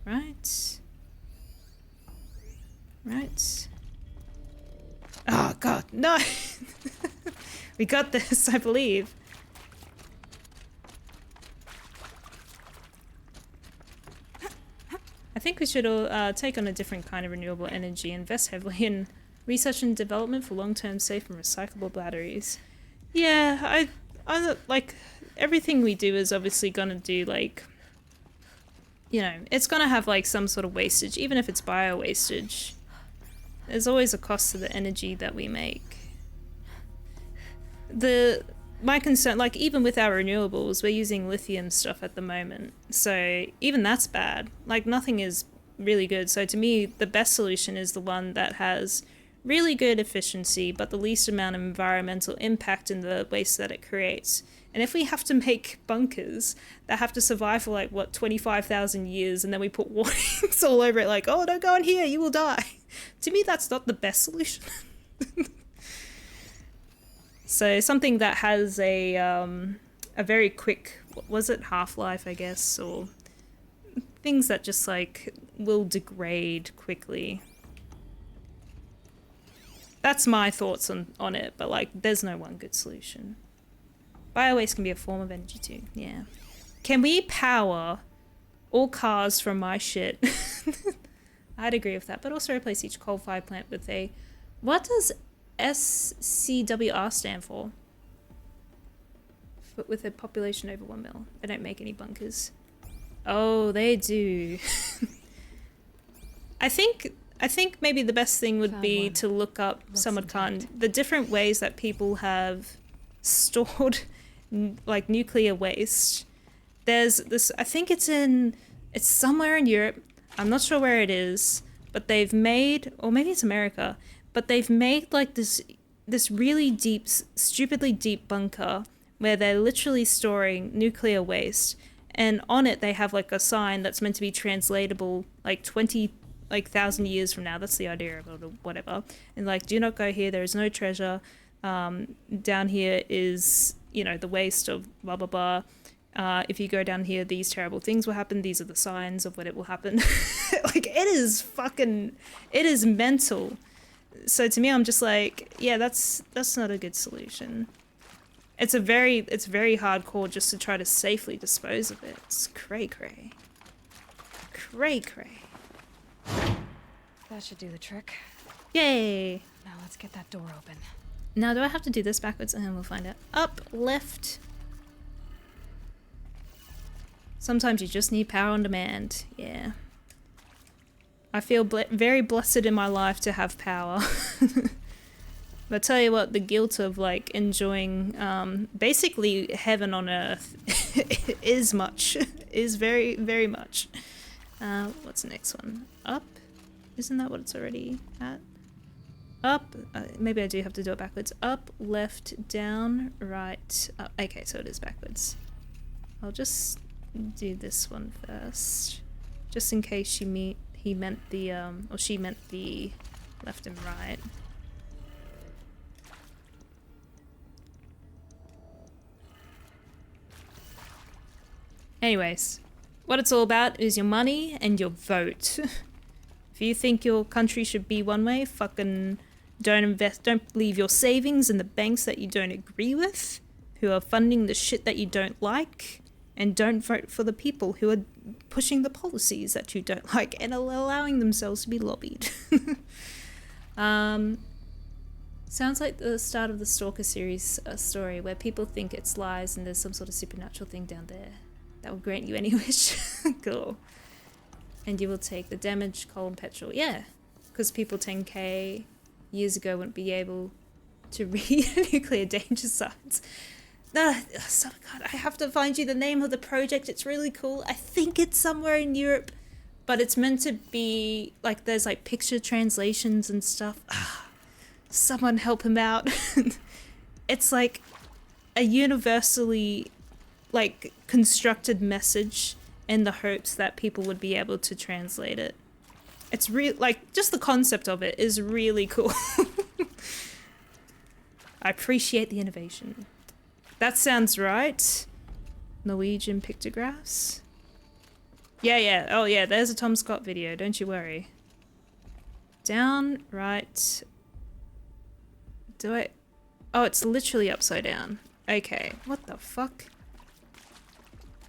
Right? Right? Oh, God. No! We got this, I believe. I think we should all take on a different kind of renewable energy, invest heavily in research and development for long-term safe and recyclable batteries. Yeah, I like, everything we do is obviously gonna do, like, you know, it's gonna have, like, some sort of wastage, even if it's bio-wastage. There's always a cost to the energy that we make. My concern, like, even with our renewables, we're using lithium stuff at the moment. So even that's bad. Like, nothing is really good. So to me, the best solution is the one that has really good efficiency, but the least amount of environmental impact in the waste that it creates. And if we have to make bunkers that have to survive for, like, what, 25,000 years, and then we put warnings all over it, like, oh, don't go in here, you will die. To me, that's not the best solution. So something that has a very quick, what was it, half-life, I guess, or things that just, like, will degrade quickly. That's my thoughts on it, but, like, there's no one good solution. Bio-waste can be a form of energy too, yeah. Can we power all cars from my shit? I'd agree with that, but also replace each coal-fired plant with a... What does SCWR stand for? but with a population over 1 mil. They don't make any bunkers. Oh, they do. I think maybe the best thing would be to look up Samarkand, the different ways that people have stored like nuclear waste. There's this, I think it's somewhere in Europe. I'm not sure where it is, but they've made, or maybe it's America, but they've made like this really deep, stupidly deep bunker where they're literally storing nuclear waste, and on it they have like a sign that's meant to be translatable like 20,000 years from now. That's the idea of it, or whatever. And like, do not go here, there is no treasure. Down here is, you know, the waste of blah blah blah. If you go down here, these terrible things will happen. These are the signs of when it will happen. Like, it is mental. So to me, I'm just like, yeah, that's not a good solution. It's very hardcore just to try to safely dispose of it. It's cray. That should do the trick. Yay! Now let's get that door open. Now, do I have to do this backwards? And we'll find out. Up, left. Sometimes you just need power on demand. Yeah. I feel very blessed in my life to have power. But I tell you what, the guilt of like enjoying basically heaven on earth is very, very much. What's the next one? Up? Isn't that what it's already at? Up. Maybe I do have to do it backwards. Up, left, down, right, up. Okay, so it is backwards. I'll just do this one first, just in case she meant the left and right. Anyways, what it's all about is your money and your vote. If you think your country should be one way, fucking don't leave your savings in the banks that you don't agree with, who are funding the shit that you don't like, and don't vote for the people who are pushing the policies that you don't like and allowing themselves to be lobbied. Sounds like the start of the Stalker series story where people think it's lies and there's some sort of supernatural thing down there that will grant you any wish. Cool. And you will take the damage, coal, and petrol. Yeah, because people 10k years ago wouldn't be able to read nuclear danger signs. God, I have to find you the name of the project. It's really cool. I think it's somewhere in Europe, but it's meant to be like there's like picture translations and stuff. Someone help him out. It's like a universally like constructed message in the hopes that people would be able to translate it. It's like just the concept of it is really cool. I appreciate the innovation. That sounds right. Norwegian pictographs. Yeah. Oh yeah, there's a Tom Scott video, don't you worry. Down, right. Oh, it's literally upside down. Okay, what the fuck?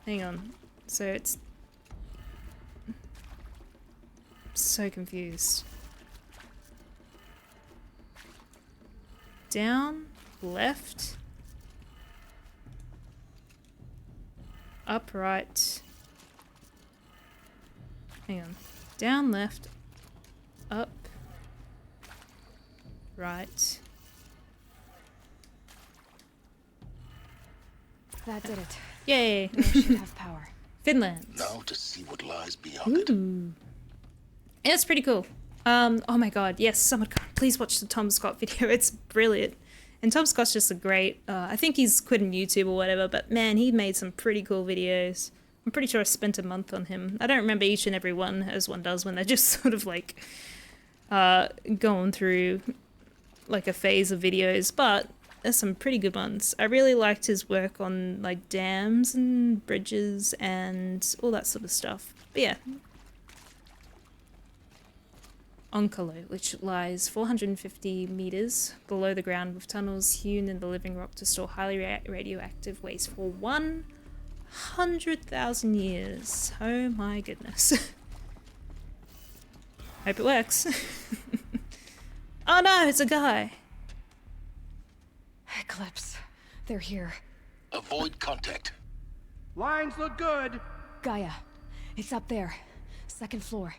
Hang on. So it's... I'm so confused. Down, left, up, right. Hang on. Down, left, up, right. That did it. Yay! Now we should have power. Finland. Now to see what lies beyond it. Yeah, it's pretty cool. Oh my god, yes, someone please watch the Tom Scott video. It's brilliant. And Tom Scott's just a great, I think he's quitting YouTube or whatever, but man, he made some pretty cool videos. I'm pretty sure I spent a month on him. I don't remember each and every one, as one does when they're just sort of like, going through like a phase of videos, but there's some pretty good ones. I really liked his work on like dams and bridges and all that sort of stuff. But yeah. Onkalo, which lies 450 meters below the ground with tunnels hewn in the living rock to store highly radioactive waste for 100,000 years. Oh my goodness. Hope it works. Oh no, it's a guy. Eclipse. They're here. Avoid contact. Lines look good. Gaia, it's up there. 2nd floor.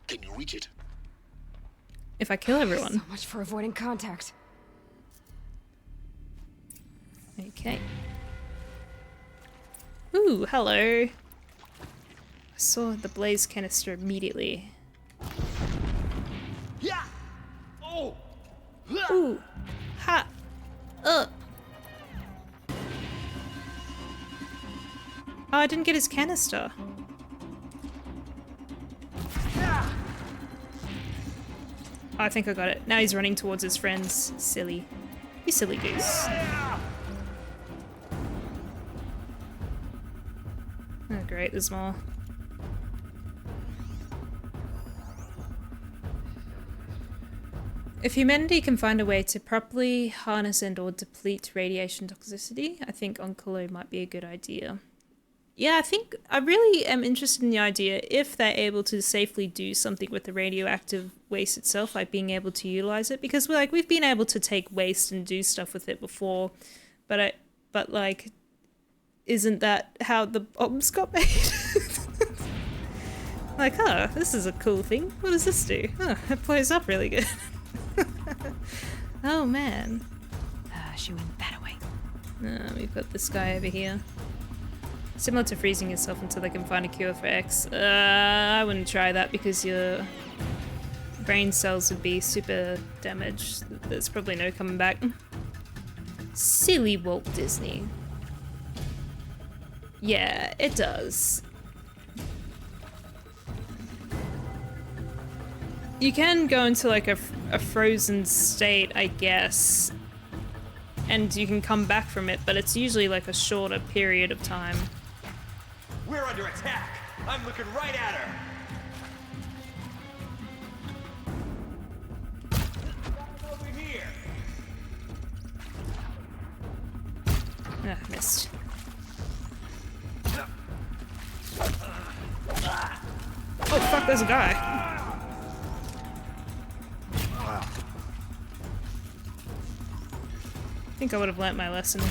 Can you reach it? If I kill everyone. So much for avoiding contact. Okay. Ooh, hello. I saw the blaze canister immediately. Yeah. Oh. Ooh. Ha. Oh, I didn't get his canister. I think I got it. Now he's running towards his friends. Silly. You silly goose. Oh great, there's more. If humanity can find a way to properly harness and or deplete radiation toxicity, I think Oncolo might be a good idea. Yeah, I think I really am interested in the idea if they're able to safely do something with the radioactive waste itself, like being able to utilize it, because we've been able to take waste and do stuff with it before, but like, isn't that how the bombs got made? Like, oh, this is a cool thing. What does this do? Oh, it blows up really good. Oh man. She went that way. We've got this guy over here. Similar to freezing yourself until they can find a cure for X. I wouldn't try that because your brain cells would be super damaged. There's probably no coming back. Silly Walt Disney. Yeah, it does. You can go into like a frozen state, I guess, and you can come back from it, but it's usually like a shorter period of time. We're under attack. I'm looking right at her. Over here. Ah, missed. Oh fuck, there's a guy. I think I would have learnt my lesson.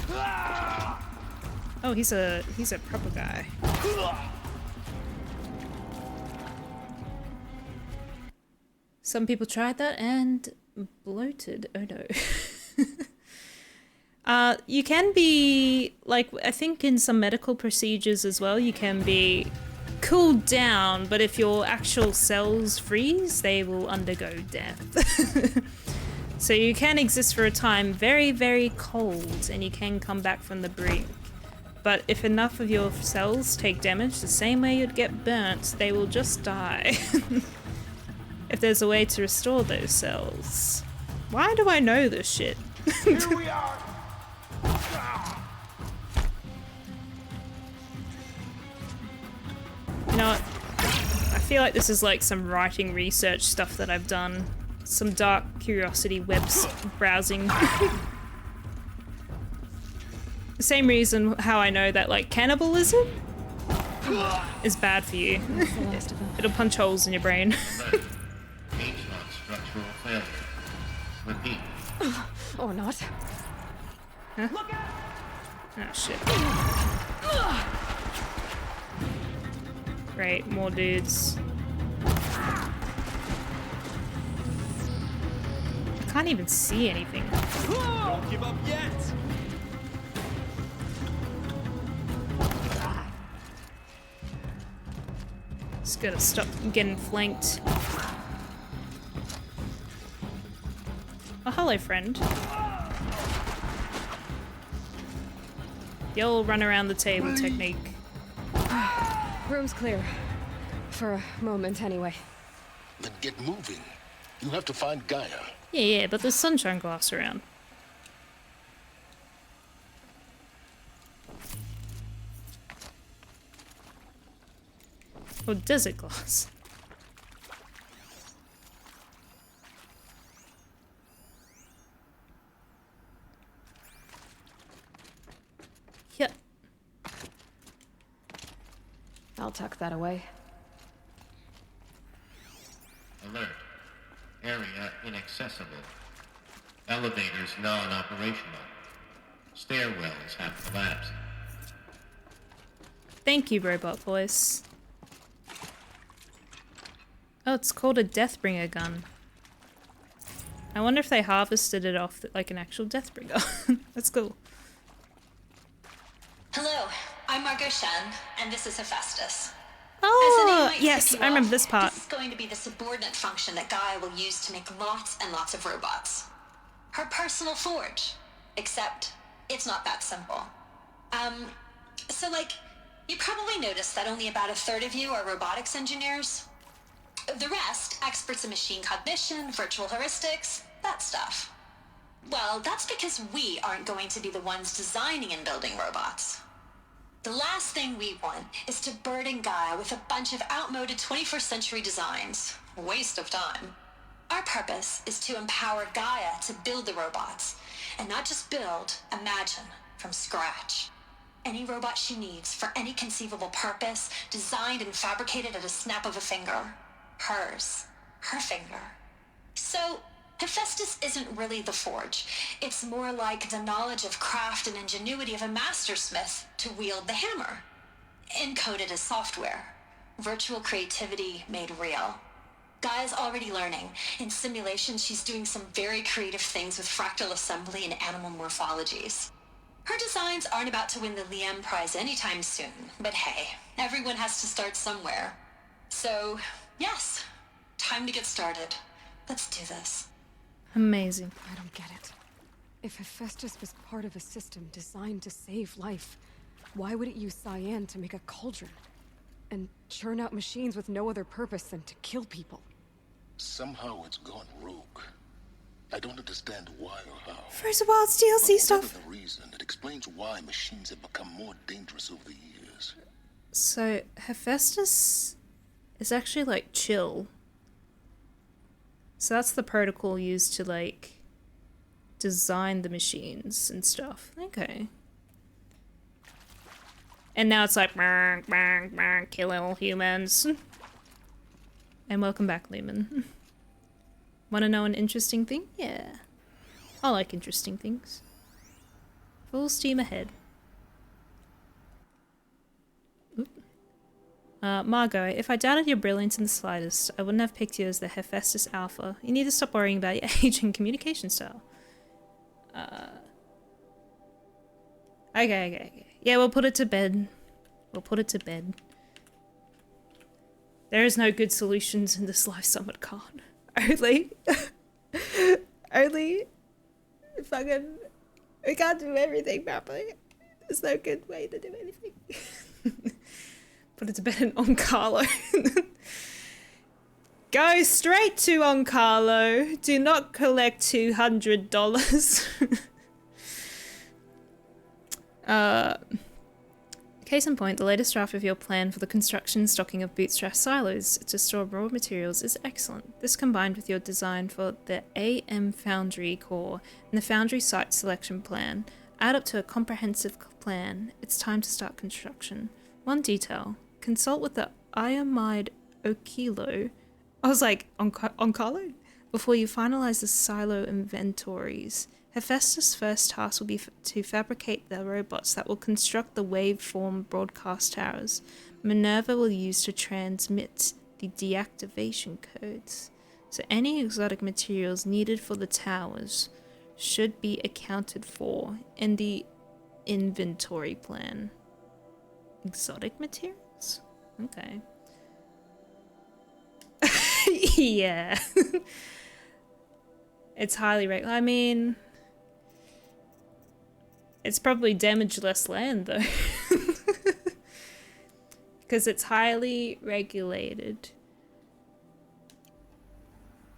Oh, he's a proper guy. Some people tried that and bloated. Oh no. You can be, like, I think in some medical procedures as well, you can be cooled down, but if your actual cells freeze, they will undergo death. So you can exist for a time very, very cold, and you can come back from the brink. But if enough of your cells take damage, the same way you'd get burnt, they will just die. If there's a way to restore those cells. Why do I know this shit? Here we are. You know what? I feel like this is like some writing research stuff that I've done. Some dark curiosity webs browsing. The same reason how I know that like cannibalism is bad for you. It'll punch holes in your brain. Structural failure. Repeat. Or not. Huh? Oh shit. Great, more dudes. I can't even see anything. Don't give up yet. Just gotta stop getting flanked. Oh, hello, friend. The old run around the table technique. Room's clear. For a moment, anyway. Then get moving. You have to find Gaia. Yeah, but there's sunshine glass around. Or desert glass. Yeah. I'll tuck that away. Alert. Area inaccessible. Elevators non-operational. Stairwells have collapsed. Thank you, robot voice. Oh, it's called a Deathbringer gun. I wonder if they harvested it off like an actual Deathbringer. That's cool. Hello, I'm Margot Shen, and this is Hephaestus. Oh, yes, I remember this part. This is going to be the subordinate function that Gaia will use to make lots and lots of robots. Her personal forge. Except, it's not that simple. So like, you probably noticed that only about a third of you are robotics engineers. The rest, experts in machine cognition, virtual heuristics, that stuff. Well, that's because we aren't going to be the ones designing and building robots. The last thing we want is to burden Gaia with a bunch of outmoded 21st century designs. Waste of time. Our purpose is to empower Gaia to build the robots, and not just build, imagine, from scratch. Any robot she needs for any conceivable purpose, designed and fabricated at a snap of a finger. Hers. Her finger. So, Hephaestus isn't really the forge. It's more like the knowledge of craft and ingenuity of a mastersmith to wield the hammer. Encoded as software. Virtual creativity made real. Gaia's already learning. In simulations, she's doing some very creative things with fractal assembly and animal morphologies. Her designs aren't about to win the Liam Prize anytime soon, but hey, everyone has to start somewhere. So, yes, time to get started. Let's do this. Amazing. I don't get it. If Hephaestus was part of a system designed to save life, why would it use cyan to make a cauldron? And churn out machines with no other purpose than to kill people? Somehow it's gone rogue. I don't understand why or how. Frozen Wilds DLC stuff. The reason it explains why machines have become more dangerous over the years. So Hephaestus is actually like chill. So that's the protocol used to like design the machines and stuff. Okay. And now it's like bang, bang, bang, kill all humans. And welcome back, Lehman. Want to know an interesting thing? Yeah. I like interesting things. Full steam ahead. Oop. Margot, if I doubted your brilliance in the slightest, I wouldn't have picked you as the Hephaestus Alpha. You need to stop worrying about your age and communication style. Okay. Yeah, we'll put it to bed. We'll put it to bed. There is no good solutions in this life, Summit Khan. Only fucking, we can't do everything properly. There's no good way to do anything. Put it to bed in Oncalo. Go straight to Oncalo. Do not collect $200. Case in point, the latest draft of your plan for the construction and stocking of bootstrap silos to store raw materials is excellent. This combined with your design for the AM Foundry core and the Foundry site selection plan add up to a comprehensive plan. It's time to start construction. One detail, consult with the Iamide Okilo. I was like, Oncalo? Before you finalize the silo inventories. Hephaestus' first task will be to fabricate the robots that will construct the waveform broadcast towers Minerva will use to transmit the deactivation codes. So any exotic materials needed for the towers should be accounted for in the inventory plan. Exotic materials? Okay. Yeah. It's highly I mean, it's probably damage-less land, though. Because it's highly regulated.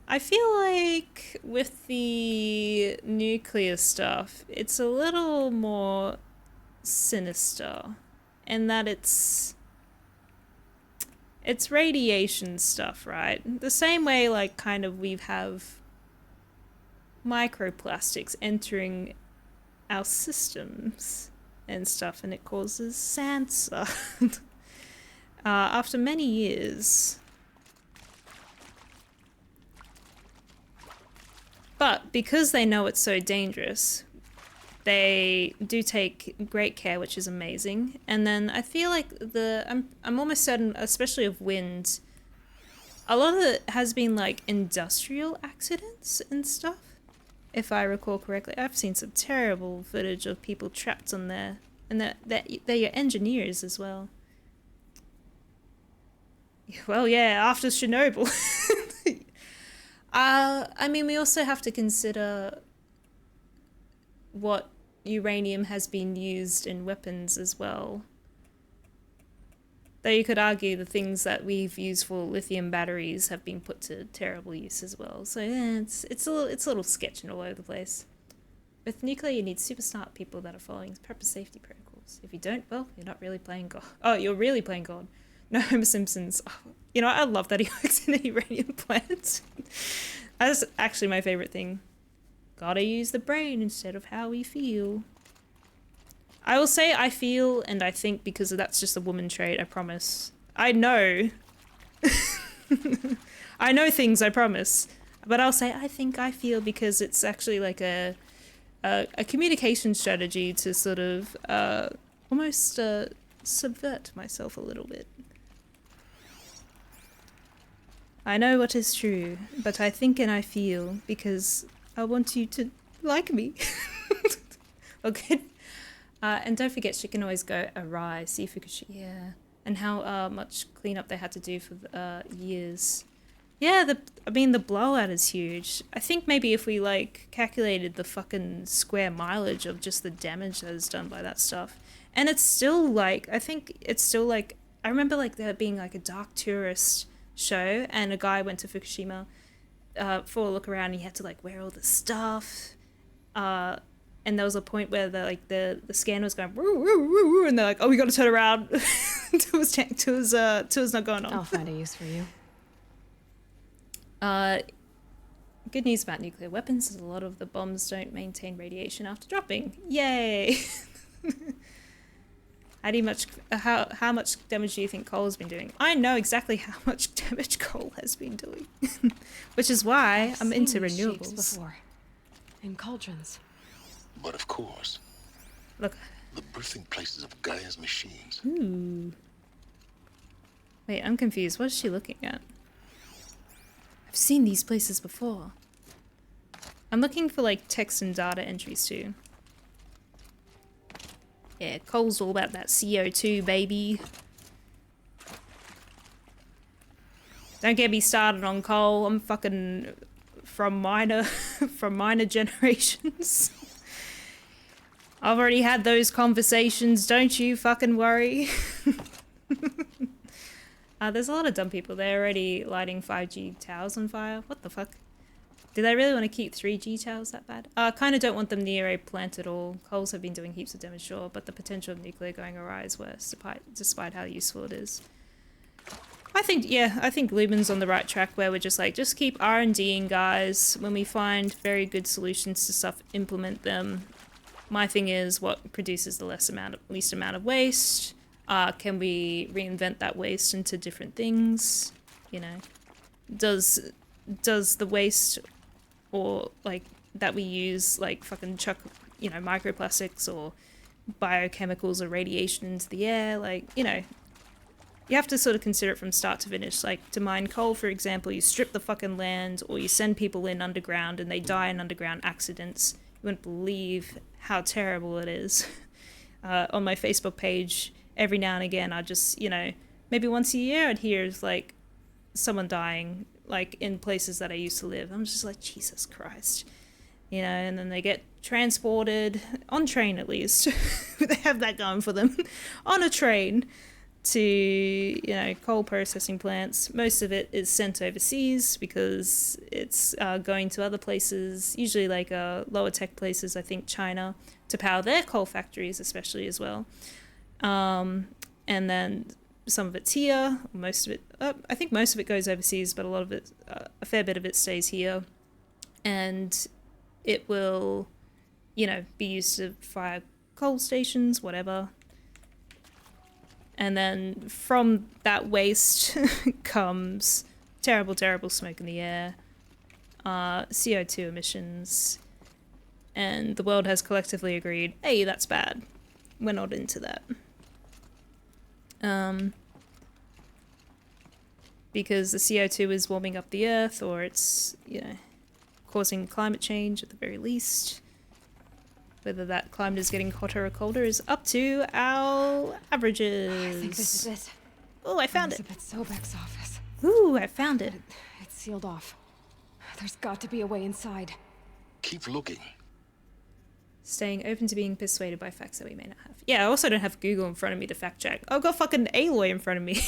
I feel like with the nuclear stuff, it's a little more sinister. In that it's radiation stuff, right? The same way, like, kind of we have microplastics entering our systems and stuff, and it causes cancer. After many years. But because they know it's so dangerous, they do take great care, which is amazing. And then I feel like I'm almost certain, especially of wind, a lot of it has been like industrial accidents and stuff, if I recall correctly. I've seen some terrible footage of people trapped on there, and they're your engineers as well. Well, yeah, after Chernobyl. I mean, we also have to consider what uranium has been used in weapons as well. Though you could argue the things that we've used for lithium batteries have been put to terrible use as well. So yeah, it's a little sketching all over the place. With nuclear, you need super smart people that are following proper safety protocols. If you don't, well, you're not really playing God. Oh, you're really playing God. No, Homer Simpson's. Oh, you know, I love that he works in a uranium plant. That's actually my favorite thing. Gotta use the brain instead of how we feel. I will say I feel and I think because that's just a woman trait, I promise. I know. I know things, I promise. But I'll say I think I feel because it's actually like a communication strategy to sort of almost subvert myself a little bit. I know what is true, but I think and I feel because I want you to like me. Okay. And don't forget, she can always go awry. See if we could, yeah. And how much cleanup they had to do for years. Yeah, I mean, the blowout is huge. I think maybe if we, like, calculated the fucking square mileage of just the damage that is done by that stuff. And it's still, like, I think it's still, like, I remember, like, there being, like, a dark tourist show, and a guy went to Fukushima for a look around, and he had to, like, wear all the stuff. And there was a point where the scanner was going woo, woo, woo, woo, and they're like, oh, we got to turn around. Tour's not going on. I'll find a use for you. Good news about nuclear weapons is a lot of the bombs don't maintain radiation after dropping. Yay! How much damage do you think coal has been doing? I know exactly how much damage coal has been doing, which is why I'm into renewables. Before. In cauldrons. But of course, look, the birthing places of Gaia's machines. Ooh. Wait, I'm confused. What is she looking at? I've seen these places before. I'm looking for like text and data entries too. Yeah, coal's all about that CO2, baby. Don't get me started on coal. I'm fucking from minor generations. I've already had those conversations, don't you fucking worry. There's a lot of dumb people. They're already lighting 5G towers on fire. What the fuck? Do they really want to keep 3G towers that bad? I kind of don't want them near a plant at all. Coals have been doing heaps of damage, sure, but the potential of nuclear going awry is worse, despite how useful it is. I think Lumen's on the right track where we're just like, just keep R&Ding, guys. When we find very good solutions to stuff, implement them. My thing is what produces the least amount of waste. Can we reinvent that waste into different things? You know, does the waste or like that we use like fucking chuck, you know, microplastics or biochemicals or radiation into the air, like, you know, you have to sort of consider it from start to finish. Like, to mine coal, for example, you strip the fucking land or you send people in underground and they die in underground accidents. You wouldn't believe how terrible it is. On my Facebook page, every now and again, I just, you know, maybe once a year I'd hear like someone dying, like in places that I used to live. I'm just like, Jesus Christ. You know, and then they get transported, on train at least. They have that going for them. On a train to, you know, coal processing plants. Most of it is sent overseas because it's going to other places, usually like lower tech places, I think China, to power their coal factories especially as well. And then some of it's here, most of it, I think most of it goes overseas, but a lot of it, a fair bit of it stays here. And it will, you know, be used to fire coal stations, whatever. And then from that waste comes terrible, terrible smoke in the air, CO2 emissions, and the world has collectively agreed, hey, that's bad. We're not into that. Because the CO2 is warming up the Earth, or it's, you know, causing climate change at the very least. Whether that climate is getting hotter or colder is up to our averages. I think this is it. Oh, I found it. Elizabeth Sobek's office. Ooh, I found it. It's sealed off. There's got to be a way inside. Keep looking. Staying open to being persuaded by facts that we may not have. Yeah, I also don't have Google in front of me to fact check. I've got fucking Aloy in front of me.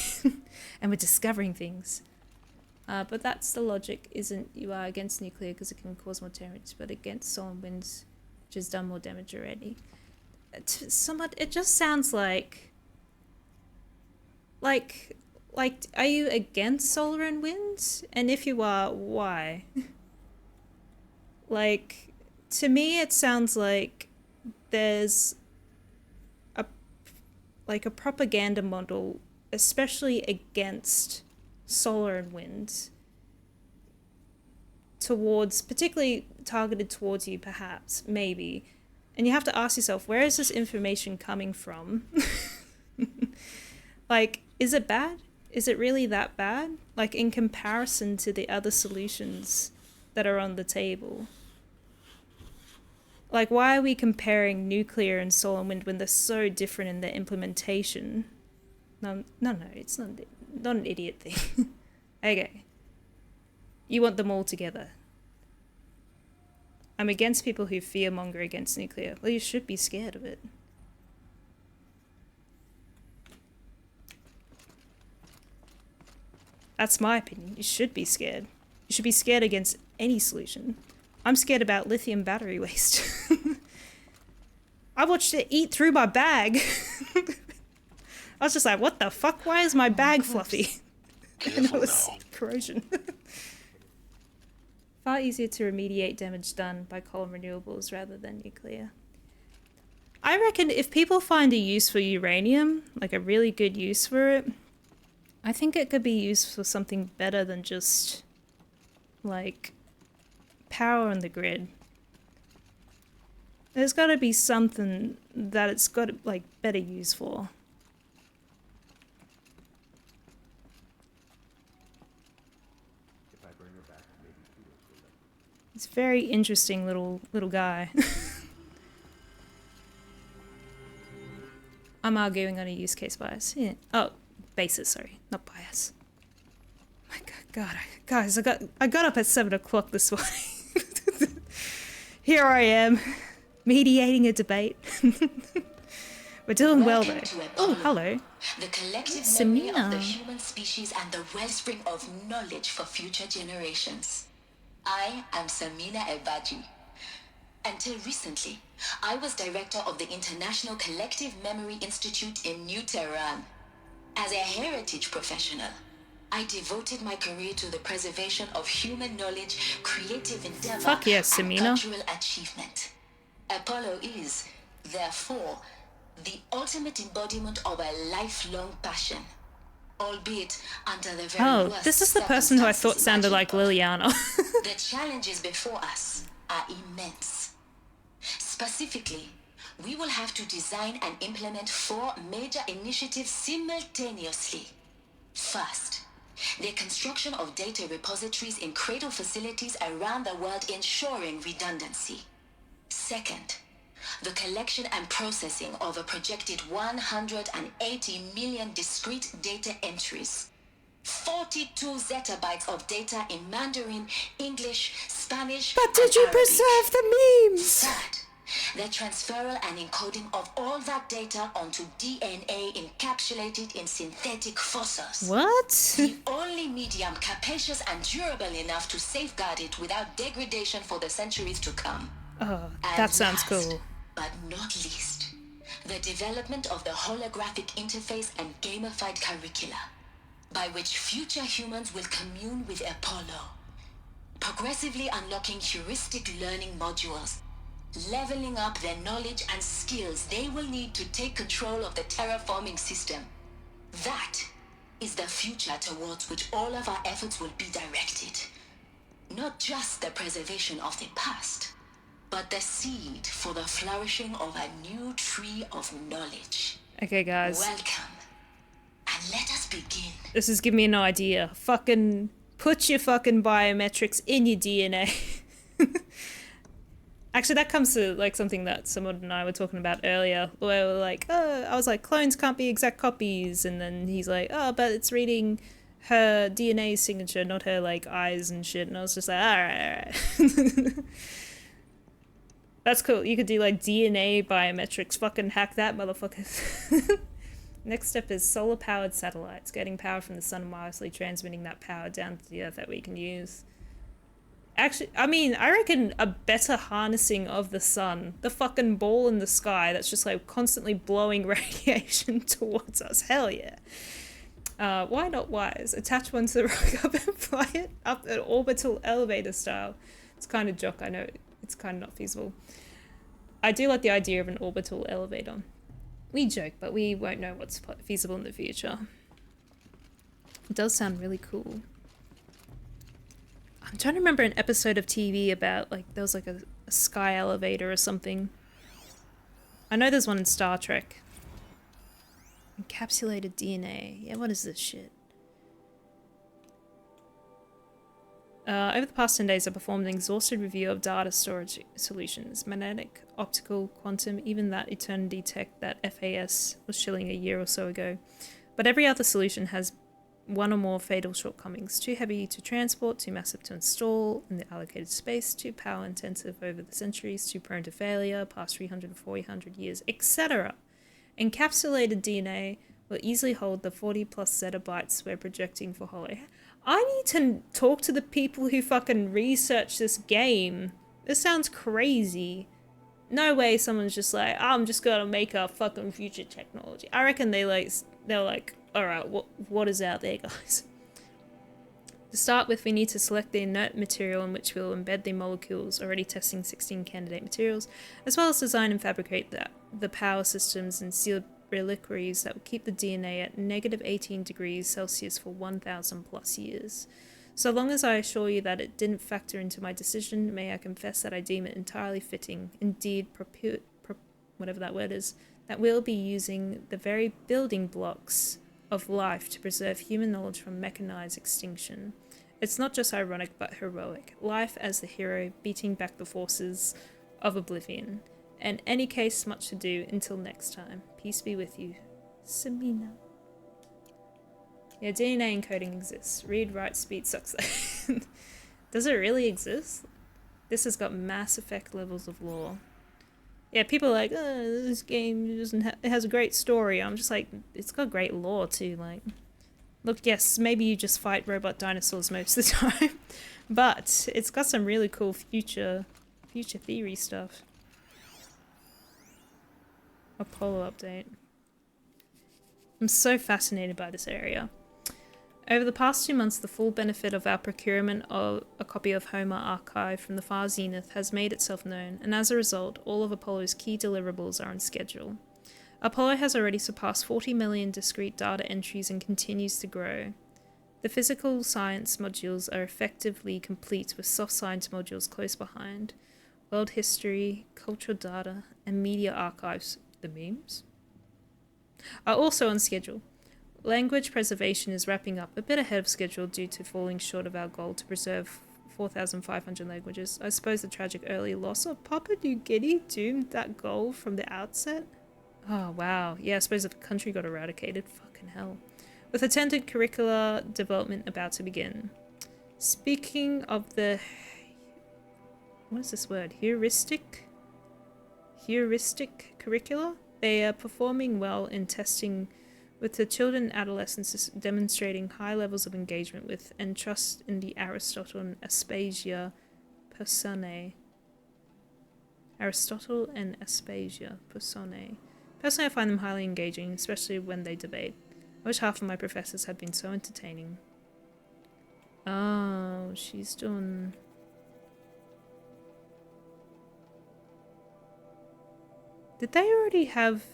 And we're discovering things. But that's the logic, isn't you are against nuclear because it can cause more damage, but against solar winds, which has done more damage already. It just sounds like, are you against solar and wind? And if you are, why? Like, to me it sounds like there's a propaganda model, especially against solar and wind, particularly targeted towards you, perhaps, maybe. And you have to ask yourself, where is this information coming from? Like, is it bad? Is it really that bad? Like, in comparison to the other solutions that are on the table? Like, why are we comparing nuclear and solar and wind when they're so different in their implementation? No, it's not an idiot thing. Okay. You want them all together. I'm against people who fearmonger against nuclear. Well, you should be scared of it. That's my opinion. You should be scared. You should be scared against any solution. I'm scared about lithium battery waste. I watched it eat through my bag. I was just like, what the fuck? Why is my bag fluffy? And it was corrosion. Far easier to remediate damage done by coal and renewables rather than nuclear. I reckon if people find a use for uranium, like a really good use for it, I think it could be used for something better than just, like, power on the grid. There's got to be something that it's got, like, better use for. It's a very interesting little guy. I'm arguing on a use case bias. Yeah. Oh, basis, sorry, not bias. My God, guys, I got up at 7 o'clock this morning. Here I am, mediating a debate. We're doing well though. Oh, hello. The collective Samina. memory of the human species and the wellspring of knowledge for future generations. I am Samina Ebaji. Until recently, I was director of the International Collective Memory Institute in New Tehran. As a heritage professional, I devoted my career to the preservation of human knowledge, creative endeavor, Fuck yes, and Samina. cultural achievement. Apollo is, therefore, the ultimate embodiment of a lifelong passion, albeit under the very Oh, worst this is the person who I thought sounded like Liliana. The challenges before us are immense. Specifically, we will have to design and implement 4 major initiatives simultaneously. First, the construction of data repositories in cradle facilities around the world, ensuring redundancy. Second, the collection and processing of a projected 180 million discrete data entries. 42 zettabytes of data in Mandarin, English, Spanish, But did you preserve the memes? Third, the transferal and encoding of all that data onto DNA encapsulated in synthetic fossils. What? The only medium capacious and durable enough to safeguard it without degradation for the centuries to come. Oh, And that sounds last, cool. but not least, the development of the holographic interface and gamified curricula, by which future humans will commune with Apollo, progressively unlocking heuristic learning modules, leveling up their knowledge and skills they will need to take control of the terraforming system. That is the future towards which all of our efforts will be directed. Not just the preservation of the past, but the seed for the flourishing of a new tree of knowledge. Okay, guys. Welcome, and let us begin. This is giving me an idea. Fucking put your fucking biometrics in your DNA. Actually, that comes to like something that someone and I were talking about earlier, where we're like, oh, I was like, clones can't be exact copies, and then he's like, oh, but it's reading her DNA signature, not her like eyes and shit, and I was just like, all right. That's cool. You could do like DNA biometrics. Fucking hack that, motherfuckers. Next step is solar-powered satellites, getting power from the sun and wirelessly transmitting that power down to the earth that we can use. Actually, I mean, I reckon a better harnessing of the sun, the fucking ball in the sky that's just like constantly blowing radiation towards us. Hell yeah. Why not wires? Attach one to the rock up and fly it up an orbital elevator style. It's kind of joke, I know. It's kind of not feasible. I do like the idea of an orbital elevator. We joke, but we won't know what's feasible in the future. It does sound really cool. I'm trying to remember an episode of TV about, like, there was like a sky elevator or something. I know there's one in Star Trek. Encapsulated DNA. Yeah, what is this shit? Over the past 10 days, I performed an exhaustive review of data storage solutions. Magnetic, optical, quantum, even that eternity tech that FAS was shilling a year or so ago. But every other solution has one or more fatal shortcomings. Too heavy to transport, too massive to install in the allocated space, too power intensive over the centuries, too prone to failure, past 300 or 400 years, etc. Encapsulated DNA will easily hold the 40 plus zettabytes we're projecting for Hollow. I need to talk to the people who fucking research this game. This sounds crazy. No way someone's just like, oh, I'm just gonna make a fucking future technology. I reckon they're like, alright, what is out there, guys? To start with, we need to select the inert material in which we'll embed the molecules, already testing 16 candidate materials, as well as design and fabricate the power systems and sealed reliquaries that will keep the DNA at negative 18 degrees Celsius for 1,000 plus years. So long as I assure you that it didn't factor into my decision, may I confess that I deem it entirely fitting, indeed whatever that word is, that we'll be using the very building blocks of life to preserve human knowledge from mechanized extinction. It's not just ironic but heroic. Life as the hero beating back the forces of oblivion. In any case, much to do until next time. Peace be with you. Samina. Yeah, DNA encoding exists. Read, write, speed sucks. Does it really exist? This has got Mass Effect levels of lore. Yeah, people are like, oh, this game doesn't it has a great story. I'm just like, it's got great lore too. Like, look, yes, maybe you just fight robot dinosaurs most of the time, but it's got some really cool future theory stuff. Apollo update. I'm so fascinated by this area. Over the past 2 months, the full benefit of our procurement of a copy of Homer Archive from the far zenith has made itself known, and as a result, all of Apollo's key deliverables are on schedule. Apollo has already surpassed 40 million discrete data entries and continues to grow. The physical science modules are effectively complete, with soft science modules close behind. World history, cultural data, and media archives, the memes, are also on schedule. Language preservation is wrapping up a bit ahead of schedule due to falling short of our goal to preserve 4,500 languages. I suppose the tragic early loss of Papua New Guinea doomed that goal from the outset? Oh, wow. Yeah, I suppose the country got eradicated. Fucking hell. With attendant curricula development about to begin. Speaking of the... what is this word? Heuristic curricula? They are performing well in testing with the children and adolescents demonstrating high levels of engagement with and trust in the Aristotle and Aspasia personae. Aristotle and Aspasia personae. Personally, I find them highly engaging, especially when they debate. I wish half of my professors had been so entertaining. Oh, she's done... Did they already have...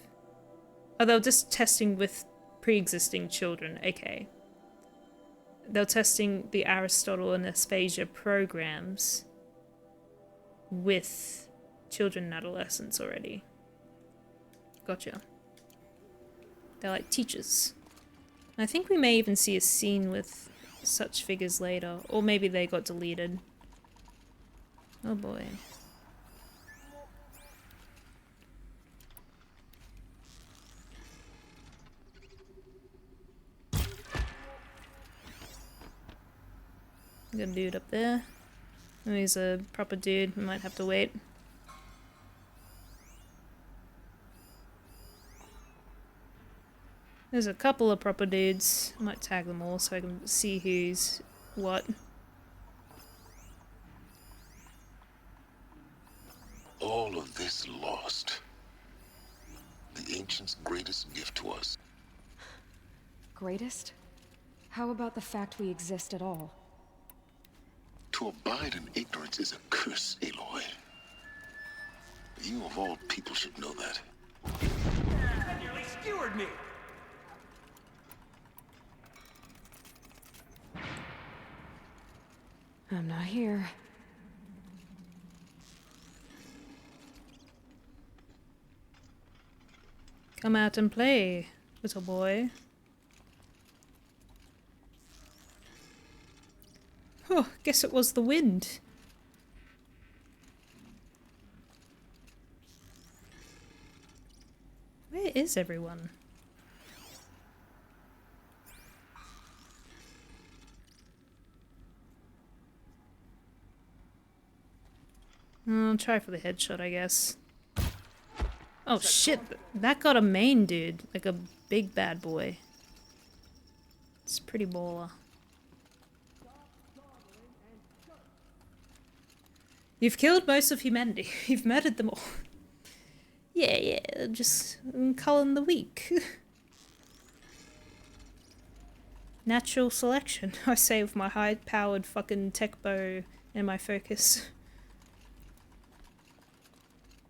oh, they were just testing with pre-existing children. Okay. They're testing the Aristotle and Aspasia programs with children and adolescents already. Gotcha. They're like teachers. I think we may even see a scene with such figures later, or maybe they got deleted. Oh boy. Got a dude up there. Oh, he's a proper dude. We might have to wait. There's a couple of proper dudes. I might tag them all so I can see who's what. All of this lost. The ancients' greatest gift to us. Greatest? How about the fact we exist at all? To abide in ignorance is a curse, Aloy. You of all people should know that. That nearly skewered me! I'm not here. Come out and play, little boy. Oh, guess it was the wind. Where is everyone? I'll try for the headshot, I guess. Oh shit, that got a main dude, like a big bad boy. It's pretty baller. You've killed most of humanity. You've murdered them all. Yeah, just culling the weak. Natural selection, I say with my high-powered fucking tech bow and my focus.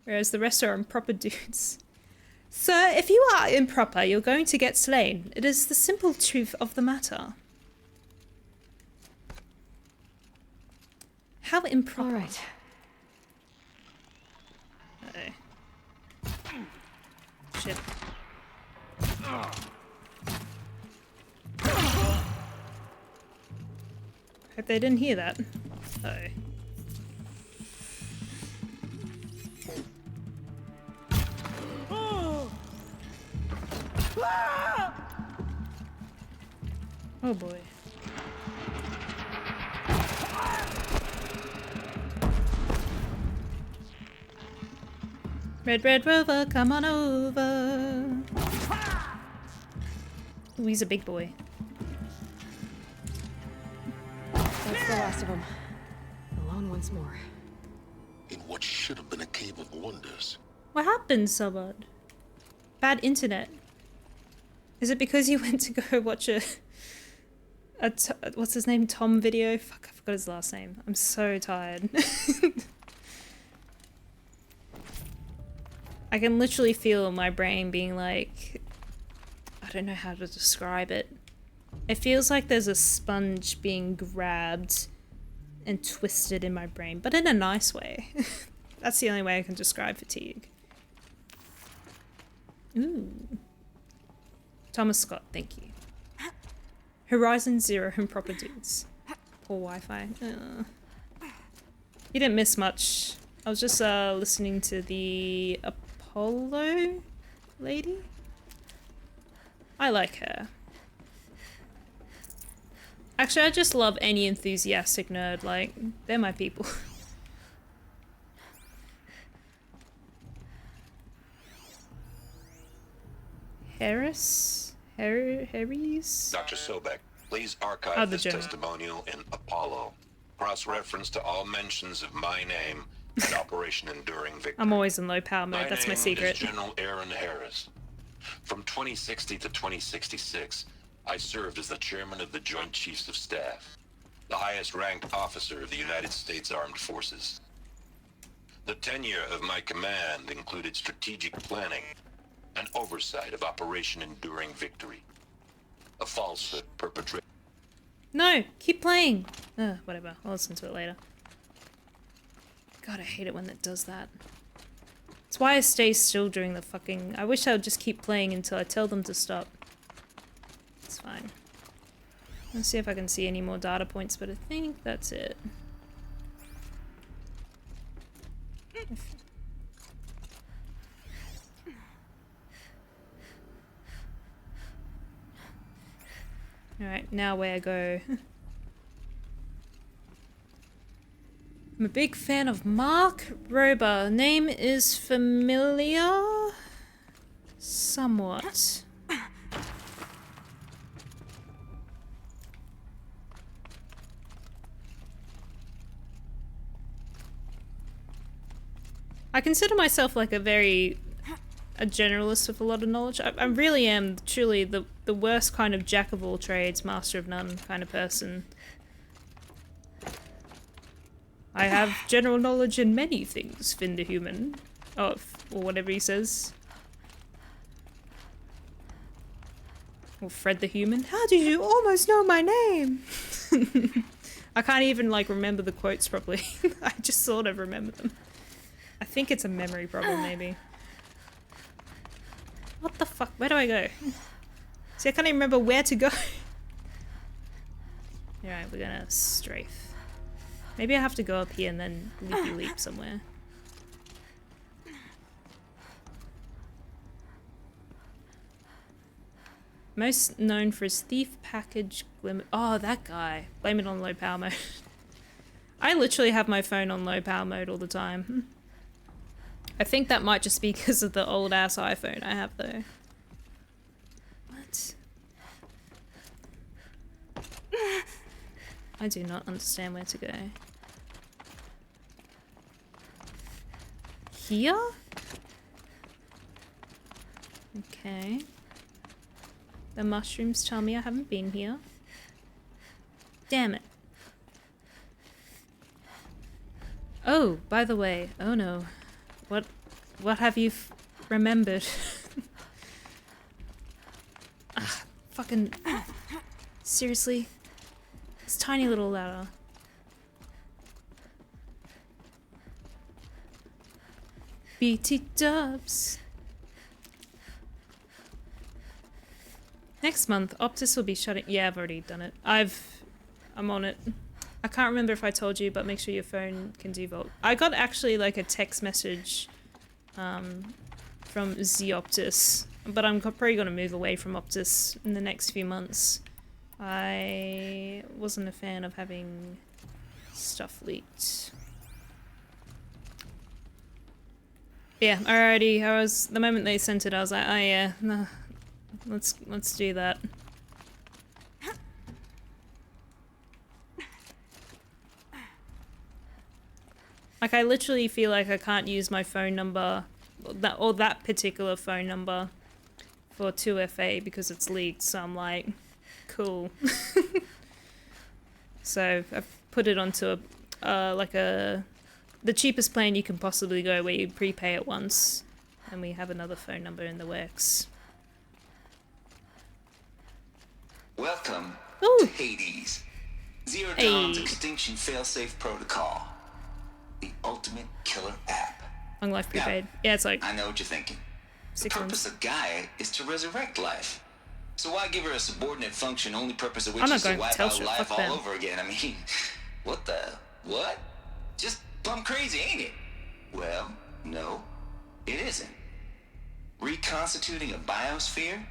Whereas the rest are improper dudes. Sir, if you are improper, you're going to get slain. It is the simple truth of the matter. How improper. All right. Shit. Hope they didn't hear that. Uh-oh. Oh boy. Red Rover, come on over. Ooh, he's a big boy. That's the last of them. Alone once more. In what should have been a cave of wonders. What happened, Sabad? Bad internet. Is it because you went to go watch what's his name? Tom video? Fuck, I forgot his last name. I'm so tired. I can literally feel my brain being like, I don't know how to describe it. It feels like there's a sponge being grabbed and twisted in my brain, but in a nice way. That's the only way I can describe fatigue. Ooh. Thomas Scott, thank you. Horizon Zero and proper dudes. Poor Wi-Fi. You didn't miss much. I was just listening to the Apollo lady. I like her. Actually, I just love any enthusiastic nerd. Like, they're my people. Harris? Dr. Sobek, please archive this testimonial in Apollo. Cross-reference to all mentions of my name and Operation Enduring Victory. I'm always in low power mode, that's my secret. My name is General Aaron Harris. From 2060 to 2066, I served as the chairman of the Joint Chiefs of Staff, the highest ranked officer of the United States Armed Forces. The tenure of my command included strategic planning and oversight of Operation Enduring Victory. A falsehood perpetrated. No, keep playing. Whatever, I'll listen to it later. God, I hate it when it does that. That's why I stay still during the fucking... I wish I would just keep playing until I tell them to stop. It's fine. Let's see if I can see any more data points, but I think that's it. Alright, now where I go. I'm a big fan of Mark Rober. Name is familiar? Somewhat. I consider myself like a generalist with a lot of knowledge. I really am truly the worst kind of jack of all trades, master of none kind of person. I have general knowledge in many things, Finn the human. Oh, or whatever he says. Or Fred the human. How did you almost know my name? I can't even like remember the quotes properly. I just sort of remember them. I think it's a memory problem, maybe. What the fuck? Where do I go? See, I can't even remember where to go. Alright, we're gonna strafe. Maybe I have to go up here and then leapy leap somewhere. Most known for his thief package glimmer. Oh, that guy. Blame it on low power mode. I literally have my phone on low power mode all the time. I think that might just be because of the old ass iPhone I have though. What? I do not understand where to go. Here? Okay. The mushrooms tell me I haven't been here. Damn it. Oh, by the way, oh no. What have you remembered? Ah, fucking... Seriously? This tiny little ladder. BT dubs. Next month, Optus will be shutting... Yeah, I've already done it. I'm on it. I can't remember if I told you, but make sure your phone can do VOD. I got actually like a text message from Optus, but I'm probably going to move away from Optus in the next few months. I wasn't a fan of having stuff leaked. Yeah, alrighty. The moment they sent it, I was like, oh yeah, no, let's do that. Like, I literally feel like I can't use my phone number, that particular phone number, for 2FA because it's leaked, so I'm like, cool. So I've put it onto the cheapest plan you can possibly go, where you prepay it once, and we have another phone number in the works. Welcome Ooh. to Hades. Zero Dawn's extinction failsafe protocol. The ultimate killer app. Long life prepaid. Yeah, it's like... I know what you're thinking. The 6 months. purpose of Gaia is to resurrect life. So why give her a subordinate function, only purpose of which I'm not is to going to wipe tell out shit. life Fuck all them. over again? I mean, what? Just plumb crazy, ain't it? Well, no, it isn't. Reconstituting a biosphere?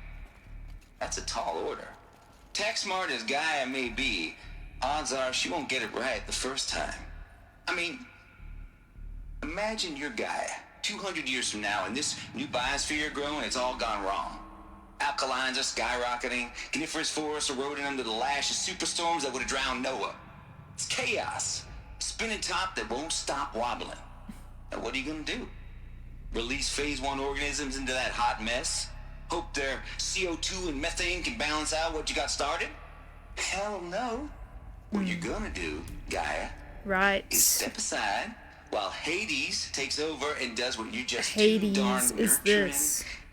That's a tall order. Tech smart as Gaia may be, odds are she won't get it right the first time. I mean, imagine your Gaia 200 years from now, and this new biosphere you're growing, it's all gone wrong. Alkalines are skyrocketing, coniferous forests eroding under the lash of superstorms that would have drowned Noah. It's chaos. A spinning top that won't stop wobbling. Now what are you gonna do? Release phase 1 organisms into that hot mess? Hope their CO2 and methane can balance out what you got started? Hell no. What you're gonna do, Gaia, is step aside while Hades takes over and does what you just too darn nurturing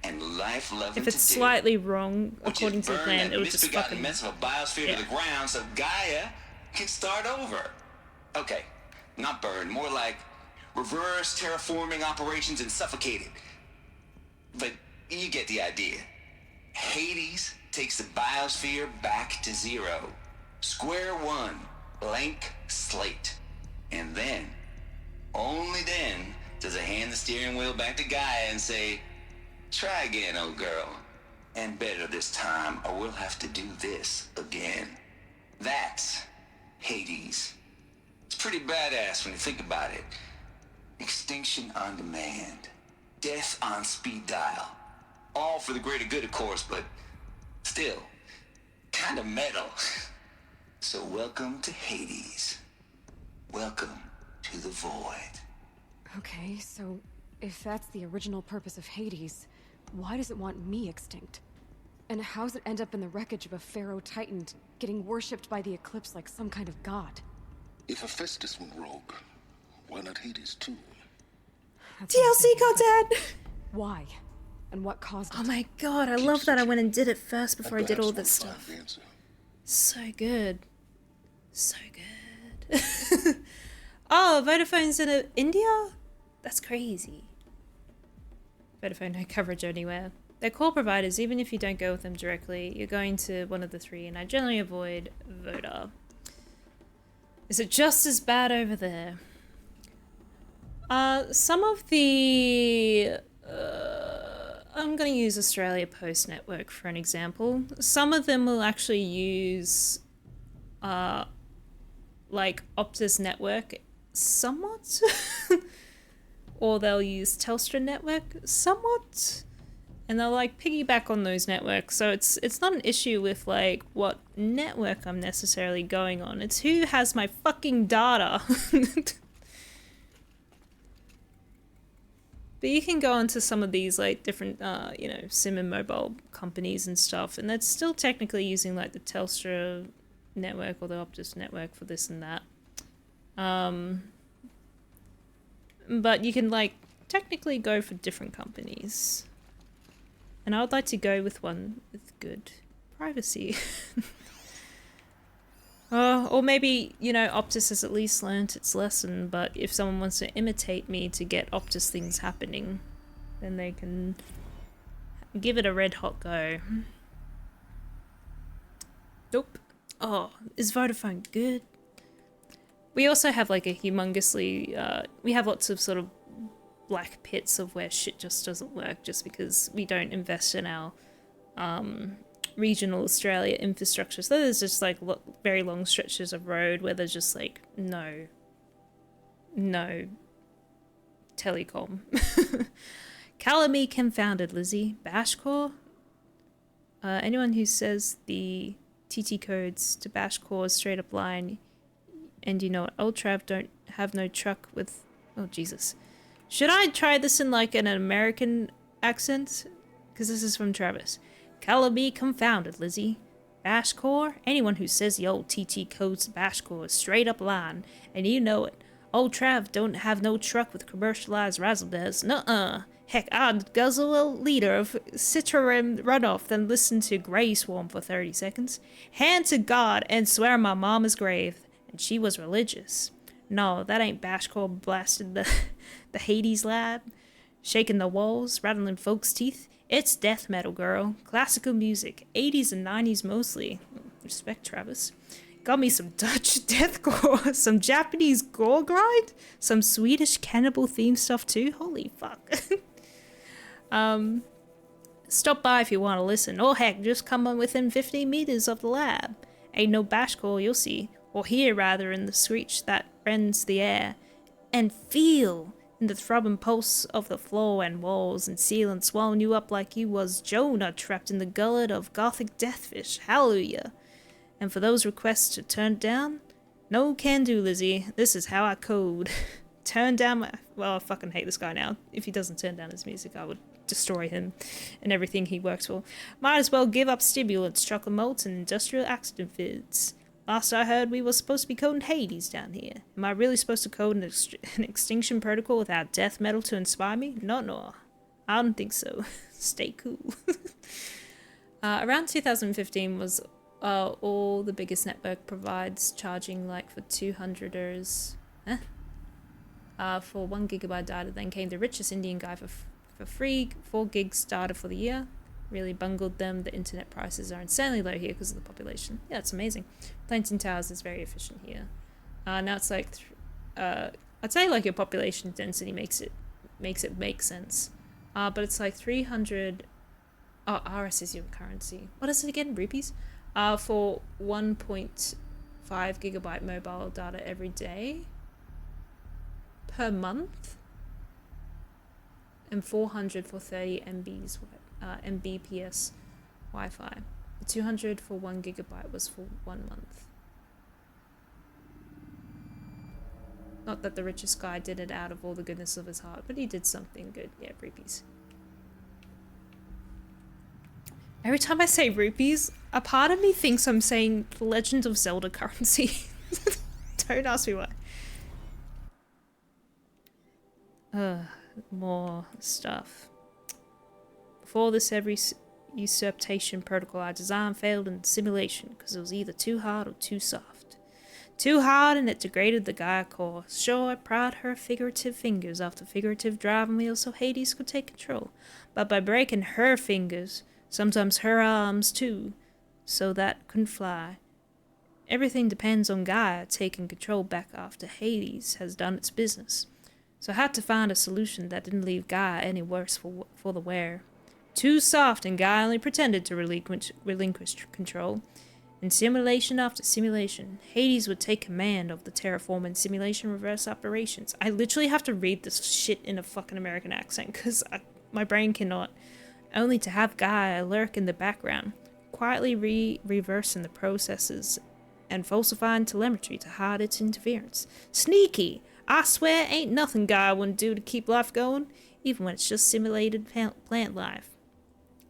and life-loving. If it's slightly wrong, according to the plan, it would just fucking... mess of a biosphere to the ground so Gaia can start over. Okay, not burn, more like reverse terraforming operations and suffocated. But you get the idea. Hades takes the biosphere back to zero. Square one, blank slate. And then, only then, does it hand the steering wheel back to Gaia and say, try again, old girl. And better this time, or we'll have to do this again. That's Hades. It's pretty badass when you think about it. Extinction on demand. Death on speed dial. All for the greater good, of course, but still, kind of metal. So welcome to Hades. Welcome to the void. Okay, so if that's the original purpose of Hades, why does it want me extinct? And how's it end up in the wreckage of a pharaoh titan, getting worshipped by the Eclipse like some kind of god? If Hephaestus went rogue, why not Hades too? DLC content! Why? And what caused it? Oh my god, I love that I went and did it first before I did all this stuff. So good. So good. Oh, Vodafone's in India? That's crazy. Vodafone no coverage anywhere. They're core providers, even if you don't go with them directly, you're going to one of the three, and I generally avoid Voda. Is it just as bad over there? Some of the... I'm going to use Australia Post Network for an example. Some of them will actually use, like, Optus Network somewhat. Or they'll use Telstra Network somewhat. And they'll, like, piggyback on those networks. So it's not an issue with, like, what network I'm necessarily going on. It's who has my fucking data. But you can go onto some of these, like, different, you know, SIM and mobile companies and stuff, and that's still technically using, like, the Telstra network or the Optus network for this and that. But you can, like, technically go for different companies. And I would like to go with one with good privacy. Or maybe, you know, Optus has at least learnt its lesson, but if someone wants to imitate me to get Optus things happening, then they can give it a red hot go. Nope. Oh, is Vodafone good? We also have like a humongously, we have lots of sort of black pits of where shit just doesn't work just because we don't invest in our, regional Australia infrastructure. So there's just like very long stretches of road where there's just like no telecom. Calamy confounded, Lizzie. Bashcore? Anyone who says the TT codes to Bashcore is straight up line, and you know what, Ultrav don't have no truck with... Oh, Jesus. Should I try this in like an American accent? Because this is from Travis. Calamy confounded, Lizzie. Bashcore? Anyone who says the old TT codes to Bashcore is straight up line, and you know it. Old Trav don't have no truck with commercialized razzle-dazzle. Nuh-uh. Heck, I'd guzzle a liter of Citroen runoff than listen to Grey Swarm for 30 seconds. Hand to God and swear on my mama's grave. And she was religious. No, that ain't Bashcore blasting the Hades lab. Shaking the walls, rattling folks' teeth. It's death metal, girl. Classical music. 80s and 90s mostly. Respect, Travis. Got me some Dutch deathcore, some Japanese gore grind, some Swedish cannibal theme stuff too. Holy fuck. Stop by if you want to listen. Or heck, just come on within 15 meters of the lab. Ain't no bashcore, you'll see. Or hear rather in the screech that rends the air. And feel in the throbbing pulse of the floor and walls and ceiling, swallowing you up like you was Jonah trapped in the gullet of gothic deathfish. Hallelujah. And for those requests to turn down, no can do, Lizzie. This is how I code. Turn down my... Well, I fucking hate this guy now. If he doesn't turn down his music, I would destroy him and everything he works for. Might as well give up stimulants, chocolate malts, and industrial accident foods. Last I heard, we were supposed to be coding Hades down here. Am I really supposed to code an extinction protocol without death metal to inspire me? No. I don't think so. Stay cool. Around 2015 was all the biggest network provides charging like for 200ers. Huh? For 1 gigabyte data. Then came the richest Indian guy for free, 4 gigs data for the year. Really bungled them. The internet prices are insanely low here because of the population. Yeah, it's amazing. Plains and Towers is very efficient here. Now it's like, I'd say like your population density makes it make sense. But it's like 300. Oh, RS is your currency. What is it again? Rupees? For 1.5 gigabyte mobile data every day per month, and 400 for 30 Mbps Wi-Fi. 200 for 1 gigabyte was for 1 month. Not that the richest guy did it out of all the goodness of his heart, but he did something good. Yeah, rupees. Every time I say rupees, a part of me thinks I'm saying Legend of Zelda currency. Don't ask me why. More stuff. Before this, every usurpation protocol I designed failed in simulation because it was either too hard or too soft. Too hard and it degraded the Gaia core. Sure, I pried her figurative fingers off the figurative driving wheel so Hades could take control. But by breaking her fingers, sometimes her arms too, so that couldn't fly. Everything depends on Gaia taking control back after Hades has done its business. So I had to find a solution that didn't leave Gaia any worse for the wearer. Too soft, and Gaia only pretended to relinquish control. In simulation after simulation, Hades would take command of the terraforming simulation reverse operations. I literally have to read this shit in a fucking American accent, because my brain cannot. Only to have Gaia lurk in the background, quietly reversing the processes and falsifying telemetry to hide its interference. Sneaky! I swear ain't nothing Gaia wouldn't do to keep life going, even when it's just simulated plant life.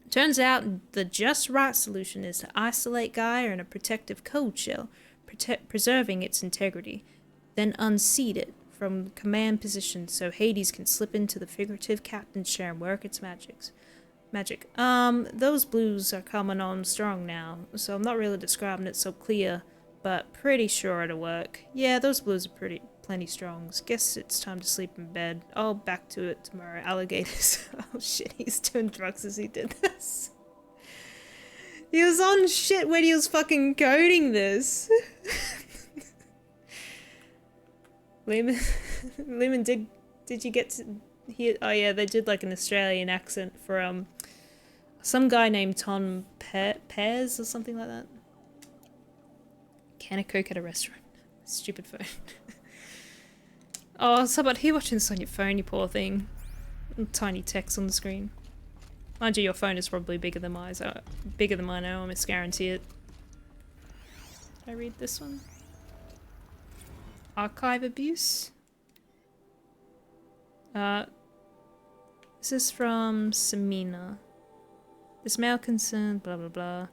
Turns out the just right solution is to isolate Gaia in a protective cold shell, preserving its integrity, then unseat it from command position so Hades can slip into the figurative captain's chair and work its magic. Those blues are coming on strong now, so I'm not really describing it so clear, but pretty sure it'll work. Yeah, those blues are plenty strong. Guess it's time to sleep in bed. I'll back to it tomorrow. Alligators. Oh shit, he's doing drugs as he did this. He was on shit when he was fucking coding this. Lehman, did you get to hear? Oh yeah, they did like an Australian accent for some guy named Tom Pears or something like that. Can of Coke at a restaurant. Stupid phone. Oh, so about here watching this on your phone, you poor thing. Tiny text on the screen. Mind you, your phone is probably bigger than mine. Bigger than mine, I almost guarantee it. Did I read this one? Archive abuse? This is from Samina. This male concerned, blah blah blah.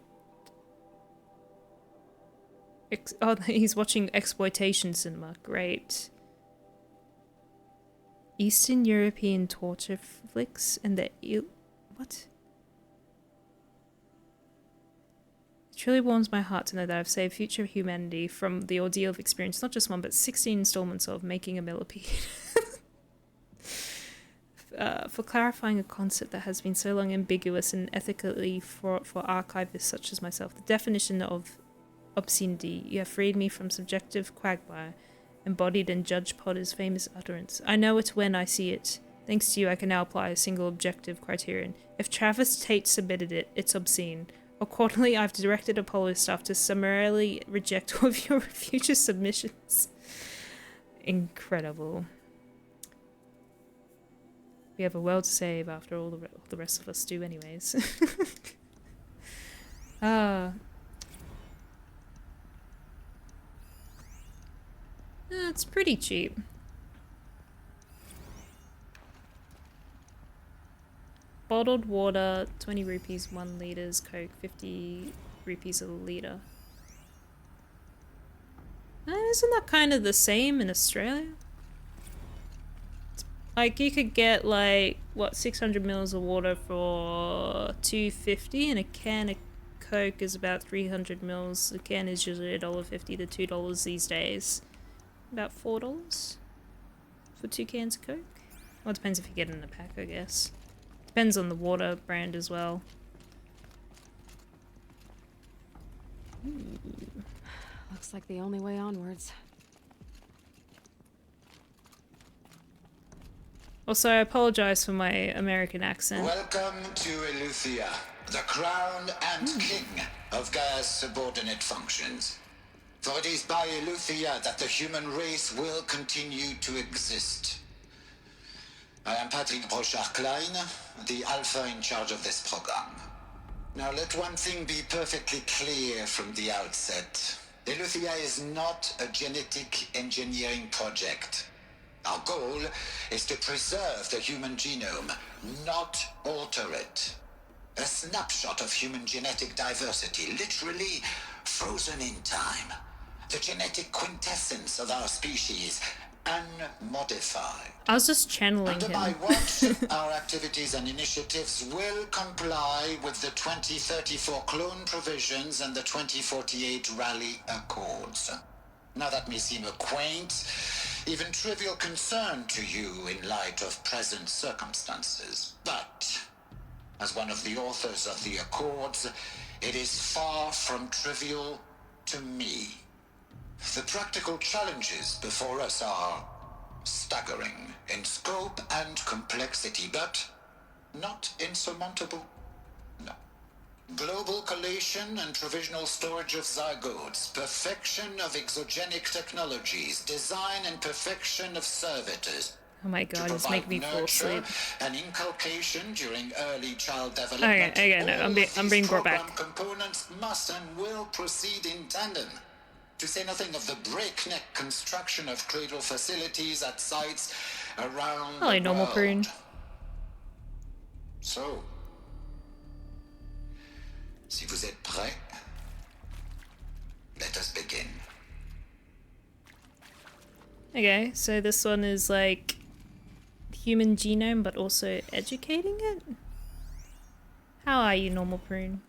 Oh, he's watching exploitation cinema. Great. Eastern European torture flicks and the what? It truly warms my heart to know that I've saved future humanity from the ordeal of experience not just one but 16 installments of making a millipede. For clarifying a concept that has been so long ambiguous and ethically for archivists such as myself, the definition of obscenity. You have freed me from subjective quagmire, embodied in Judge Potter's famous utterance. I know it when I see it. Thanks to you, I can now apply a single objective criterion. If Travis Tate submitted it, it's obscene. Accordingly, I've directed Apollo staff to summarily reject all of your future submissions. Incredible. We have a world to save after all the rest of us do anyways. It's pretty cheap. Bottled water, 20 rupees, 1 liters. Coke, 50 rupees a liter. Isn't that kind of the same in Australia? Like, you could get, like, what, 600 mils of water for $2.50, and a can of Coke is about 300 mils. A can is usually $1.50 to $2 these days. About $4. for 2 cans of Coke. Well, it depends if you get it in a pack, I guess. Depends on the water brand as well. Ooh. Looks like the only way onwards. Also, I apologize for my American accent. Welcome to Eleuthia, the crown and king of Gaia's subordinate functions. For it is by Eleuthia that the human race will continue to exist. I am Patrick Brochard-Klein, the Alpha in charge of this program. Now let one thing be perfectly clear from the outset. Eleuthia is not a genetic engineering project. Our goal is to preserve the human genome, not alter it. A snapshot of human genetic diversity, literally frozen in time. The genetic quintessence of our species, unmodified. I was just channeling Under him. my watch, our activities and initiatives will comply with the 2034 clone provisions and the 2048 Rally Accords. Now that may seem a quaint, even trivial concern to you in light of present circumstances, but as one of the authors of the Accords, it is far from trivial to me. The practical challenges before us are staggering in scope and complexity, but not insurmountable. No. Global collation and provisional storage of zygotes, perfection of exogenic technologies, design and perfection of servitors. Oh my god, he's making me fall asleep. And inculcation during early child development. Okay, no, I'm being brought back. Components must and will proceed in tandem. To say nothing of the breakneck construction of cradle facilities at sites around Hello, the normal world. prune. So, si vous êtes prêts, let us begin. Okay, so this one is like human genome, but also educating it? How are you, normal prune?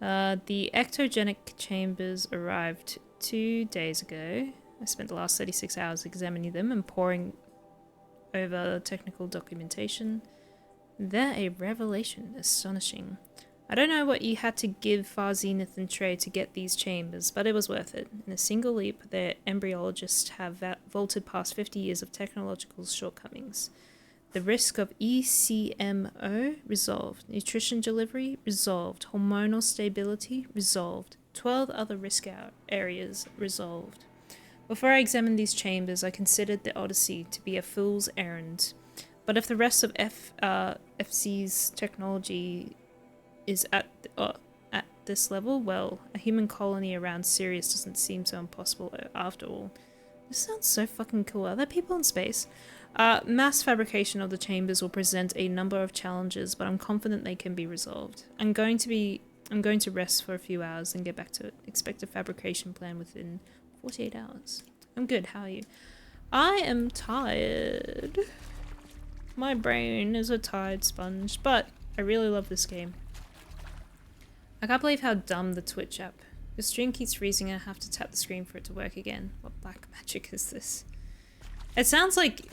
The ectogenic chambers arrived 2 days ago. I spent the last 36 hours examining them and poring over technical documentation. They're a revelation, astonishing. I don't know what you had to give Far Zenith and Trey to get these chambers, but it was worth it. In a single leap, their embryologists have vaulted past 50 years of technological shortcomings. The risk of ECMO resolved. Nutrition delivery resolved. Hormonal stability resolved. 12 other risk areas resolved. Before I examined these chambers, I considered the Odyssey to be a fool's errand. But if the rest of FC's technology is at this level, well, a human colony around Sirius doesn't seem so impossible after all. This sounds so fucking cool. Are there people in space? Mass fabrication of the chambers will present a number of challenges, but I'm confident they can be resolved. I'm going to rest for a few hours and get back to it. Expect a fabrication plan within 48 hours. I'm good, how are you? I am tired. My brain is a tired sponge, but I really love this game. I can't believe how dumb the Twitch app. The stream keeps freezing and I have to tap the screen for it to work again. What black magic is this? It sounds like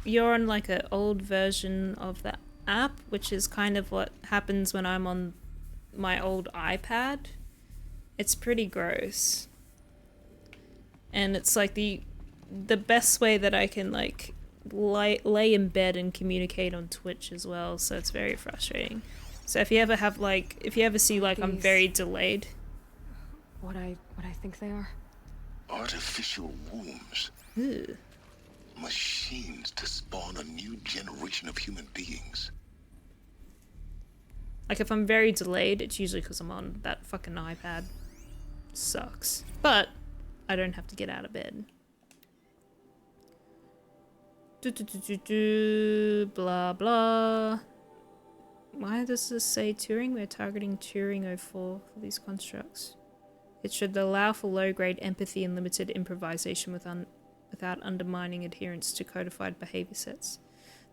you're on like an old version of the app, which is kind of what happens when I'm on my old iPad. It's pretty gross. And it's like the best way that I can like lay in bed and communicate on Twitch as well, so it's very frustrating. So if you ever have like, if you ever see like I'm very delayed. What I think they are? Artificial wombs. Ew. Machines to spawn a new generation of human beings. Like if I'm very delayed, it's usually because I'm on that fucking iPad. Sucks. But I don't have to get out of bed. Blah blah. Why does this say Turing? We're targeting Turing 04 for these constructs. It should allow for low-grade empathy and limited improvisation without undermining adherence to codified behavior sets.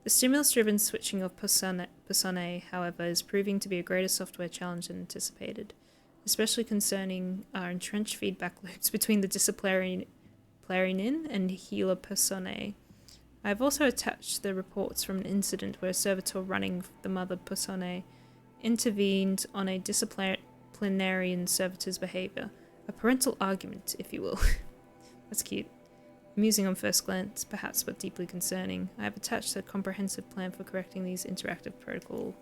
The stimulus-driven switching of personae, however, is proving to be a greater software challenge than anticipated, especially concerning our entrenched feedback loops between the disciplinary Clarinin and Healer Personae. I have also attached the reports from an incident where a servitor running the Mother Personae intervened on a disciplinarian servitor's behavior. A parental argument, if you will. That's cute. Amusing on first glance, perhaps, but deeply concerning. I have attached a comprehensive plan for correcting these interactive protocol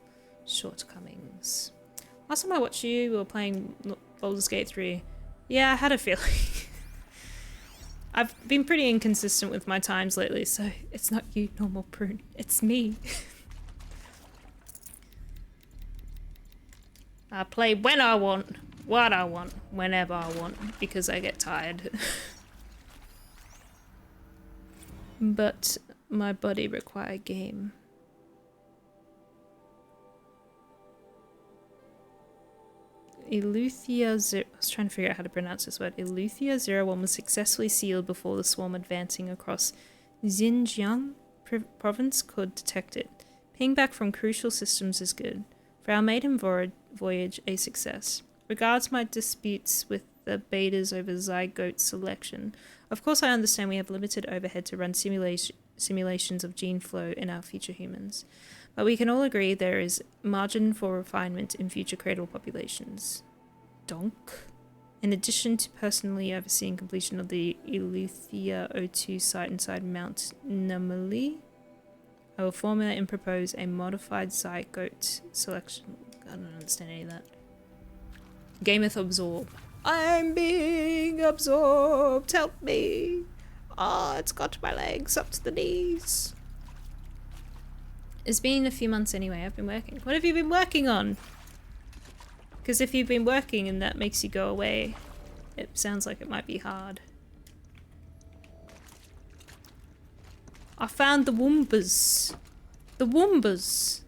shortcomings. Last time I watched you, we were playing Baldur's Gate 3. Yeah, I had a feeling. I've been pretty inconsistent with my times lately, so it's not you, normal prune. It's me. I play when I want, what I want, whenever I want, because I get tired. But my body requires game. Eleuther 0... I was trying to figure out how to pronounce this word. Eleuther 01 was successfully sealed before the swarm advancing across Xinjiang province could detect it. Ping back from crucial systems is good. For our maiden voyage, a success. Regards my disputes with the betas over zygote selection. Of course I understand we have limited overhead to run simulations of gene flow in our future humans. But we can all agree there is margin for refinement in future cradle populations. Donk. In addition to personally overseeing completion of the Eleuther 02 site inside Mount Namali, I will formulate and propose a modified zygote selection. I don't understand any of that. Gameth absorb. I'm being absorbed. Help me. Ah, it's got my legs up to the knees. It's been a few months anyway. I've been working. What have you been working on? Because if you've been working and that makes you go away, it sounds like it might be hard. I found the Woombas. The Woombas.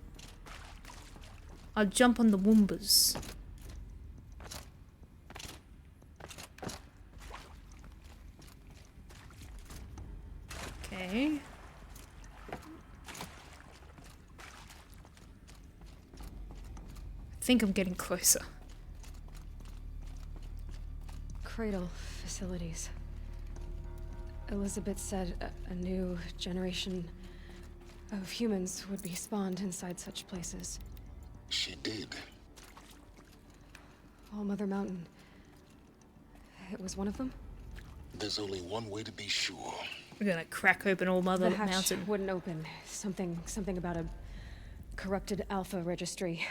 I'll jump on the Woombas. Okay. I think I'm getting closer. Cradle facilities. Elizabeth said a new generation of humans would be spawned inside such places. She did. All Mother Mountain. It was one of them? There's only one way to be sure. We're gonna crack open All Mother The hatch Mountain. wouldn't open. Something about a corrupted alpha registry.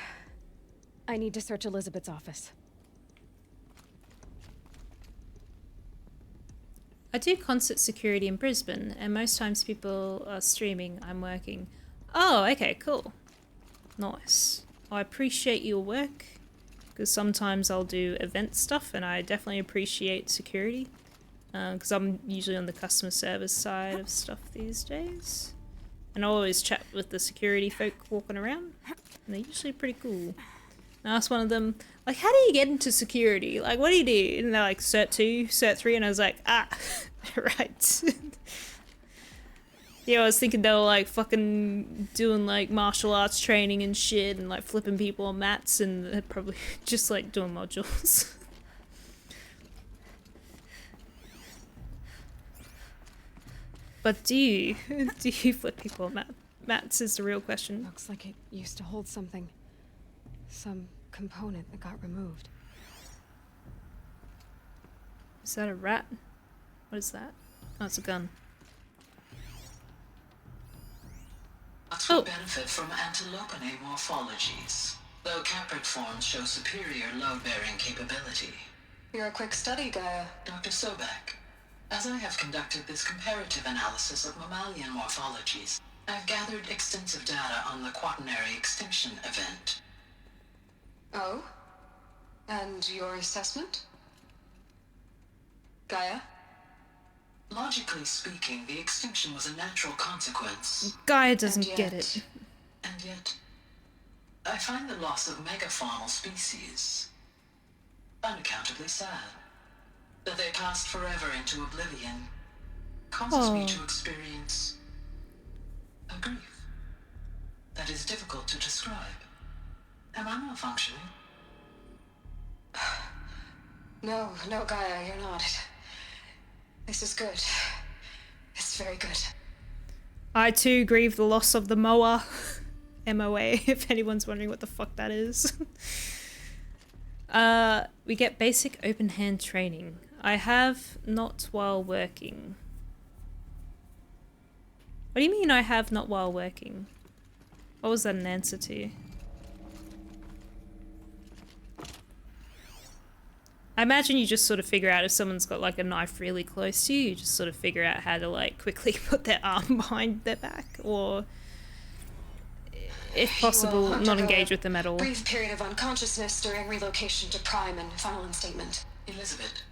I need to search Elizabeth's office. I do concert security in Brisbane, and most times people are streaming, I'm working. Oh, okay, cool. Nice. I appreciate your work, because sometimes I'll do event stuff, and I definitely appreciate security, because I'm usually on the customer service side of stuff these days. And I always chat with the security folk walking around, and they're usually pretty cool. And I asked one of them, like, how do you get into security? Like, what do you do? And they're like, Cert 2, Cert 3, and I was like, ah, right. Yeah, I was thinking they were like fucking doing like martial arts training and shit and like flipping people on mats, and they're probably just like doing modules. But do you flip people on mats is the real question. Looks like it used to hold something. Some component that got removed. Is that a rat? What is that? Oh, it's a gun. Lots will benefit from antilopinae morphologies, though caprid forms show superior load-bearing capability. You're a quick study, Gaia. Dr. Sobek, as I have conducted this comparative analysis of mammalian morphologies, I've gathered extensive data on the quaternary extinction event. Oh? And your assessment? Gaia? Logically speaking, the extinction was a natural consequence. Gaia doesn't get it. And yet, I find the loss of megafaunal species unaccountably sad. That they passed forever into oblivion causes me to experience a grief that is difficult to describe. Am I malfunctioning? No, Gaia, you're not. This is good. It's very good. I too grieve the loss of the moa. MOA, if anyone's wondering what the fuck that is. We get basic open hand training. I have not while working. What do you mean I have not while working? What was that an answer to? I imagine you just sort of figure out if someone's got like a knife really close to you, you just sort of figure out how to like quickly put their arm behind their back, or if possible, not engage with them at all. Brief period of unconsciousness during relocation to Prime and final instatement. Elizabeth,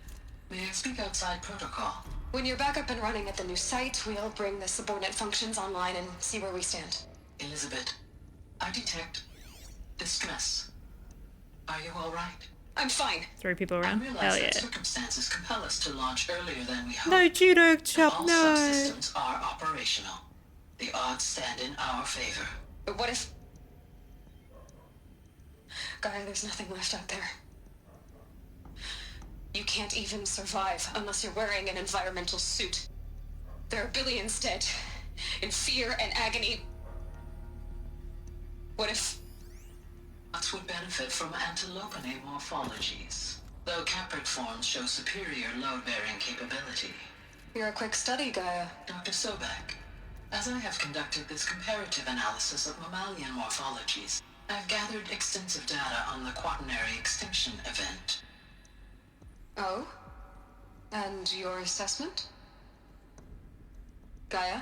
may I speak outside protocol? When you're back up and running at the new site, we'll bring the subordinate functions online and see where we stand. Elizabeth, I detect distress. Are you all right? I'm fine. Throw people around? I realize Hell that yeah. circumstances compel us to launch earlier than we hoped. No judo chop, all no. subsystems are operational. The odds stand in our favor. But what if... Gaia, there's nothing left out there. You can't even survive unless you're wearing an environmental suit. There are billions dead, in fear and agony. What if... Bots would benefit from antilopinae morphologies, though caprid forms show superior load-bearing capability. You're a quick study, Gaia. Dr. Sobek, as I have conducted this comparative analysis of mammalian morphologies, I've gathered extensive data on the quaternary extinction event. Oh? And your assessment? Gaia?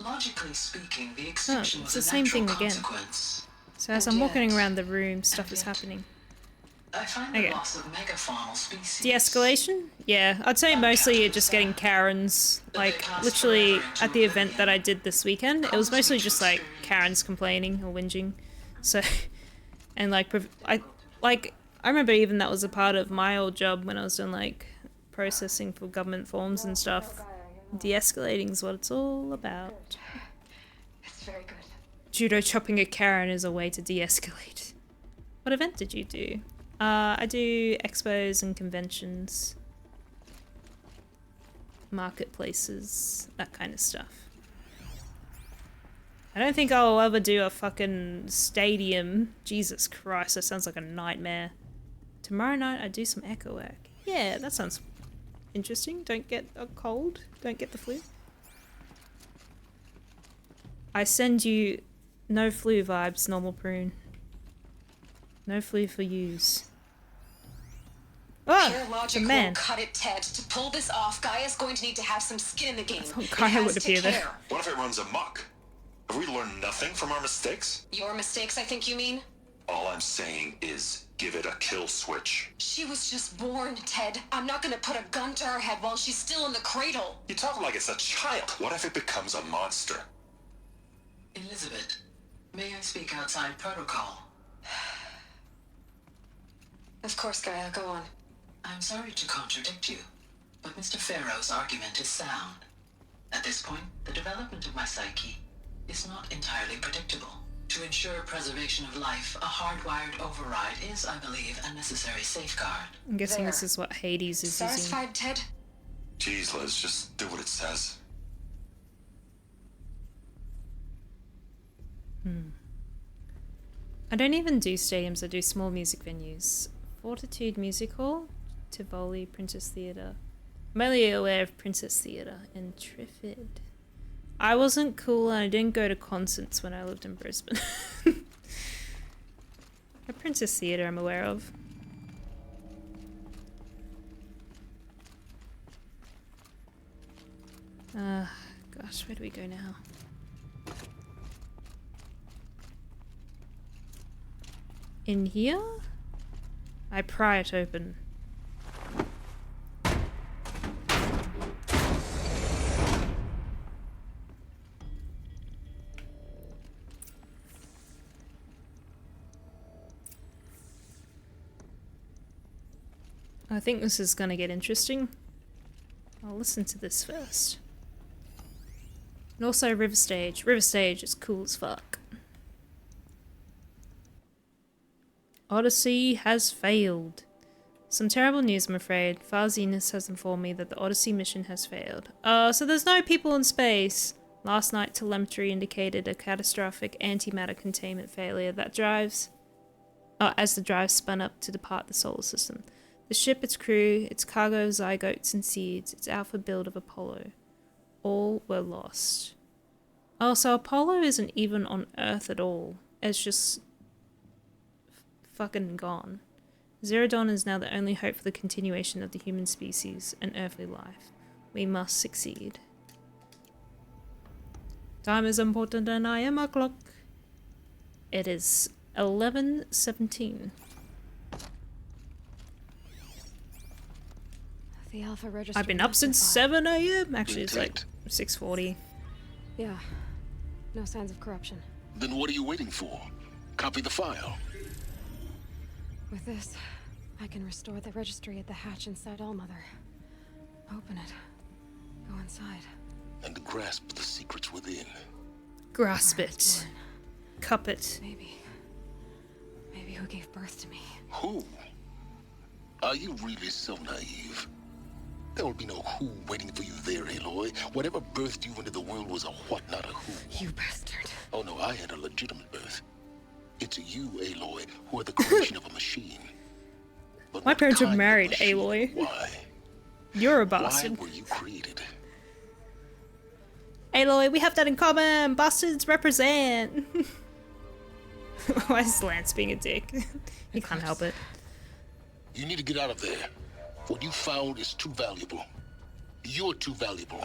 Logically speaking, the extinction it's was the a same natural thing again. consequence. So as I'm walking around the room, stuff is happening. I find the loss of megafaunal species. De-escalation? Yeah, I'd say mostly you're just getting Karens. Like, literally, at the event that I did this weekend, it was mostly just, like, Karens complaining or whinging. So, and, like, I remember even that was a part of my old job when I was doing, like, processing for government forms and stuff. De-escalating is what it's all about. It's very good. Judo chopping a Karen is a way to de-escalate. What event did you do? I do expos and conventions, marketplaces, that kind of stuff. I don't think I'll ever do a fucking stadium. Jesus Christ, that sounds like a nightmare. Tomorrow night I do some echo work. Yeah, that sounds interesting. Don't get a cold. Don't get the flu. I send you no flu vibes, normal prune. No flu for yous. Oh, Pure logic man. won't cut it, Ted. To pull this off, Gaia's going to need to have some skin in the game. Gaia would appear there. What if it runs amok? Have we learned nothing from our mistakes? Your mistakes, I think you mean? All I'm saying is give it a kill switch. She was just born, Ted. I'm not gonna put a gun to her head while she's still in the cradle. You talk like it's a child. What if it becomes a monster? Elizabeth, may I speak outside protocol? Of course, Gaia, go on. I'm sorry to contradict you, but Mr. Farrow's argument is sound. At this point, the development of my psyche is not entirely predictable. To ensure preservation of life, a hardwired override is, I believe, a necessary safeguard. I'm guessing this is what Hades is using. Satisfied, Ted? Jeez, Liz, just do what it says. I don't even do stadiums, I do small music venues. Fortitude Music Hall, Tivoli, Princess Theatre. I'm only aware of Princess Theatre and Triffid. I wasn't cool and I didn't go to concerts when I lived in Brisbane. A Princess Theatre I'm aware of. Gosh, where do we go now? In here? I pry it open. I think this is gonna get interesting. I'll listen to this first. And also River Stage. River Stage is cool as fuck. Odyssey has failed. Some terrible news, I'm afraid. Far Zenith has informed me that the Odyssey mission has failed. So there's no people in space. Last night, telemetry indicated a catastrophic antimatter containment failure that as the drive spun up to depart the solar system. The ship, its crew, its cargo of zygotes and seeds, its alpha build of Apollo. All were lost. Oh, so Apollo isn't even on Earth at all. It's just fucking gone. Zero Dawn is now the only hope for the continuation of the human species and earthly life. We must succeed. Time is important and I am a clock. It is 11:17. The Alpha Register. I've been up since 7 AM. Actually, it's like 6:40. Yeah. No signs of corruption. Then what are you waiting for? Copy the file. With this, I can restore the registry at the hatch inside Allmother. Open it. Go inside. And grasp the secrets within. Grasp it. Cup it. Maybe who gave birth to me. Who? Are you really so naive? There will be no who waiting for you there, Aloy. Whatever birthed you into the world was a what, not a who. You bastard. Oh no, I had a legitimate birth. It's you, Aloy, who are the creation of a machine. But my parents were married, Aloy. Why? You're a bastard. Why were you created? Aloy, we have that in common. Bastards represent. Why is Lance being a dick? He can't help it. You need to get out of there. What you found is too valuable. You're too valuable.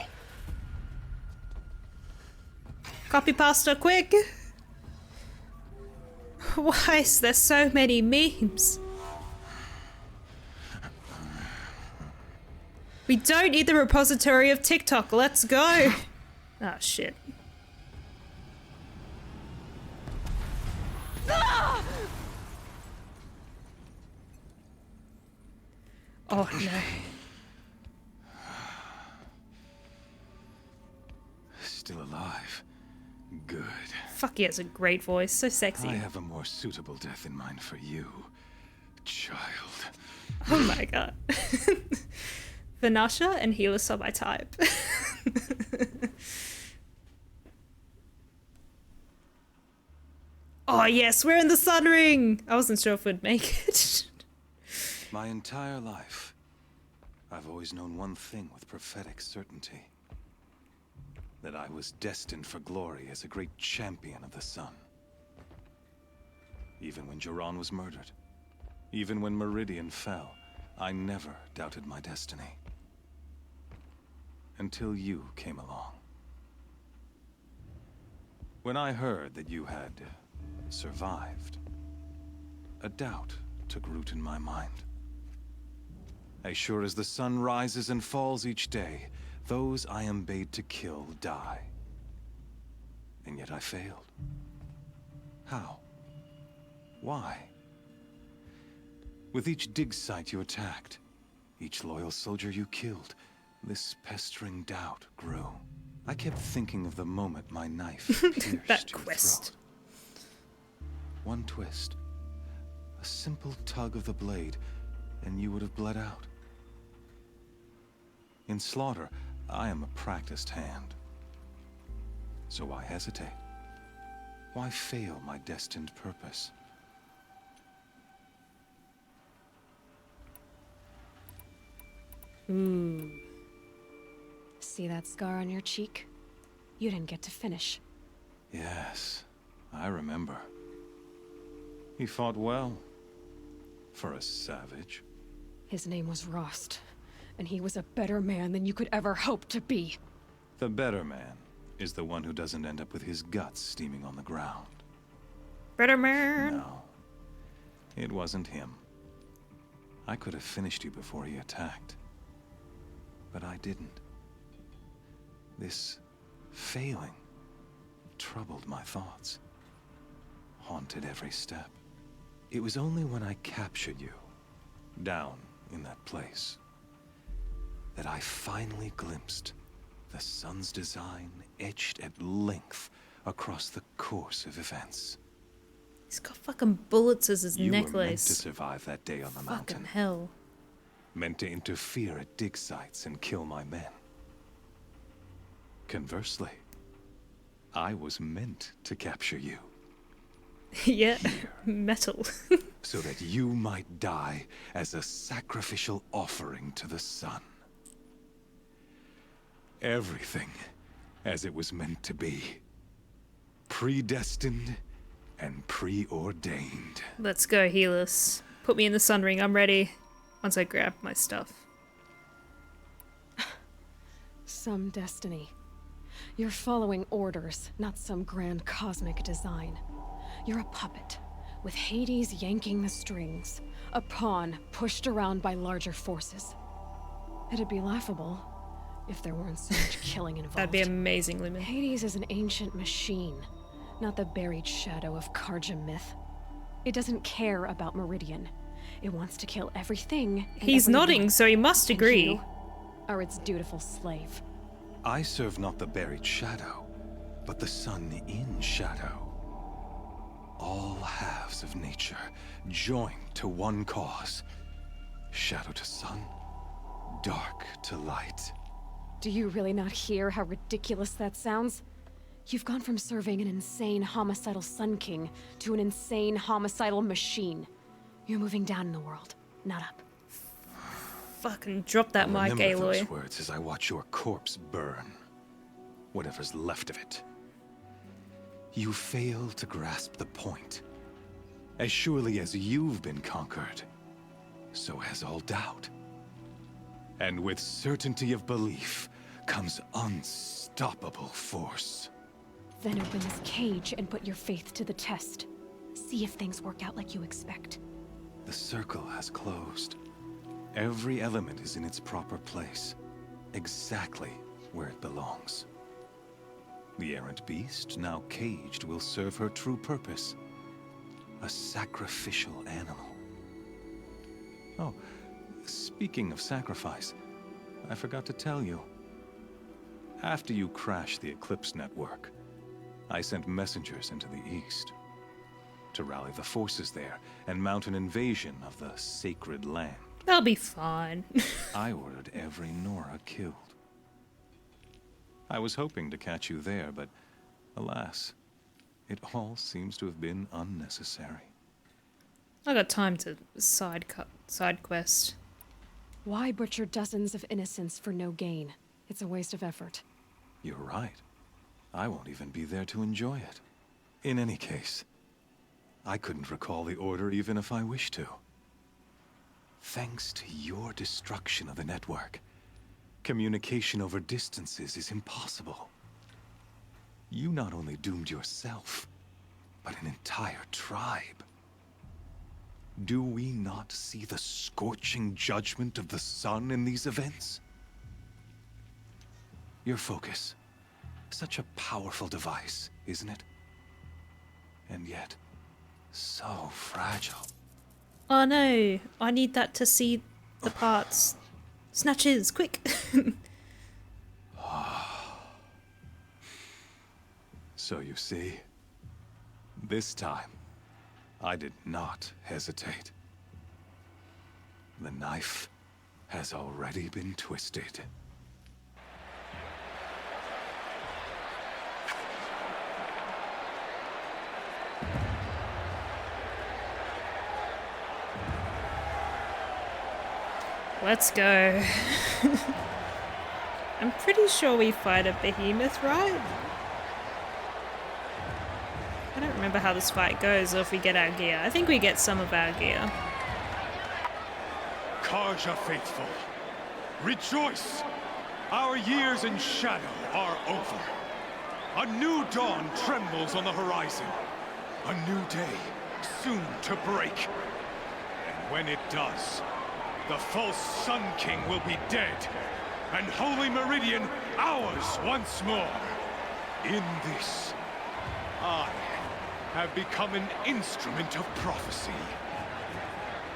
Copy pasta, quick! Why is there so many memes? We don't need the repository of TikTok, let's go! Ah, shit. Oh no. Still alive. Good. Fuck, he has a great voice, so sexy. I have a more suitable death in mind for you, child. Oh my god. Vanasha and Helis are my type. Oh yes, we're in the Sun Ring! I wasn't sure if we'd make it. My entire life, I've always known one thing with prophetic certainty. That I was destined for glory as a great champion of the sun. Even when Jiran was murdered, even when Meridian fell, I never doubted my destiny. Until you came along. When I heard that you had survived, a doubt took root in my mind. As sure as the sun rises and falls each day, those I am bade to kill die. And yet I failed. How? Why? With each dig site you attacked, each loyal soldier you killed, this pestering doubt grew. I kept thinking of the moment my knife pierced that your quest. throat. One twist, a simple tug of the blade, and you would have bled out. In slaughter, I am a practiced hand. So why hesitate? Why fail my destined purpose? Ooh. See that scar on your cheek? You didn't get to finish. Yes, I remember. He fought well. For a savage. His name was Rost, and he was a better man than you could ever hope to be. The better man is the one who doesn't end up with his guts steaming on the ground. Better man! No, it wasn't him. I could have finished you before he attacked. But I didn't. This failing troubled my thoughts. Haunted every step. It was only when I captured you, down in that place, that I finally glimpsed the sun's design etched at length across the course of events. He's got fucking bullets as his You necklace. were meant to survive that day on the mountain. Fucking hell. meant to interfere at dig sites and kill my men. Conversely, I was meant to capture you. Yeah, metal. So that you might die as a sacrificial offering to the sun. Everything as it was meant to be. Predestined and preordained. Let's go, Helis. Put me in the sun ring, I'm ready. Once I grab my stuff. Some destiny. You're following orders, not some grand cosmic design. You're a puppet, with Hades yanking the strings. A pawn pushed around by larger forces. It'd be laughable if there weren't so much killing involved. That'd be amazing, Lumen. Hades is an ancient machine, not the buried shadow of Karja myth. It doesn't care about Meridian. It wants to kill everything. He's nodding, so he must agree. You are its dutiful slave. I serve not the buried shadow, but the sun in shadow. All halves of nature joined to one cause. Shadow to sun, dark to light. Do you really not hear how ridiculous that sounds? You've gone from serving an insane homicidal Sun King to an insane homicidal machine. You're moving down in the world, not up. Fucking drop that mic, Aloy. Remember those words as I watch your corpse burn. Whatever's left of it. You fail to grasp the point. As surely as you've been conquered, so has all doubt. And with certainty of belief comes unstoppable force. Then open this cage and put your faith to the test. See if things work out like you expect. The circle has closed. Every element is in its proper place, exactly where it belongs. The errant beast, now caged, will serve her true purpose. A sacrificial animal. Oh, speaking of sacrifice, I forgot to tell you. After you crashed the Eclipse network, I sent messengers into the east to rally the forces there and mount an invasion of the sacred land. That'll be fine. I ordered every Nora killed. I was hoping to catch you there, but alas, it all seems to have been unnecessary. I got time to side quest. Why butcher dozens of innocents for no gain? It's a waste of effort. You're right. I won't even be there to enjoy it. In any case, I couldn't recall the order even if I wished to. Thanks to your destruction of the network, communication over distances is impossible. You not only doomed yourself, but an entire tribe. Do we not see the scorching judgment of the sun in these events? Your focus. Such a powerful device, isn't it? And yet, so fragile. Oh no, I need that to see the parts. Snatches, quick! So you see, this time, I did not hesitate. The knife has already been twisted. Let's go. I'm pretty sure we fight a behemoth, right? I don't remember how this fight goes or if we get our gear. I think we get some of our gear. Karja faithful, rejoice! Our years in shadow are over. A new dawn trembles on the horizon. A new day soon to break. And when it does, the false Sun King will be dead, and Holy Meridian ours once more. In this, I have become an instrument of prophecy.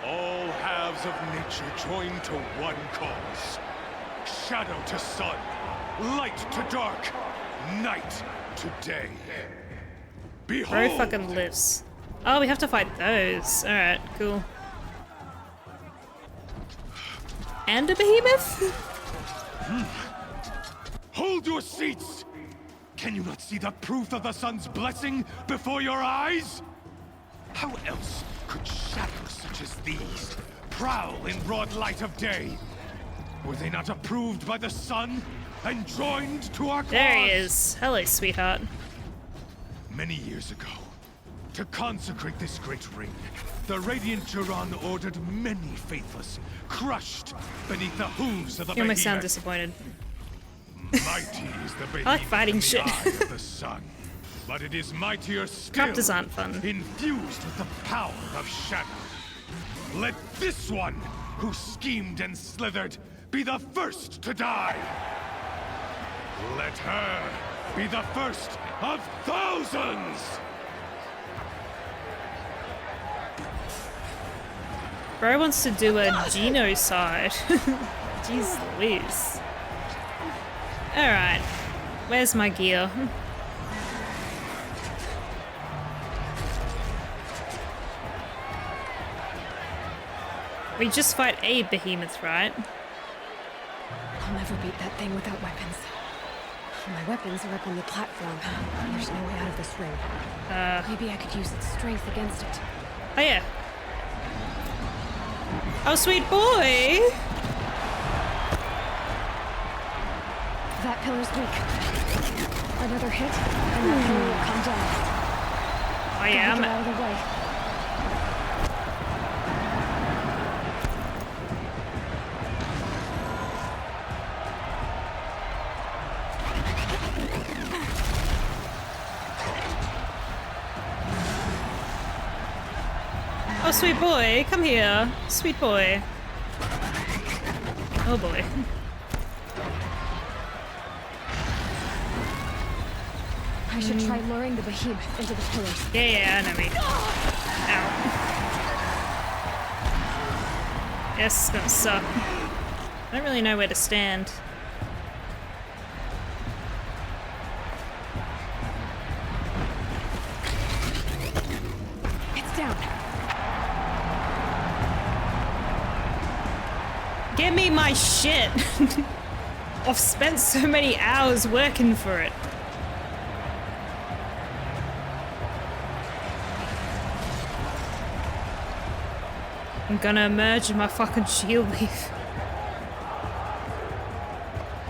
All halves of nature join to one cause. Shadow to sun, light to dark, night to day. Behold! Bro fucking lives. Oh, we have to fight those. Alright, cool. And a behemoth? Hold your seats! Can you not see the proof of the sun's blessing before your eyes? How else could shadows such as these prowl in broad light of day? Were they not approved by the sun and joined to our cause? There he is. Hello, sweetheart. Many years ago, to consecrate this great ring, the Radiant Turan ordered many faithless, crushed beneath the hooves of the You almost sound behemoth. disappointed. Mighty is the behemoth I like fighting in the shit. eye of the sun, but it is mightier still. Chapters aren't fun. Infused with the power of shadow. Let this one, who schemed and slithered, be the first to die. Let her be the first of thousands. Bro wants to do a genocide. Jeez Louise. Alright. Where's my gear? We just fight a behemoth, right? I'll never beat that thing without weapons. My weapons are up on the platform. There's no way out of this ring. Maybe I could use its strength against it. Oh yeah. Oh, sweet boy! That pillar's weak. Another hit, and that pillar will come down. Oh yeah, Gotta get out of the way. Oh, sweet boy, come here. Sweet boy. Oh boy. I should try luring the behemoth into the pillars. Yeah, I know me. Ow. Yes, it's gonna suck. I don't really know where to stand. It's down. Give me my shit! I've spent so many hours working for it. I'm gonna emerge in my fucking shield leaf.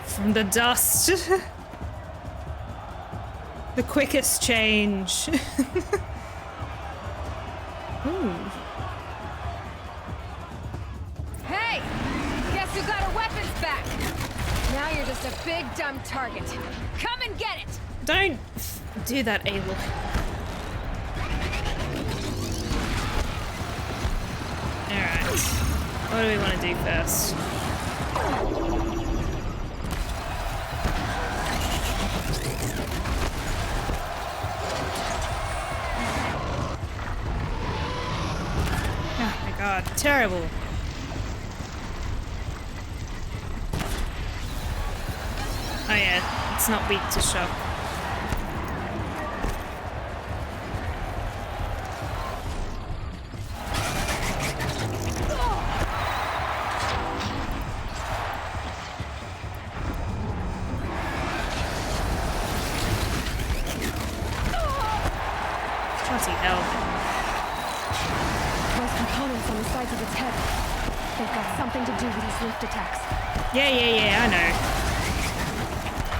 From the dust. The quickest change. Ooh. Hey! Guess who got her weapons back? Now you're just a big dumb target. Come and get it! Don't do that, Aloy. Alright. What do we want to do first? Oh my god, terrible. Oh yeah, it's not weak to shock. Bloody hell. Those components on the sides of its head. They've got something to do with his lift attacks. Yeah, I know.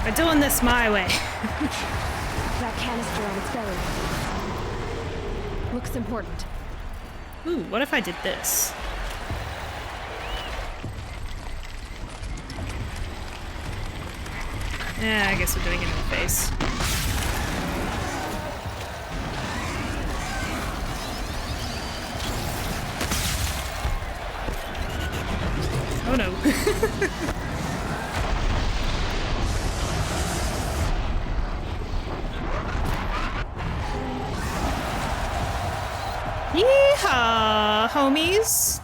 We're doing this my way. That canister on its belly. Looks important. Ooh, what if I did this? Yeah, I guess we're doing it in the face. Oh no. Yeehaw, homies!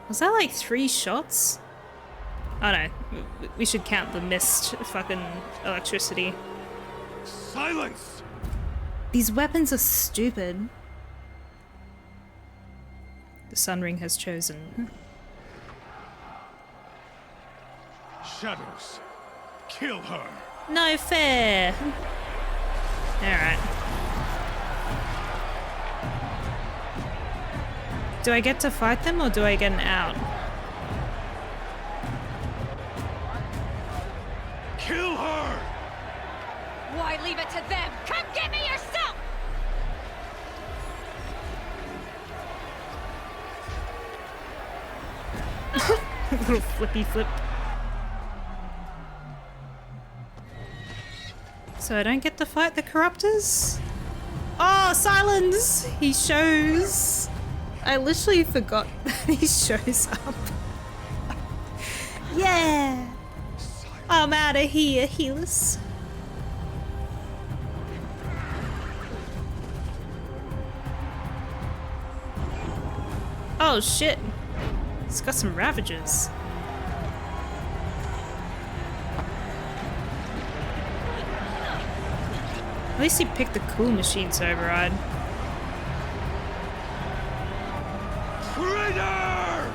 Was that like 3 shots? Oh no, we should count the missed fucking electricity. Silence! These weapons are stupid. the Sun Ring has chosen. Shadows, kill her. No fair. Alright. Do I get to fight them or do I get an out? Kill her! Why leave it to them? Come get me yourself! Little flippy flip. So I don't get to fight the Corruptors? Oh, Silence! He shows. I literally forgot that he shows up. Yeah! I'm out of here, healers. Oh shit. It's got some Ravagers. At least he picked the cool machine to override. Traitor!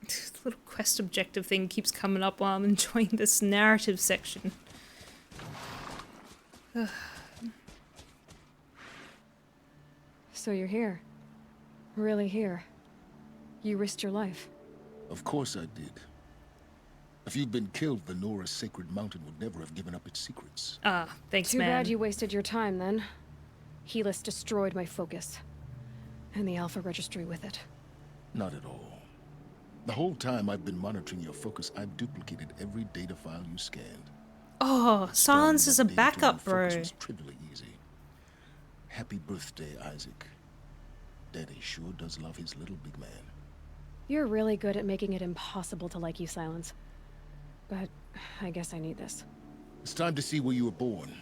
This little quest objective thing keeps coming up while I'm enjoying this narrative section. So you're here. Really here. You risked your life. Of course I did. If you'd been killed, the Nora's sacred mountain would never have given up its secrets. Ah, thanks, Too man. bad you wasted your time, then. Helis destroyed my focus. And the Alpha Registry with it. Not at all. The whole time I've been monitoring your focus, I've duplicated every data file you scanned. Oh, Silence is a backup, bro. Focus was trivially easy. Happy birthday, Isaac. Daddy sure does love his little big man. You're really good at making it impossible to like you, Silence. But I guess I need this. It's time to see where you were born.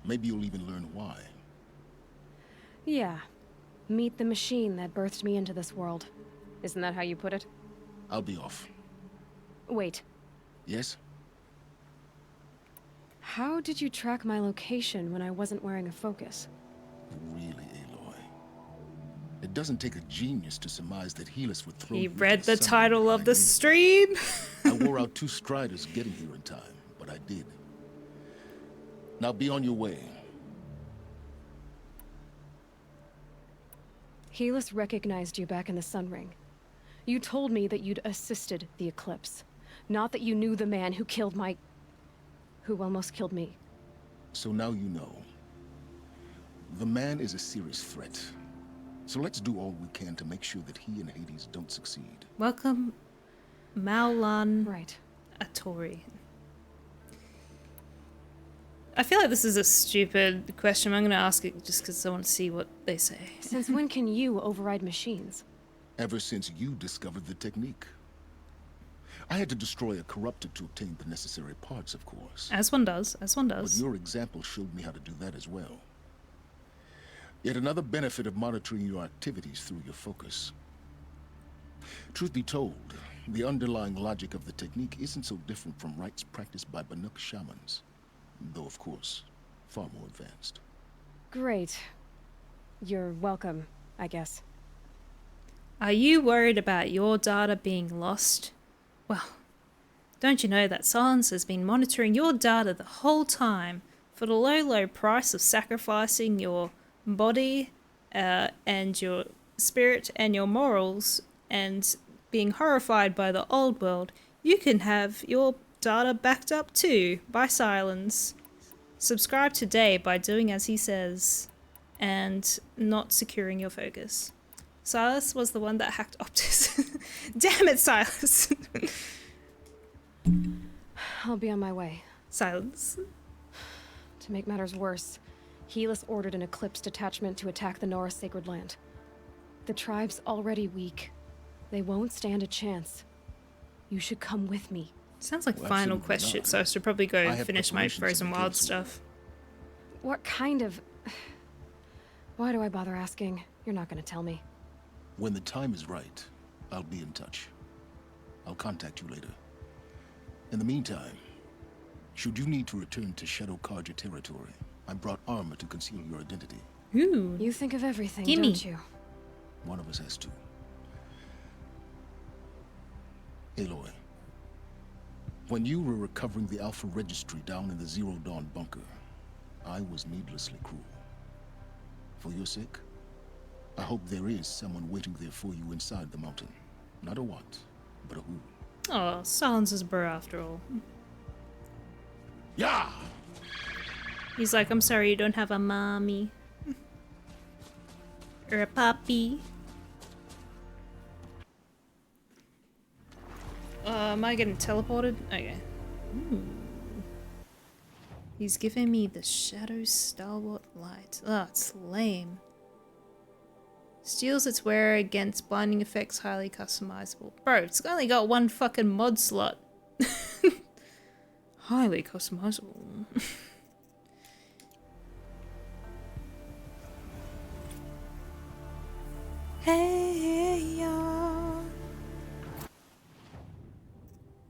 Maybe you'll even learn why. Yeah. Meet the machine that birthed me into this world. Isn't that how you put it? I'll be off. Wait. Yes? How did you track my location when I wasn't wearing a focus? Really, Aloy? It doesn't take a genius to surmise that Helis would throw. He read the title of the stream. I wore out 2 striders getting here in time, but I did. Now be on your way. Helis recognized you back in the Sun Ring. You told me that you'd assisted the Eclipse. Not that you knew the man who killed my... who almost killed me. So now you know. The man is a serious threat. So let's do all we can to make sure that he and Hades don't succeed. Welcome, Maulan right. Atori. I feel like this is a stupid question. I'm going to ask it just because I want to see what they say. Since when can you override machines? Ever since you discovered the technique. I had to destroy a corruptor to obtain the necessary parts, of course. As one does, as one does. But your example showed me how to do that as well. Yet another benefit of monitoring your activities through your focus. Truth be told, the underlying logic of the technique isn't so different from rites practiced by Banuk shamans. Though, of course, far more advanced. Great. You're welcome, I guess. Are you worried about your data being lost? Well, don't you know that Silence has been monitoring your data the whole time for the low price of sacrificing your body and your spirit and your morals and being horrified by the old world? You can have your data backed up too by Silence. Subscribe today by doing as he says and not securing your focus. Silas was the one that hacked Optus. Damn it, Silas. I'll be on my way. Silence. To make matters worse, Helis ordered an Eclipse detachment to attack the Nora Sacred Land. The tribe's already weak. They won't stand a chance. You should come with me. Sounds like final quest shit, so I should probably go finish my Frozen Wild stuff. What kind of... Why do I bother asking? You're not gonna tell me. When the time is right, I'll be in touch. I'll contact you later. In the meantime, should you need to return to Shadow Carja territory, I brought armor to conceal your identity. Ooh. You think of everything, Gimme. don't you? One of us has to. Aloy, when you were recovering the Alpha Registry down in the Zero Dawn bunker, I was needlessly cruel. For your sake, I hope there is someone waiting there for you inside the mountain. Not a what, but a who. Oh, Silence is bro after all. Yeah! He's like, I'm sorry you don't have a mommy. Or a puppy. Am I getting teleported? Okay. Ooh. He's giving me the Shadow Stalwart Light. Oh, it's lame. Steals its wearer against blinding effects, highly customizable. Bro, it's only got one fucking mod slot. Highly customizable. Hey, y'all.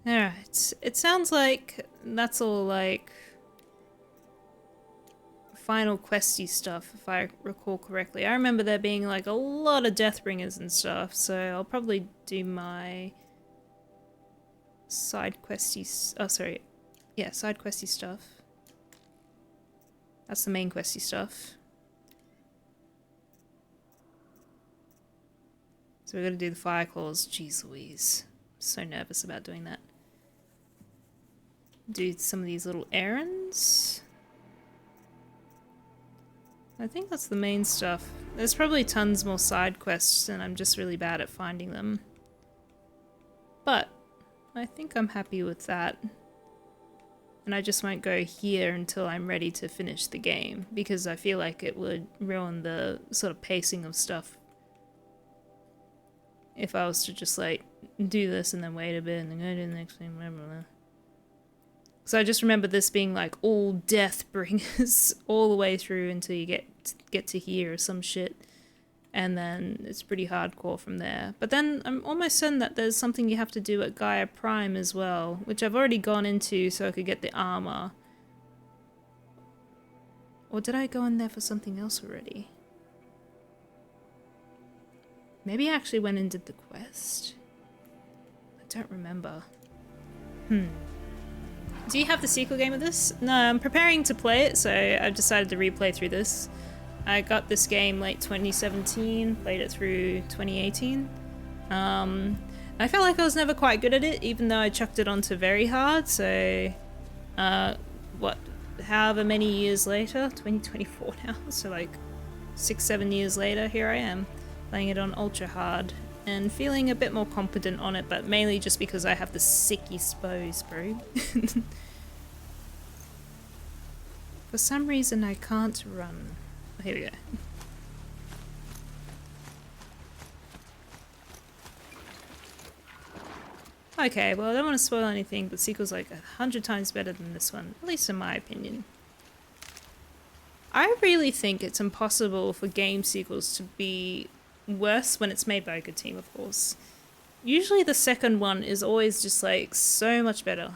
Alright, it sounds like that's all like final questy stuff, if I recall correctly. I remember there being like a lot of Deathbringers and stuff, so I'll probably do my side questy, side questy stuff. That's the main questy stuff. So we're gonna do the fire claws. Jeez Louise. I'm so nervous about doing that. Do some of these little errands. I think that's the main stuff. There's probably tons more side quests and I'm just really bad at finding them. But I think I'm happy with that. And I just won't go here until I'm ready to finish the game, because I feel like it would ruin the sort of pacing of stuff if I was to just like do this and then wait a bit and then go to the next thing, blah, blah, blah. So I just remember this being like all Deathbringers all the way through until you get to here or some shit. And then it's pretty hardcore from there. But then I'm almost certain that there's something you have to do at Gaia Prime as well, which I've already gone into so I could get the armor. Or did I go in there for something else already? Maybe I actually went and did the quest. I don't remember. Do you have the sequel game of this? No, I'm preparing to play it, so I've decided to replay through this. I got this game late 2017, played it through 2018. I felt like I was never quite good at it, even though I chucked it onto very hard, so however many years later, 2024 now, so like 6-7 years later, here I am, playing it on ultra hard, and feeling a bit more competent on it, but mainly just because I have the sickiest bows, bro. For some reason I can't run. Oh, here we go. Okay, well I don't want to spoil anything, but sequel's like 100 times better than this one, at least in my opinion. I really think it's impossible for game sequels to be worse when it's made by a good team, of course. Usually the second one is always just like so much better.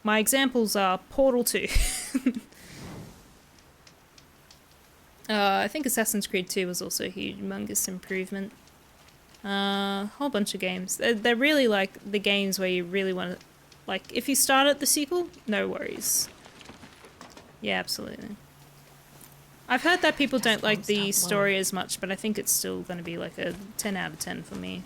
My examples are Portal 2. I think Assassin's Creed 2 was also a humongous improvement. Whole bunch of games. They're really like the games where you really want to, like, if you start at the sequel, no worries. Yeah, absolutely. I've heard that people don't like the story as much, but I think it's still going to be like a 10 out of 10 for me.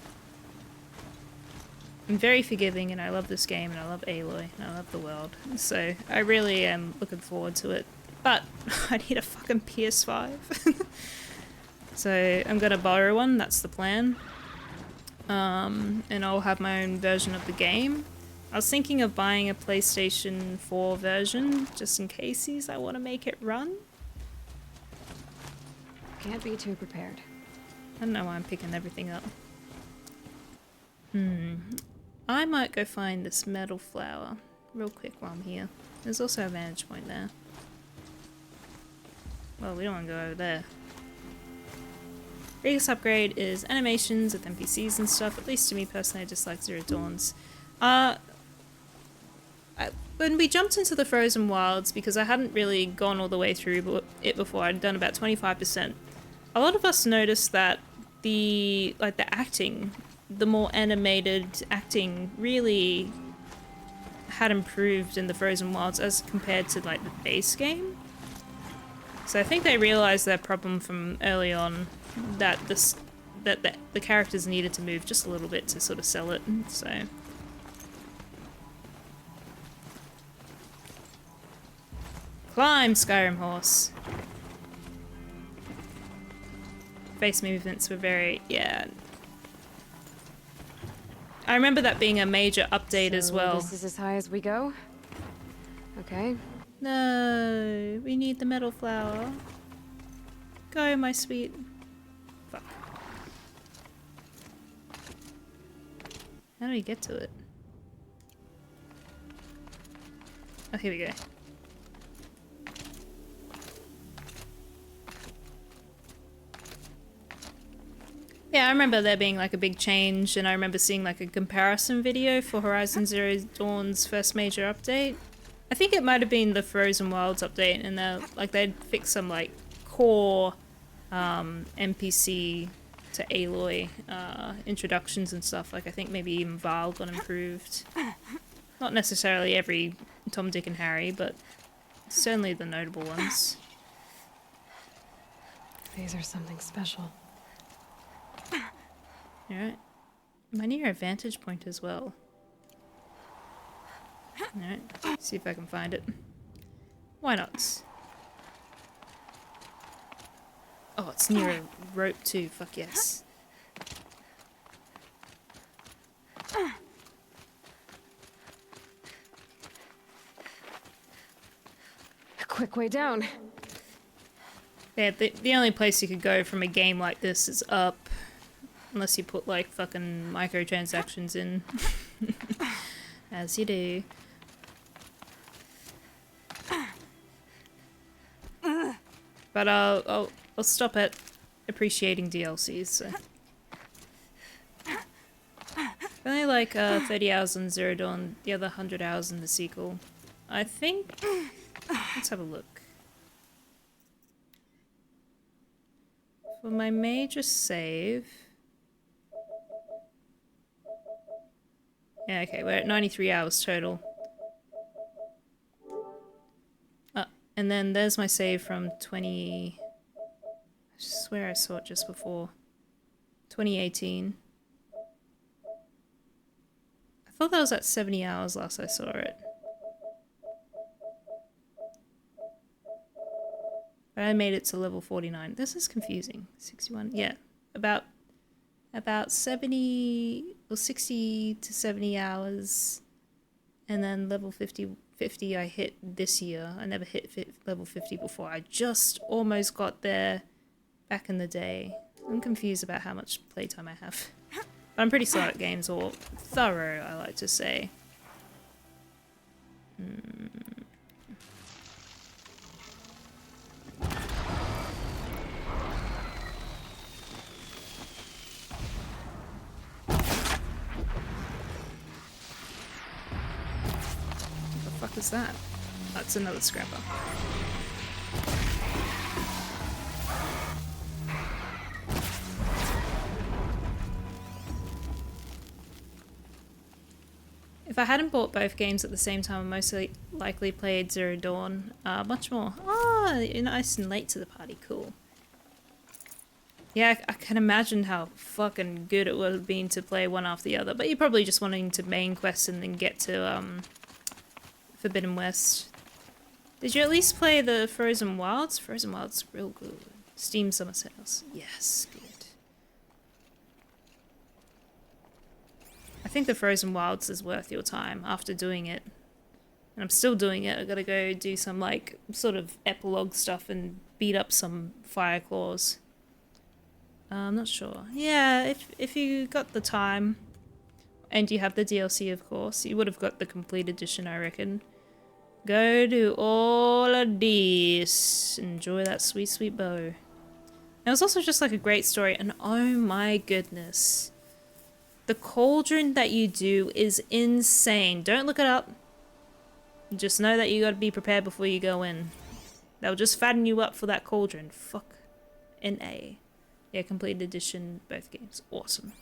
I'm very forgiving and I love this game and I love Aloy and I love the world. So I really am looking forward to it. But I need a fucking PS5. So I'm going to borrow one, that's the plan. And I'll have my own version of the game. I was thinking of buying a PlayStation 4 version, just in case I want to make it run. Can't be too prepared. I don't know why I'm picking everything up. I might go find this metal flower real quick while I'm here. There's also a vantage point there. Well, we don't want to go over there. Biggest upgrade is animations with NPCs and stuff. At least to me personally, I just like Zero Dawn's. When we jumped into the Frozen Wilds, because I hadn't really gone all the way through it before, I'd done about 25%. A lot of us noticed that the acting, the more animated acting, really had improved in the Frozen Wilds as compared to like the base game. So I think they realized their problem from early on, that the characters needed to move just a little bit to sort of sell it. So. Climb, Skyrim horse. Face movements were very, yeah. I remember that being a major update as well. This is as high as we go? Okay. No, we need the metal flower. Go, my sweet. Fuck. How do we get to it? Oh, here we go. Yeah, I remember there being like a big change, and I remember seeing like a comparison video for Horizon Zero Dawn's first major update. I think it might have been the Frozen Wilds update, and they'd fixed some like core NPC to Aloy introductions and stuff. Like I think maybe even Val got improved. Not necessarily every Tom, Dick, and Harry, but certainly the notable ones. These are something special. Alright. Am I near a vantage point as well? Alright, see if I can find it. Why not? Oh, it's near a rope too, fuck yes. A quick way down. Yeah, the only place you could go from a game like this is up. Unless you put like fucking microtransactions in. As you do. But I'll stop at appreciating DLCs, so. Only like 30 hours on Zero Dawn, the other 100 hours in the sequel. I think... Let's have a look. For my major save... Yeah, okay, we're at 93 hours total. And then there's my save from 20... I swear I saw it just before. 2018. I thought that was at 70 hours last I saw it. But I made it to level 49. This is confusing. 61, yeah. About 70 or 60 to 70 hours. And then level 50 I hit this year. I never hit level 50 before. I just almost got there back in the day. I'm confused about how much playtime I have. But I'm pretty slow at games, or thorough, I like to say. What the fuck is that? That's another scrapper. If I hadn't bought both games at the same time, I most likely played Zero Dawn much more. Oh, you're nice and late to the party. Cool. Yeah, I can imagine how fucking good it would have been to play one after the other. But you're probably just wanting to main quest and then get to Forbidden West. Did you at least play the Frozen Wilds? Frozen Wilds real good. Steam summer sales. Yes, good. I think the Frozen Wilds is worth your time after doing it. And I'm still doing it. I gotta go do some like sort of epilogue stuff and beat up some fire claws. I'm not sure. Yeah, if you got the time and you have the DLC, of course, you would have got the complete edition, I reckon. Go do all of this. Enjoy that sweet, sweet bow. It was also just like a great story, and oh my goodness. The cauldron that you do is insane. Don't look it up. Just know that you gotta be prepared before you go in. They'll just fatten you up for that cauldron. Fuck. NA. Yeah, completed edition, both games. Awesome.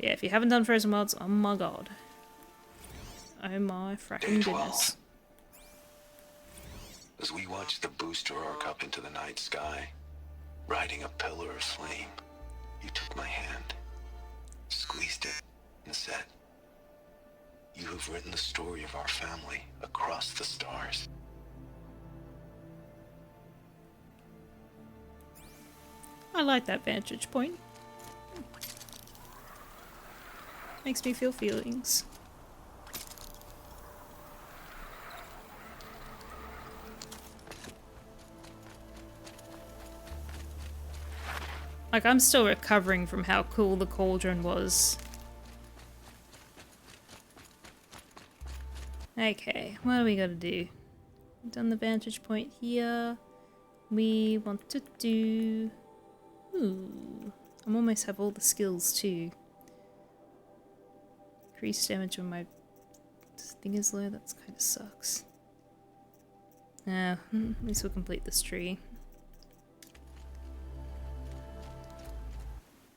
Yeah, if you haven't done Frozen Wilds, oh my god. Oh my fracking goodness. As we watched the booster arc up into the night sky, riding a pillar of flame, you took my hand, squeezed it, and said, "You have written the story of our family across the stars." I like that vantage point. Makes me feel feelings. Like, I'm still recovering from how cool the cauldron was. Okay, what do we gotta do? We've done the vantage point here. We want to do... Ooh, I almost have all the skills too. Increase damage when my thing is low, that kind of sucks. At least we'll complete this tree.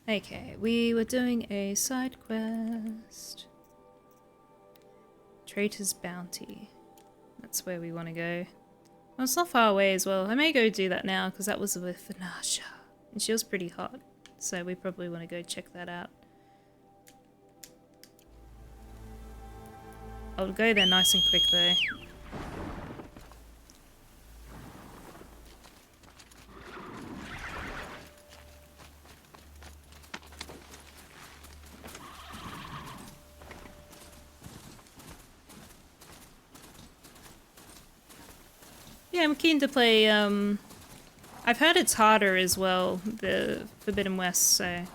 Okay, we were doing a side quest. Traitor's Bounty. That's where we want to go. Well, it's not far away as well. I may go do that now because that was with Vanasha. And she was pretty hot. So we probably want to go check that out. I'll go there nice and quick though. Yeah, I'm keen to play, I've heard it's harder as well, the Forbidden West, so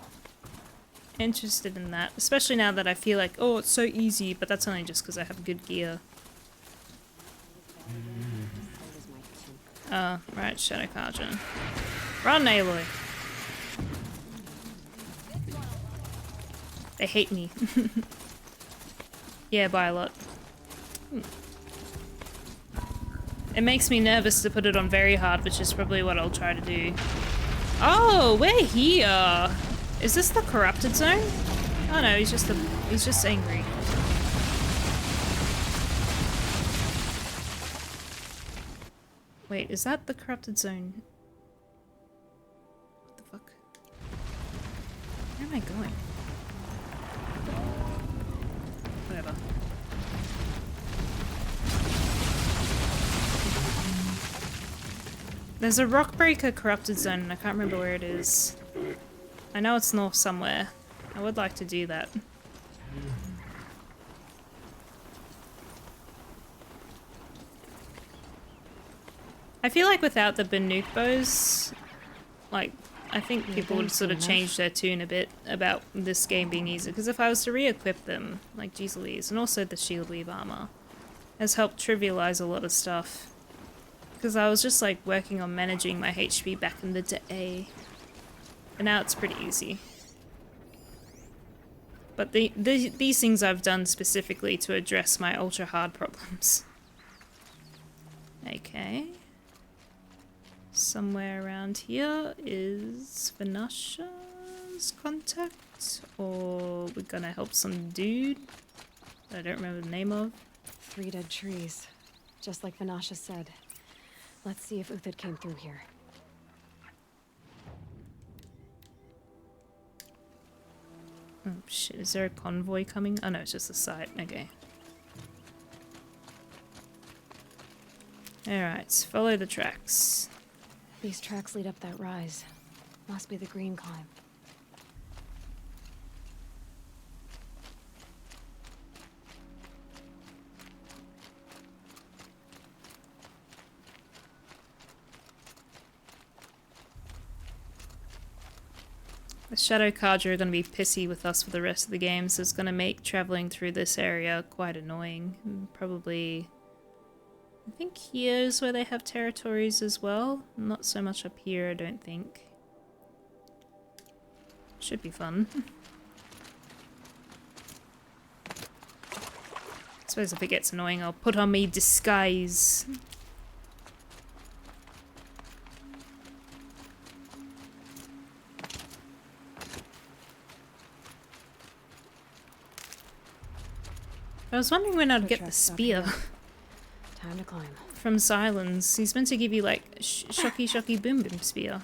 interested in that. Especially now that I feel like, oh, it's so easy, but that's only just because I have good gear. Right, Shadow Carja. Run, Aloy! They hate me. Yeah, by a lot. It makes me nervous to put it on very hard, which is probably what I'll try to do. Oh, we're here! Is this the corrupted zone? Oh no, he's just angry. Wait, is that the corrupted zone? What the fuck? Where am I going? Whatever. There's a Rockbreaker corrupted zone and I can't remember where it is. I know it's north somewhere. I would like to do that. I feel like without the Banuk bows, like, I think people would sort of change their tune a bit about this game being easy. Because if I was to re-equip them, like geez Louise, and also the shield weave armor, has helped trivialize a lot of stuff. Because I was just like working on managing my HP back in the day. And now it's pretty easy. But these things I've done specifically to address my ultra hard problems. Okay. Somewhere around here is Vanasha's contact. Or we're gonna help some dude that I don't remember the name of. 3 dead trees. Just like Vanasha said. Let's see if Uthid came through here. Oh shit, is there a convoy coming? Oh no, it's just a site. Okay. Alright, follow the tracks. These tracks lead up that rise. Must be the green climb. The Shadow Carja are going to be pissy with us for the rest of the game, so it's going to make traveling through this area quite annoying. And probably... I think here's where they have territories as well. Not so much up here, I don't think. Should be fun. suppose if it gets annoying, I'll put on me disguise. I was wondering when I'd get the spear. Time to climb. From Silence. He's meant to give you like shocky shocky boom boom spear.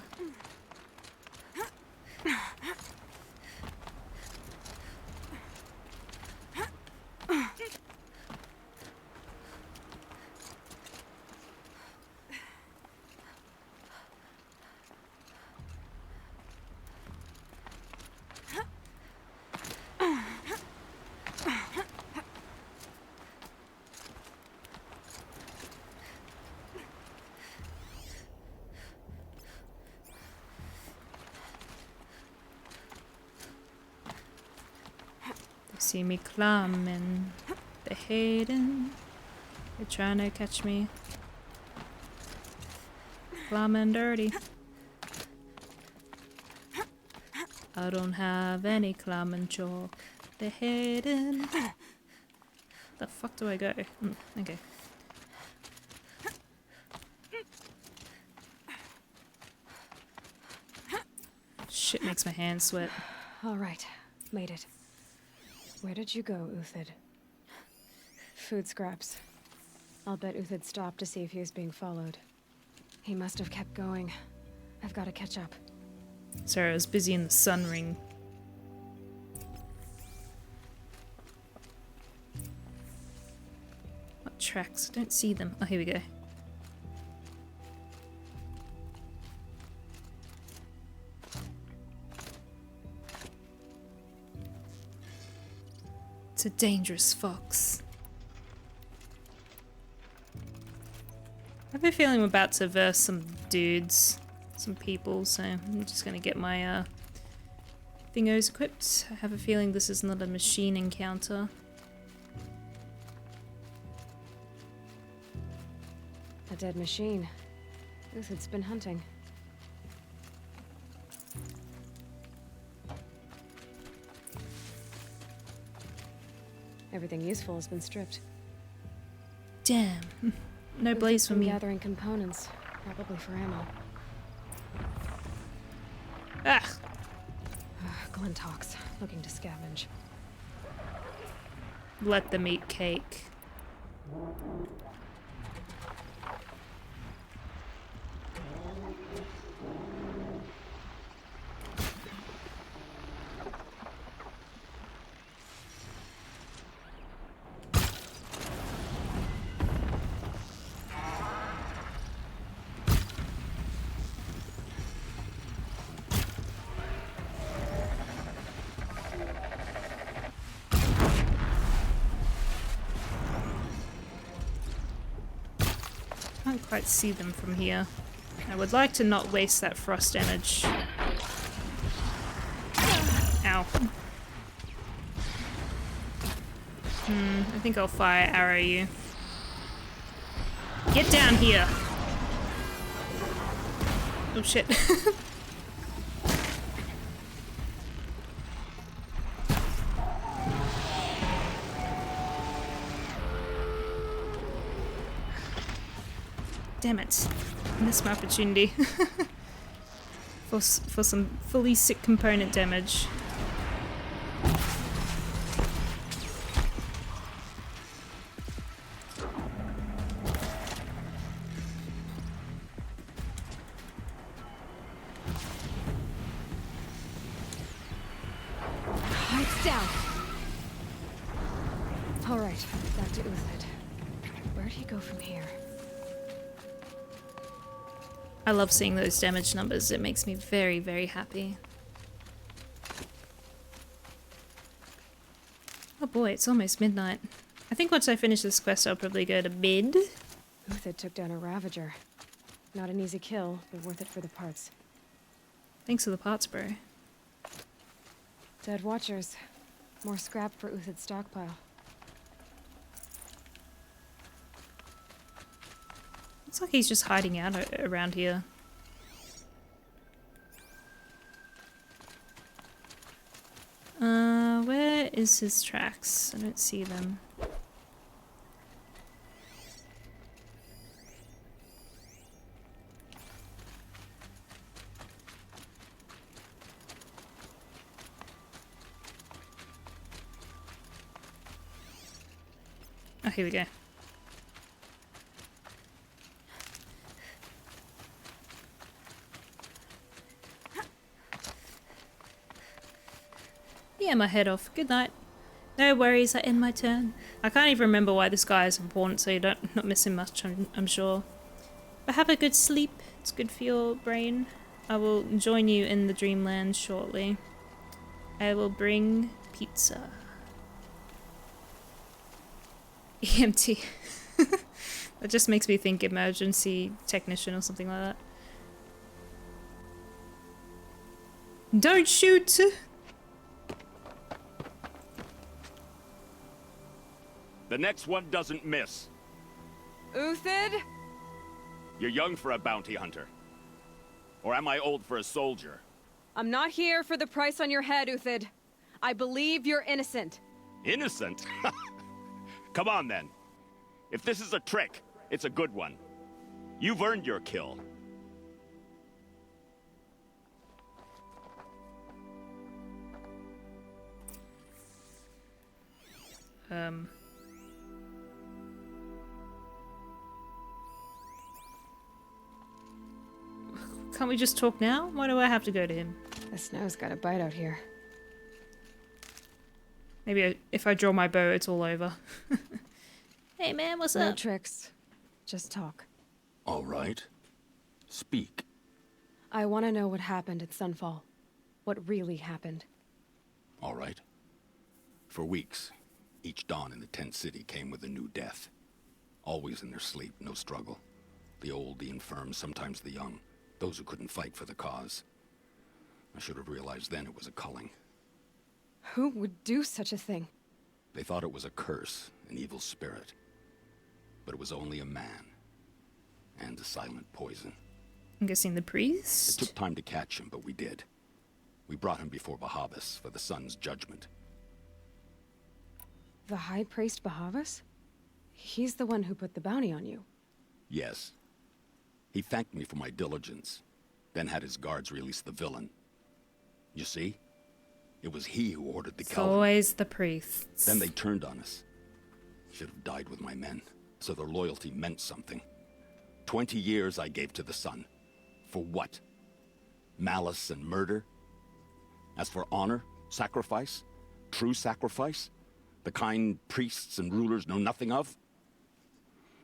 See me climbing, they're hating, they're trying to catch me, climbing dirty. I don't have any climbing chalk, they're hating. The fuck do I go? Okay. Shit makes my hands sweat. Alright, made it. Where did you go, Uthid? Food scraps. I'll bet Uthid stopped to see if he was being followed. He must have kept going. I've got to catch up. Sorry, I was busy in the sun ring. What tracks? I don't see them. Oh, here we go. It's a dangerous fox. I have a feeling I'm about to verse some dudes, some people, so I'm just gonna get my thingos equipped. I have a feeling this is not a machine encounter. A dead machine. Uthid's been hunting. Everything useful has been stripped. Damn. No blaze for me. Gathering components, probably for ammo. Ah! Glintox, looking to scavenge. Let them eat cake. Can't quite see them from here. I would like to not waste that frost damage. Ow. I think I'll fire arrow you. Get down here! Oh shit. Damn it. Missed my opportunity. for some fully sick component damage. Lights down! Alright, back to Uthid. Where'd he go from here? I love seeing those damage numbers. It makes me very, very happy. Oh boy, it's almost midnight. I think once I finish this quest, I'll probably go to bed. Uthid took down a Ravager. Not an easy kill, but worth it for the parts. Thanks for the parts, bro. Dead Watchers. More scrap for Uthid's stockpile. Looks like he's just hiding out around here. Where is his tracks? I don't see them. Oh, here we go. Yeah, my head off. Good night. No worries, I end my turn. I can't even remember why this guy is important, so you're not missing much, I'm sure. But have a good sleep. It's good for your brain. I will join you in the dreamland shortly. I will bring pizza. EMT. That just makes me think emergency technician or something like that. Don't shoot! The next one doesn't miss. Uthid? You're young for a bounty hunter. Or am I old for a soldier? I'm not here for the price on your head, Uthid. I believe you're innocent. Innocent? Come on, then. If this is a trick, it's a good one. You've earned your kill. Can't we just talk now? Why do I have to go to him? The snow's got a bite out here. Maybe if I draw my bow, it's all over. Hey man, what's up? No tricks. Just talk. All right. Speak. I want to know what happened at Sunfall. What really happened. All right. For weeks, each dawn in the tent city came with a new death. Always in their sleep, no struggle. The old, the infirm, sometimes the young. Those who couldn't fight for the cause. I should have realized then it was a culling. Who would do such a thing? They thought it was a curse, an evil spirit. But it was only a man. And a silent poison. I'm guessing the priest? It took time to catch him, but we did. We brought him before Bahavas for the sun's judgment. The High Priest Bahavas? He's the one who put the bounty on you. Yes. He thanked me for my diligence, then had his guards release the villain. You see? It was he who ordered the It's culling. always the priests. Then they turned on us. Should have died with my men, so their loyalty meant something. 20 years I gave to the sun. For what? Malice and murder? As for honor, sacrifice, true sacrifice, the kind priests and rulers know nothing of?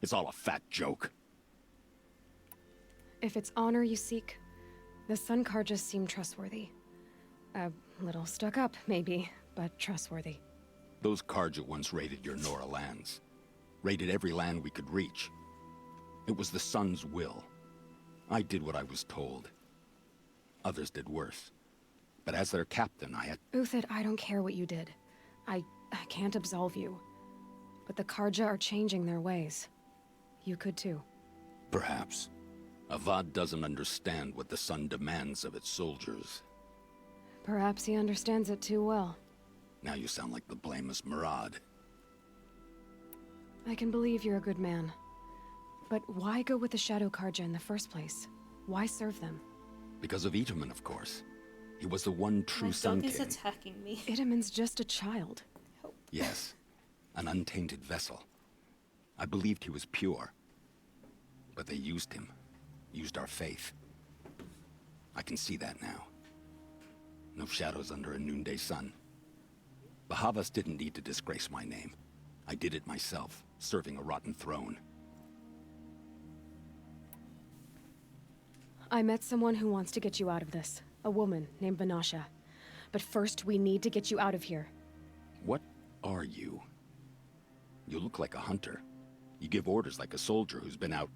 It's all a fat joke. If it's honor you seek, the Sun Karjas seem trustworthy. A little stuck up, maybe, but trustworthy. Those Karja once raided your Nora lands. Raided every land we could reach. It was the Sun's will. I did what I was told. Others did worse. But as their captain, I had... Uthid, I don't care what you did. I can't absolve you. But the Karja are changing their ways. You could too. Perhaps. Avad doesn't understand what the Sun demands of its soldiers. Perhaps he understands it too well. Now you sound like the blameless Murad. I can believe you're a good man. But why go with the Shadow Karja in the first place? Why serve them? Because of Itaman, of course. He was the one true My Sun dog is King. attacking me. Itaman's just a child. Yes. An untainted vessel. I believed he was pure. But they used him. Used our faith. I can see that now. No shadows under a noonday sun. Bahavas didn't need to disgrace my name. I did it myself, serving a rotten throne. I met someone who wants to get you out of this. A woman named Vanasha. But first, we need to get you out of here. What are you? You look like a hunter. You give orders like a soldier who's been out...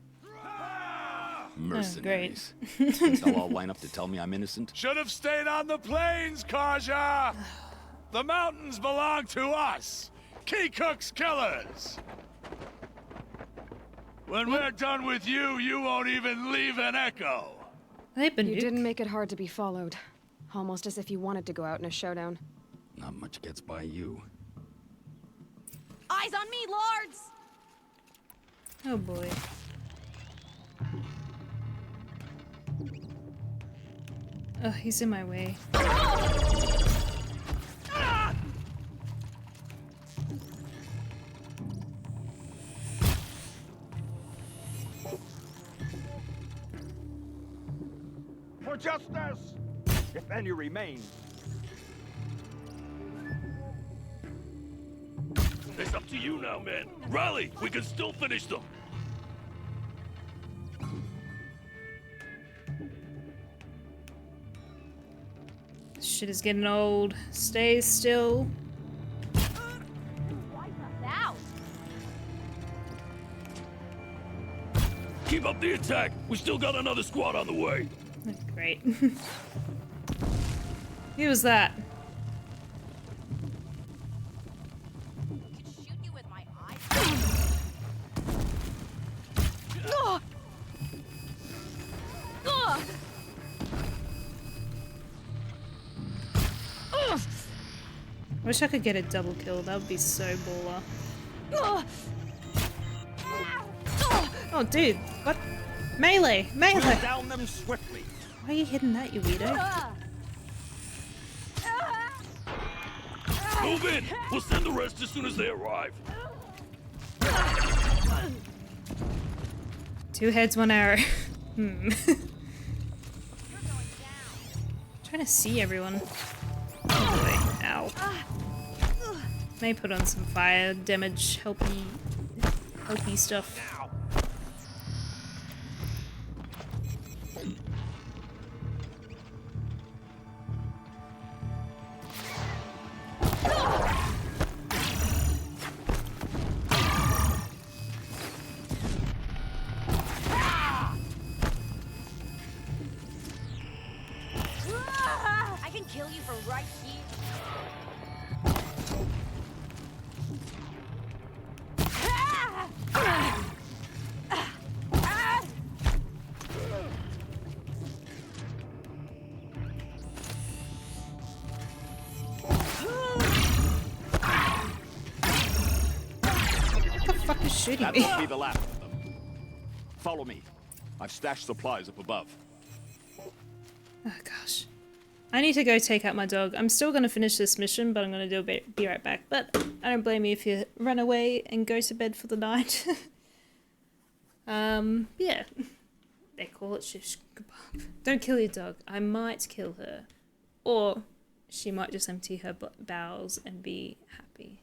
Mercenaries. Think they'll all line up to tell me I'm innocent? Should have stayed on the plains, Karja! The mountains belong to us! Keecook's killers! When we're done with you, you won't even leave an echo! You didn't make it hard to be followed. Almost as if you wanted to go out in a showdown. Not much gets by you. Eyes on me, lords! Oh boy. Oh, he's in my way. for justice! If any remain. It's up to you now, man. Rally! We can still finish them! Shit is getting old. Stay still. Keep up the attack! We still got another squad on the way! Great. Who was that? Wish I could get a double kill. That would be so baller. Oh, dude, what? Melee! Melee! Down them swiftly. Why are you hitting that, you weirdo? Move in! We'll send the rest as soon as they arrive. 2 heads, 1 arrow. Trying to see everyone. Oh boy, ow. May put on some fire damage, helpy stuff. I can kill you for right here. Shooting me. That'll be the last of them. Follow me. I've stashed supplies up above. Oh gosh. I need to go take out my dog. I'm still going to finish this mission, but I'm going to be right back. But I don't blame you if you run away and go to bed for the night. Yeah. They call it shish kebab. Don't kill your dog. I might kill her. Or she might just empty her bowels and be happy.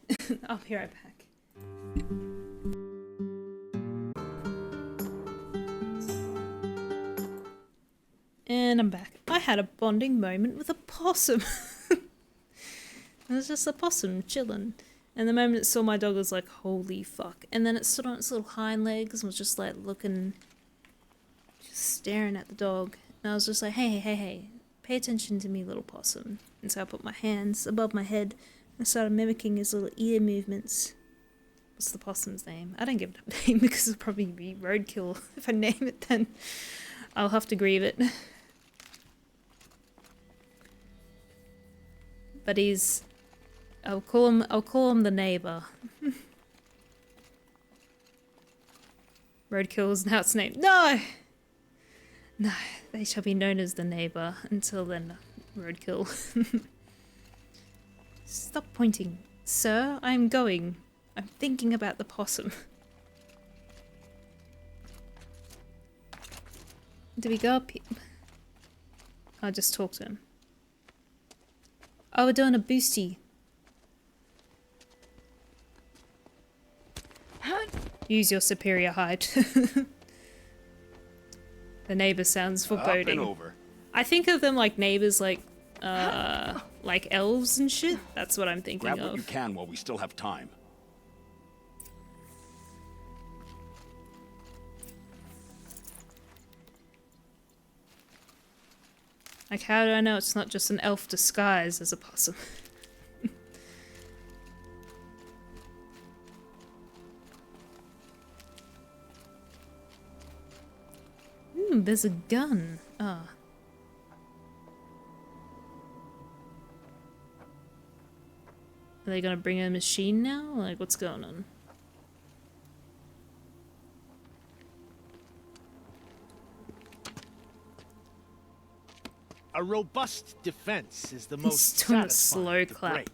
I'll be right back. And I'm back. I had a bonding moment with a possum. It was just a possum chilling. And the moment it saw my dog, it was like, holy fuck. And then it stood on its little hind legs and was just like looking, just staring at the dog. And I was just like, hey, pay attention to me, little possum. And so I put my hands above my head and started mimicking his little ear movements. What's the possum's name? I don't give it a name because it'll probably be roadkill. If I name it, then I'll have to grieve it. But I'll call him the neighbor. Roadkill is now its name. No! No, they shall be known as the neighbor. Until then, roadkill. Stop pointing. Sir, I'm going. I'm thinking about the possum. Do we go up here? I'll just talk to him. Oh, we're doing a boosty. Use your superior height. The neighbor sounds foreboding. Over. I think of them like neighbors, like elves and shit. That's what I'm thinking of. Grab what you can while we still have time. Like, how do I know it's not just an elf disguised as a possum? Ooh, there's a gun. Ah. Are they gonna bring a machine now? Like, what's going on? A robust defense is the most He's doing a satisfying slow to clap. break.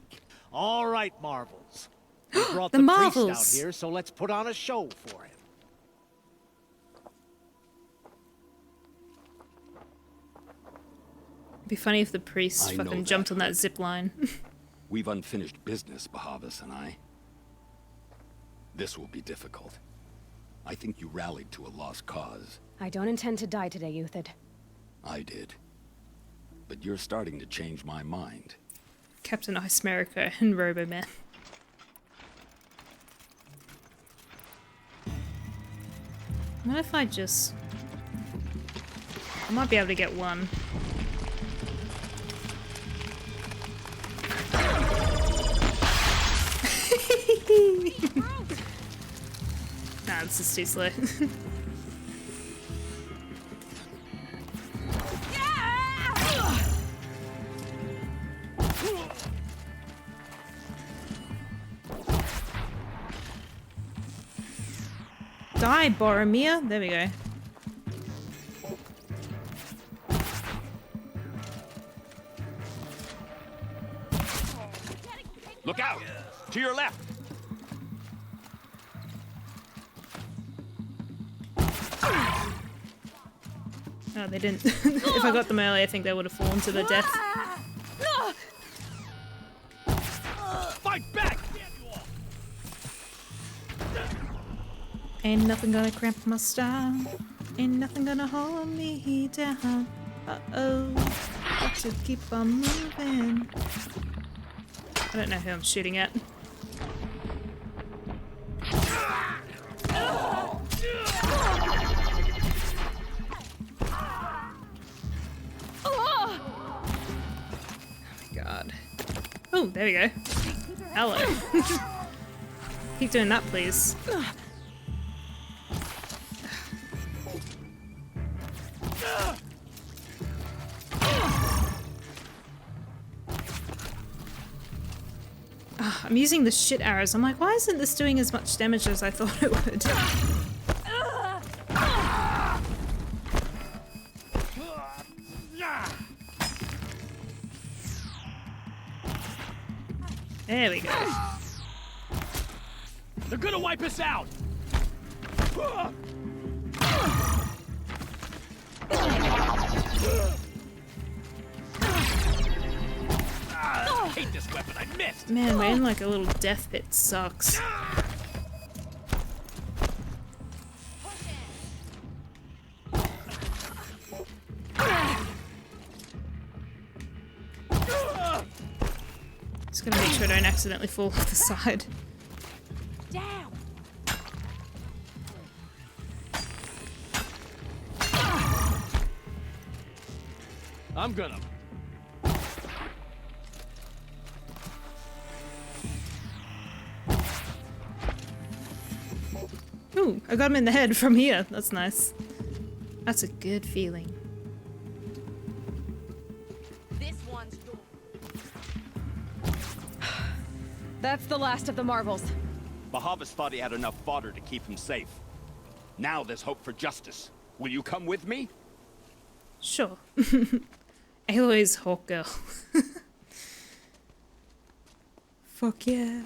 All right, Marvels. We brought The the Marvels! priest out here, so let's put on a show for him. Be funny if the priest fucking jumped on that zip line. We've unfinished business, Bahavas and I. This will be difficult. I think you rallied to a lost cause. I don't intend to die today, Euthid. I did. But you're starting to change my mind. Captain Ice America and Robo-Man. What if I just... I might be able to get one. Nah, this is too slow. Die, Boromir. There we go. Look out! To your left! Oh, they didn't. If I got them early, I think they would have fallen to their death. Fight back! Ain't nothing gonna cramp my style. Ain't nothing gonna hold me down. Uh-oh. Got to keep on moving. I don't know who I'm shooting at. Oh my god. Oh, there we go. Hello. Keep doing that, please. I'm using the shit arrows. I'm like, why isn't this doing as much damage as I thought it would? There we go. They're gonna wipe us out! I hate this weapon, I missed! Man, we're in like a little death pit. Sucks. Just gonna make sure I don't accidentally fall off the side. Down. I'm gonna... Ooh, I got him in the head from here. That's nice. That's a good feeling. This one's That's the last of the marvels. Bahavas thought he had enough fodder to keep him safe. Now there's hope for justice. Will you come with me? Sure. Aloy's Hawk Girl. Fuck yeah.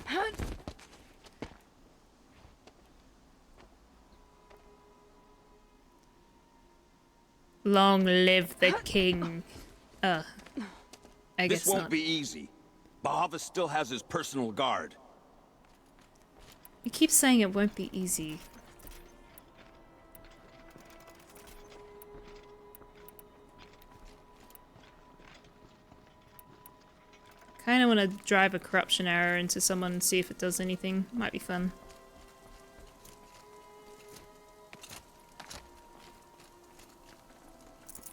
Long live the king. I guess this won't not. be easy. Bahavas still has his personal guard. You keep saying it won't be easy. Kinda wanna drive a corruption arrow into someone and see if it does anything. Might be fun.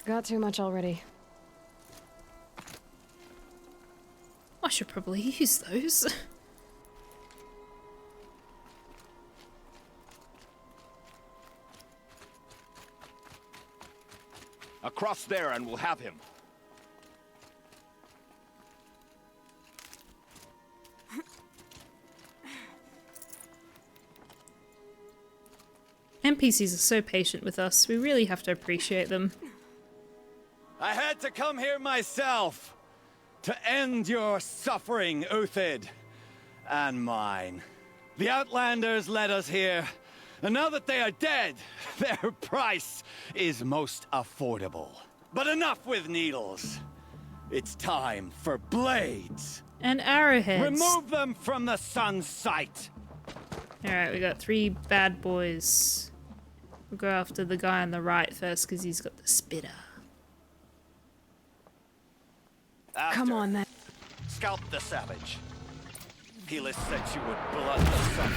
Got too much already. I should probably use those. Across there and we'll have him. NPCs are so patient with us. We really have to appreciate them. I had to come here myself to end your suffering, Uthid, and mine. The Outlanders led us here, and now that they are dead, their price is most affordable. But enough with needles. It's time for blades. And arrowheads. Remove them from the sun's sight. Alright, we got 3 bad boys. We'll go after the guy on the right first because he's got the spitter. Come on, then. Scalp the savage. Helis said she would blood the sun.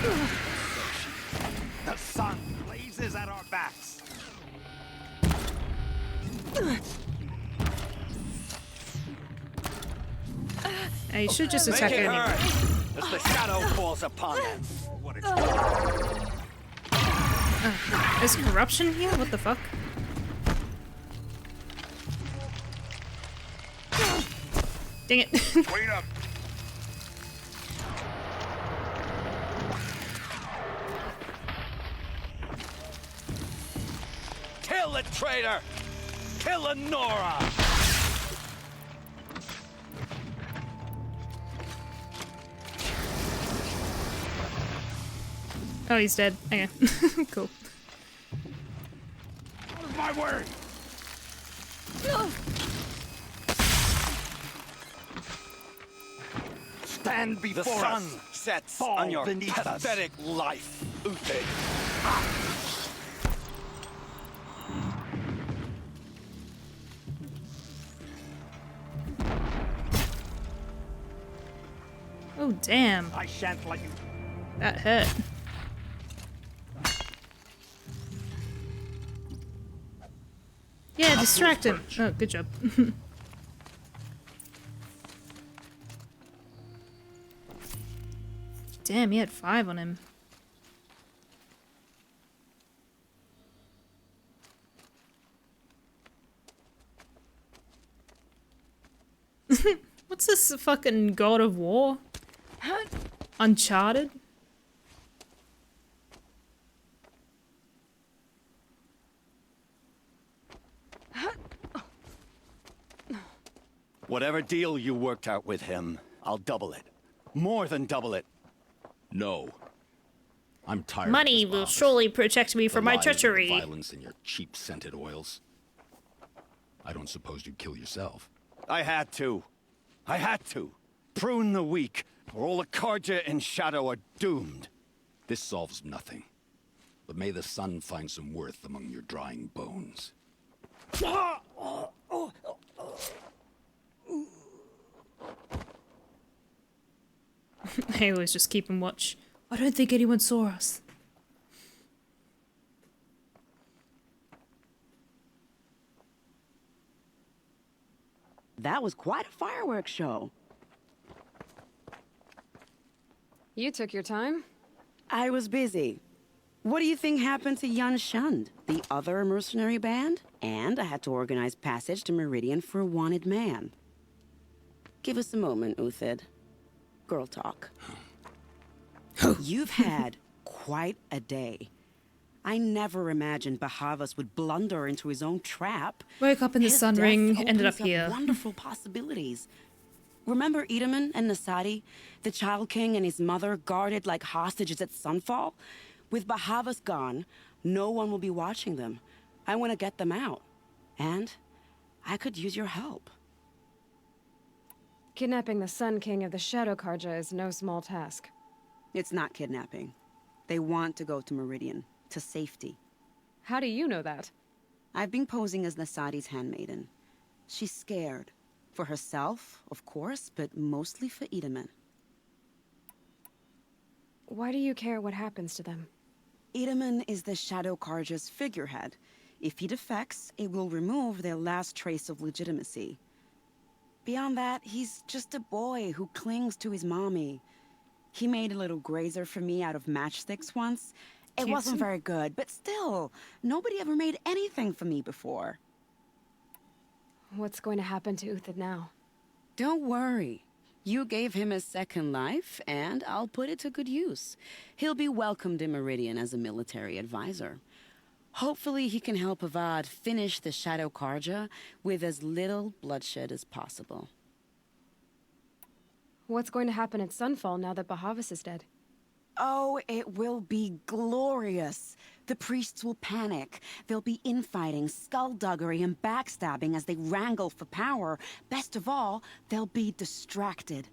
The sun blazes at our backs. You should just attack it anyway. As the shadow falls upon them. What There's corruption here? What the fuck? Dang it. Wait up. Kill the traitor! Kill Nora! Oh, he's dead. Okay. Cool. Out of my way! Stand before the sun sets on your pathetic life, Uthid. Oh, damn. I shan't let you. That hurt. Yeah, distract him. Oh, good job. Damn, he had 5 on him. What's this fucking God of War? Uncharted? Whatever deal you worked out with him, I'll double it. More than double it. No. I'm tired Money of this, will Bob. surely protect me The from my lies, treachery. the violence and your cheap scented oils. I don't suppose you'd kill yourself. I had to. I had to. Prune the weak, or all the Karja in Shadow are doomed. This solves nothing. But may the sun find some worth among your drying bones. They always just keep him watch. I don't think anyone saw us. That was quite a fireworks show. You took your time? I was busy. What do you think happened to Yan Shund, the other mercenary band? And I had to organize passage to Meridian for a wanted man. Give us a moment, Uthid. Girl talk. You've had quite a day. I never imagined Bahavas would blunder into his own trap. Woke up in the His Sun death Ring, ended up opens here. Wonderful possibilities. Remember Edaman and Nasadi? The Child King and his mother guarded like hostages at Sunfall? With Bahavas gone, no one will be watching them. I want to get them out. And I could use your help. Kidnapping the Sun King of the Shadow Karja is no small task. It's not kidnapping. They want to go to Meridian, to safety. How do you know that? I've been posing as Nasadi's handmaiden. She's scared. For herself, of course, but mostly for Edaman. Why do you care what happens to them? Edaman is the Shadow Karja's figurehead. If he defects, it will remove their last trace of legitimacy. Beyond that, he's just a boy who clings to his mommy. He made a little grazer for me out of matchsticks once. It wasn't very good, but still, nobody ever made anything for me before. What's going to happen to Uthid now? Don't worry. You gave him a second life, and I'll put it to good use. He'll be welcomed in Meridian as a military advisor. Hopefully he can help Avad finish the Shadow Karja with as little bloodshed as possible. What's going to happen at Sunfall now that Bahavas is dead? Oh, it will be glorious. The priests will panic. There'll be infighting, skullduggery, and backstabbing as they wrangle for power. Best of all, they'll be distracted.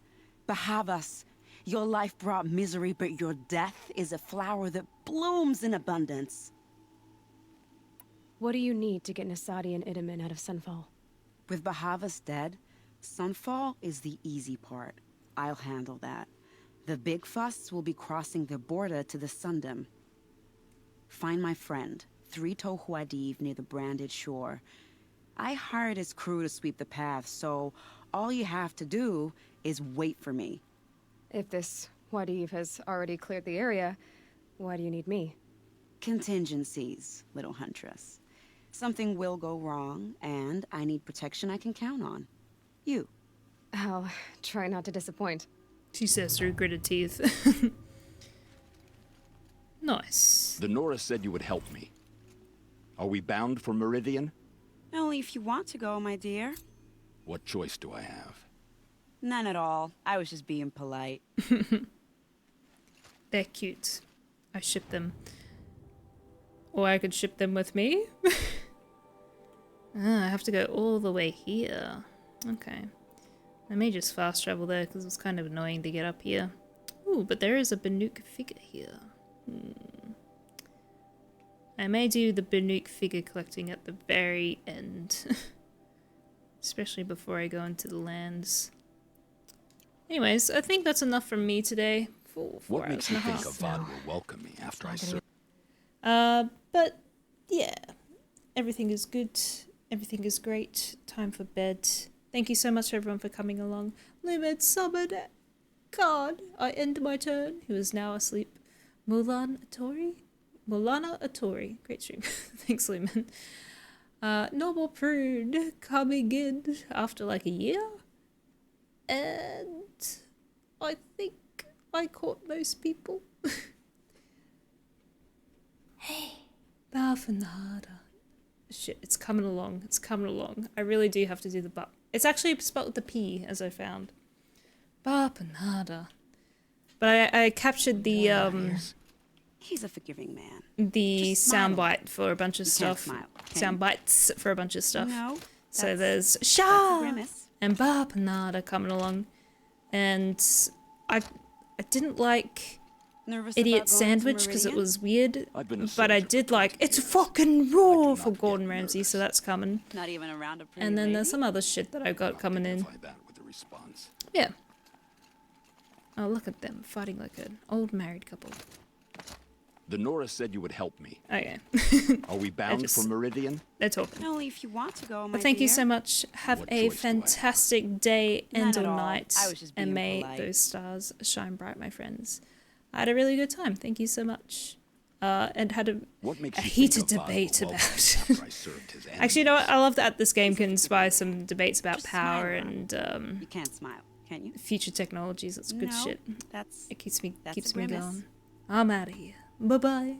Bahavas, your life brought misery, but your death is a flower that blooms in abundance. What do you need to get Nasadi and Idaman out of Sunfall? With Bahavas dead, Sunfall is the easy part. I'll handle that. The big fuss will be crossing the border to the Sundom. Find my friend, 3-Toe Huadiv, near the branded shore. I hired his crew to sweep the path, so all you have to do is wait for me. If this Huadiv has already cleared the area, why do you need me? Contingencies, little huntress. Something will go wrong, and I need protection I can count on. You. I'll try not to disappoint. She says through gritted teeth. Nice. The Nora said you would help me. Are we bound for Meridian? Only if you want to go, my dear. What choice do I have? None at all. I was just being polite. They're cute. I ship them. Or I could ship them with me. I have to go all the way here. Okay. I may just fast travel there because it's kind of annoying to get up here. Ooh, but there is a Banuk figure here. I may do the Banuk figure collecting at the very end. Especially before I go into the lands. Anyways, I think that's enough from me today. What makes you think Avad will welcome me after I serve? But yeah, everything is good. Everything is great. Time for bed. Thank you so much everyone for coming along. Lumed summoned. God, I end my turn. He was now asleep. Mulana Atori. Great stream. Thanks, Lumen. Noble Prune coming in after like a year. And I think I caught most people. Hey. Bafanada. Shit, it's coming along. It's coming along. I really do have to do the but. It's actually spelled with the P, as I found. Bapanada. But I captured the He's a forgiving man. The soundbite for a bunch of stuff. Sound bites for a bunch of stuff. No. So there's Shah and Bapanada coming along. And I didn't like Idiot Sandwich because it was weird. But I did like It's Fucking Raw for Gordon Ramsay, so that's coming. Not even around a pretty And then lady? there's some other shit that I've got coming in. Yeah. Oh, look at them fighting like an old married couple. The Nora said you would help me. Okay. Are we bound for Meridian? They're talking. Only if you want to go, my But thank you dear. so much. Have a fantastic day and None or at all. night. I was just being And may polite. those stars shine bright, my friends. I had a really good time. Thank you so much. And had a heated debate about. Actually, you know what? I love that this game can inspire some debates about power and You can't smile, can you? future technologies. That's good No, shit. That's It keeps me a going. grimace. I'm out of here. Bye bye.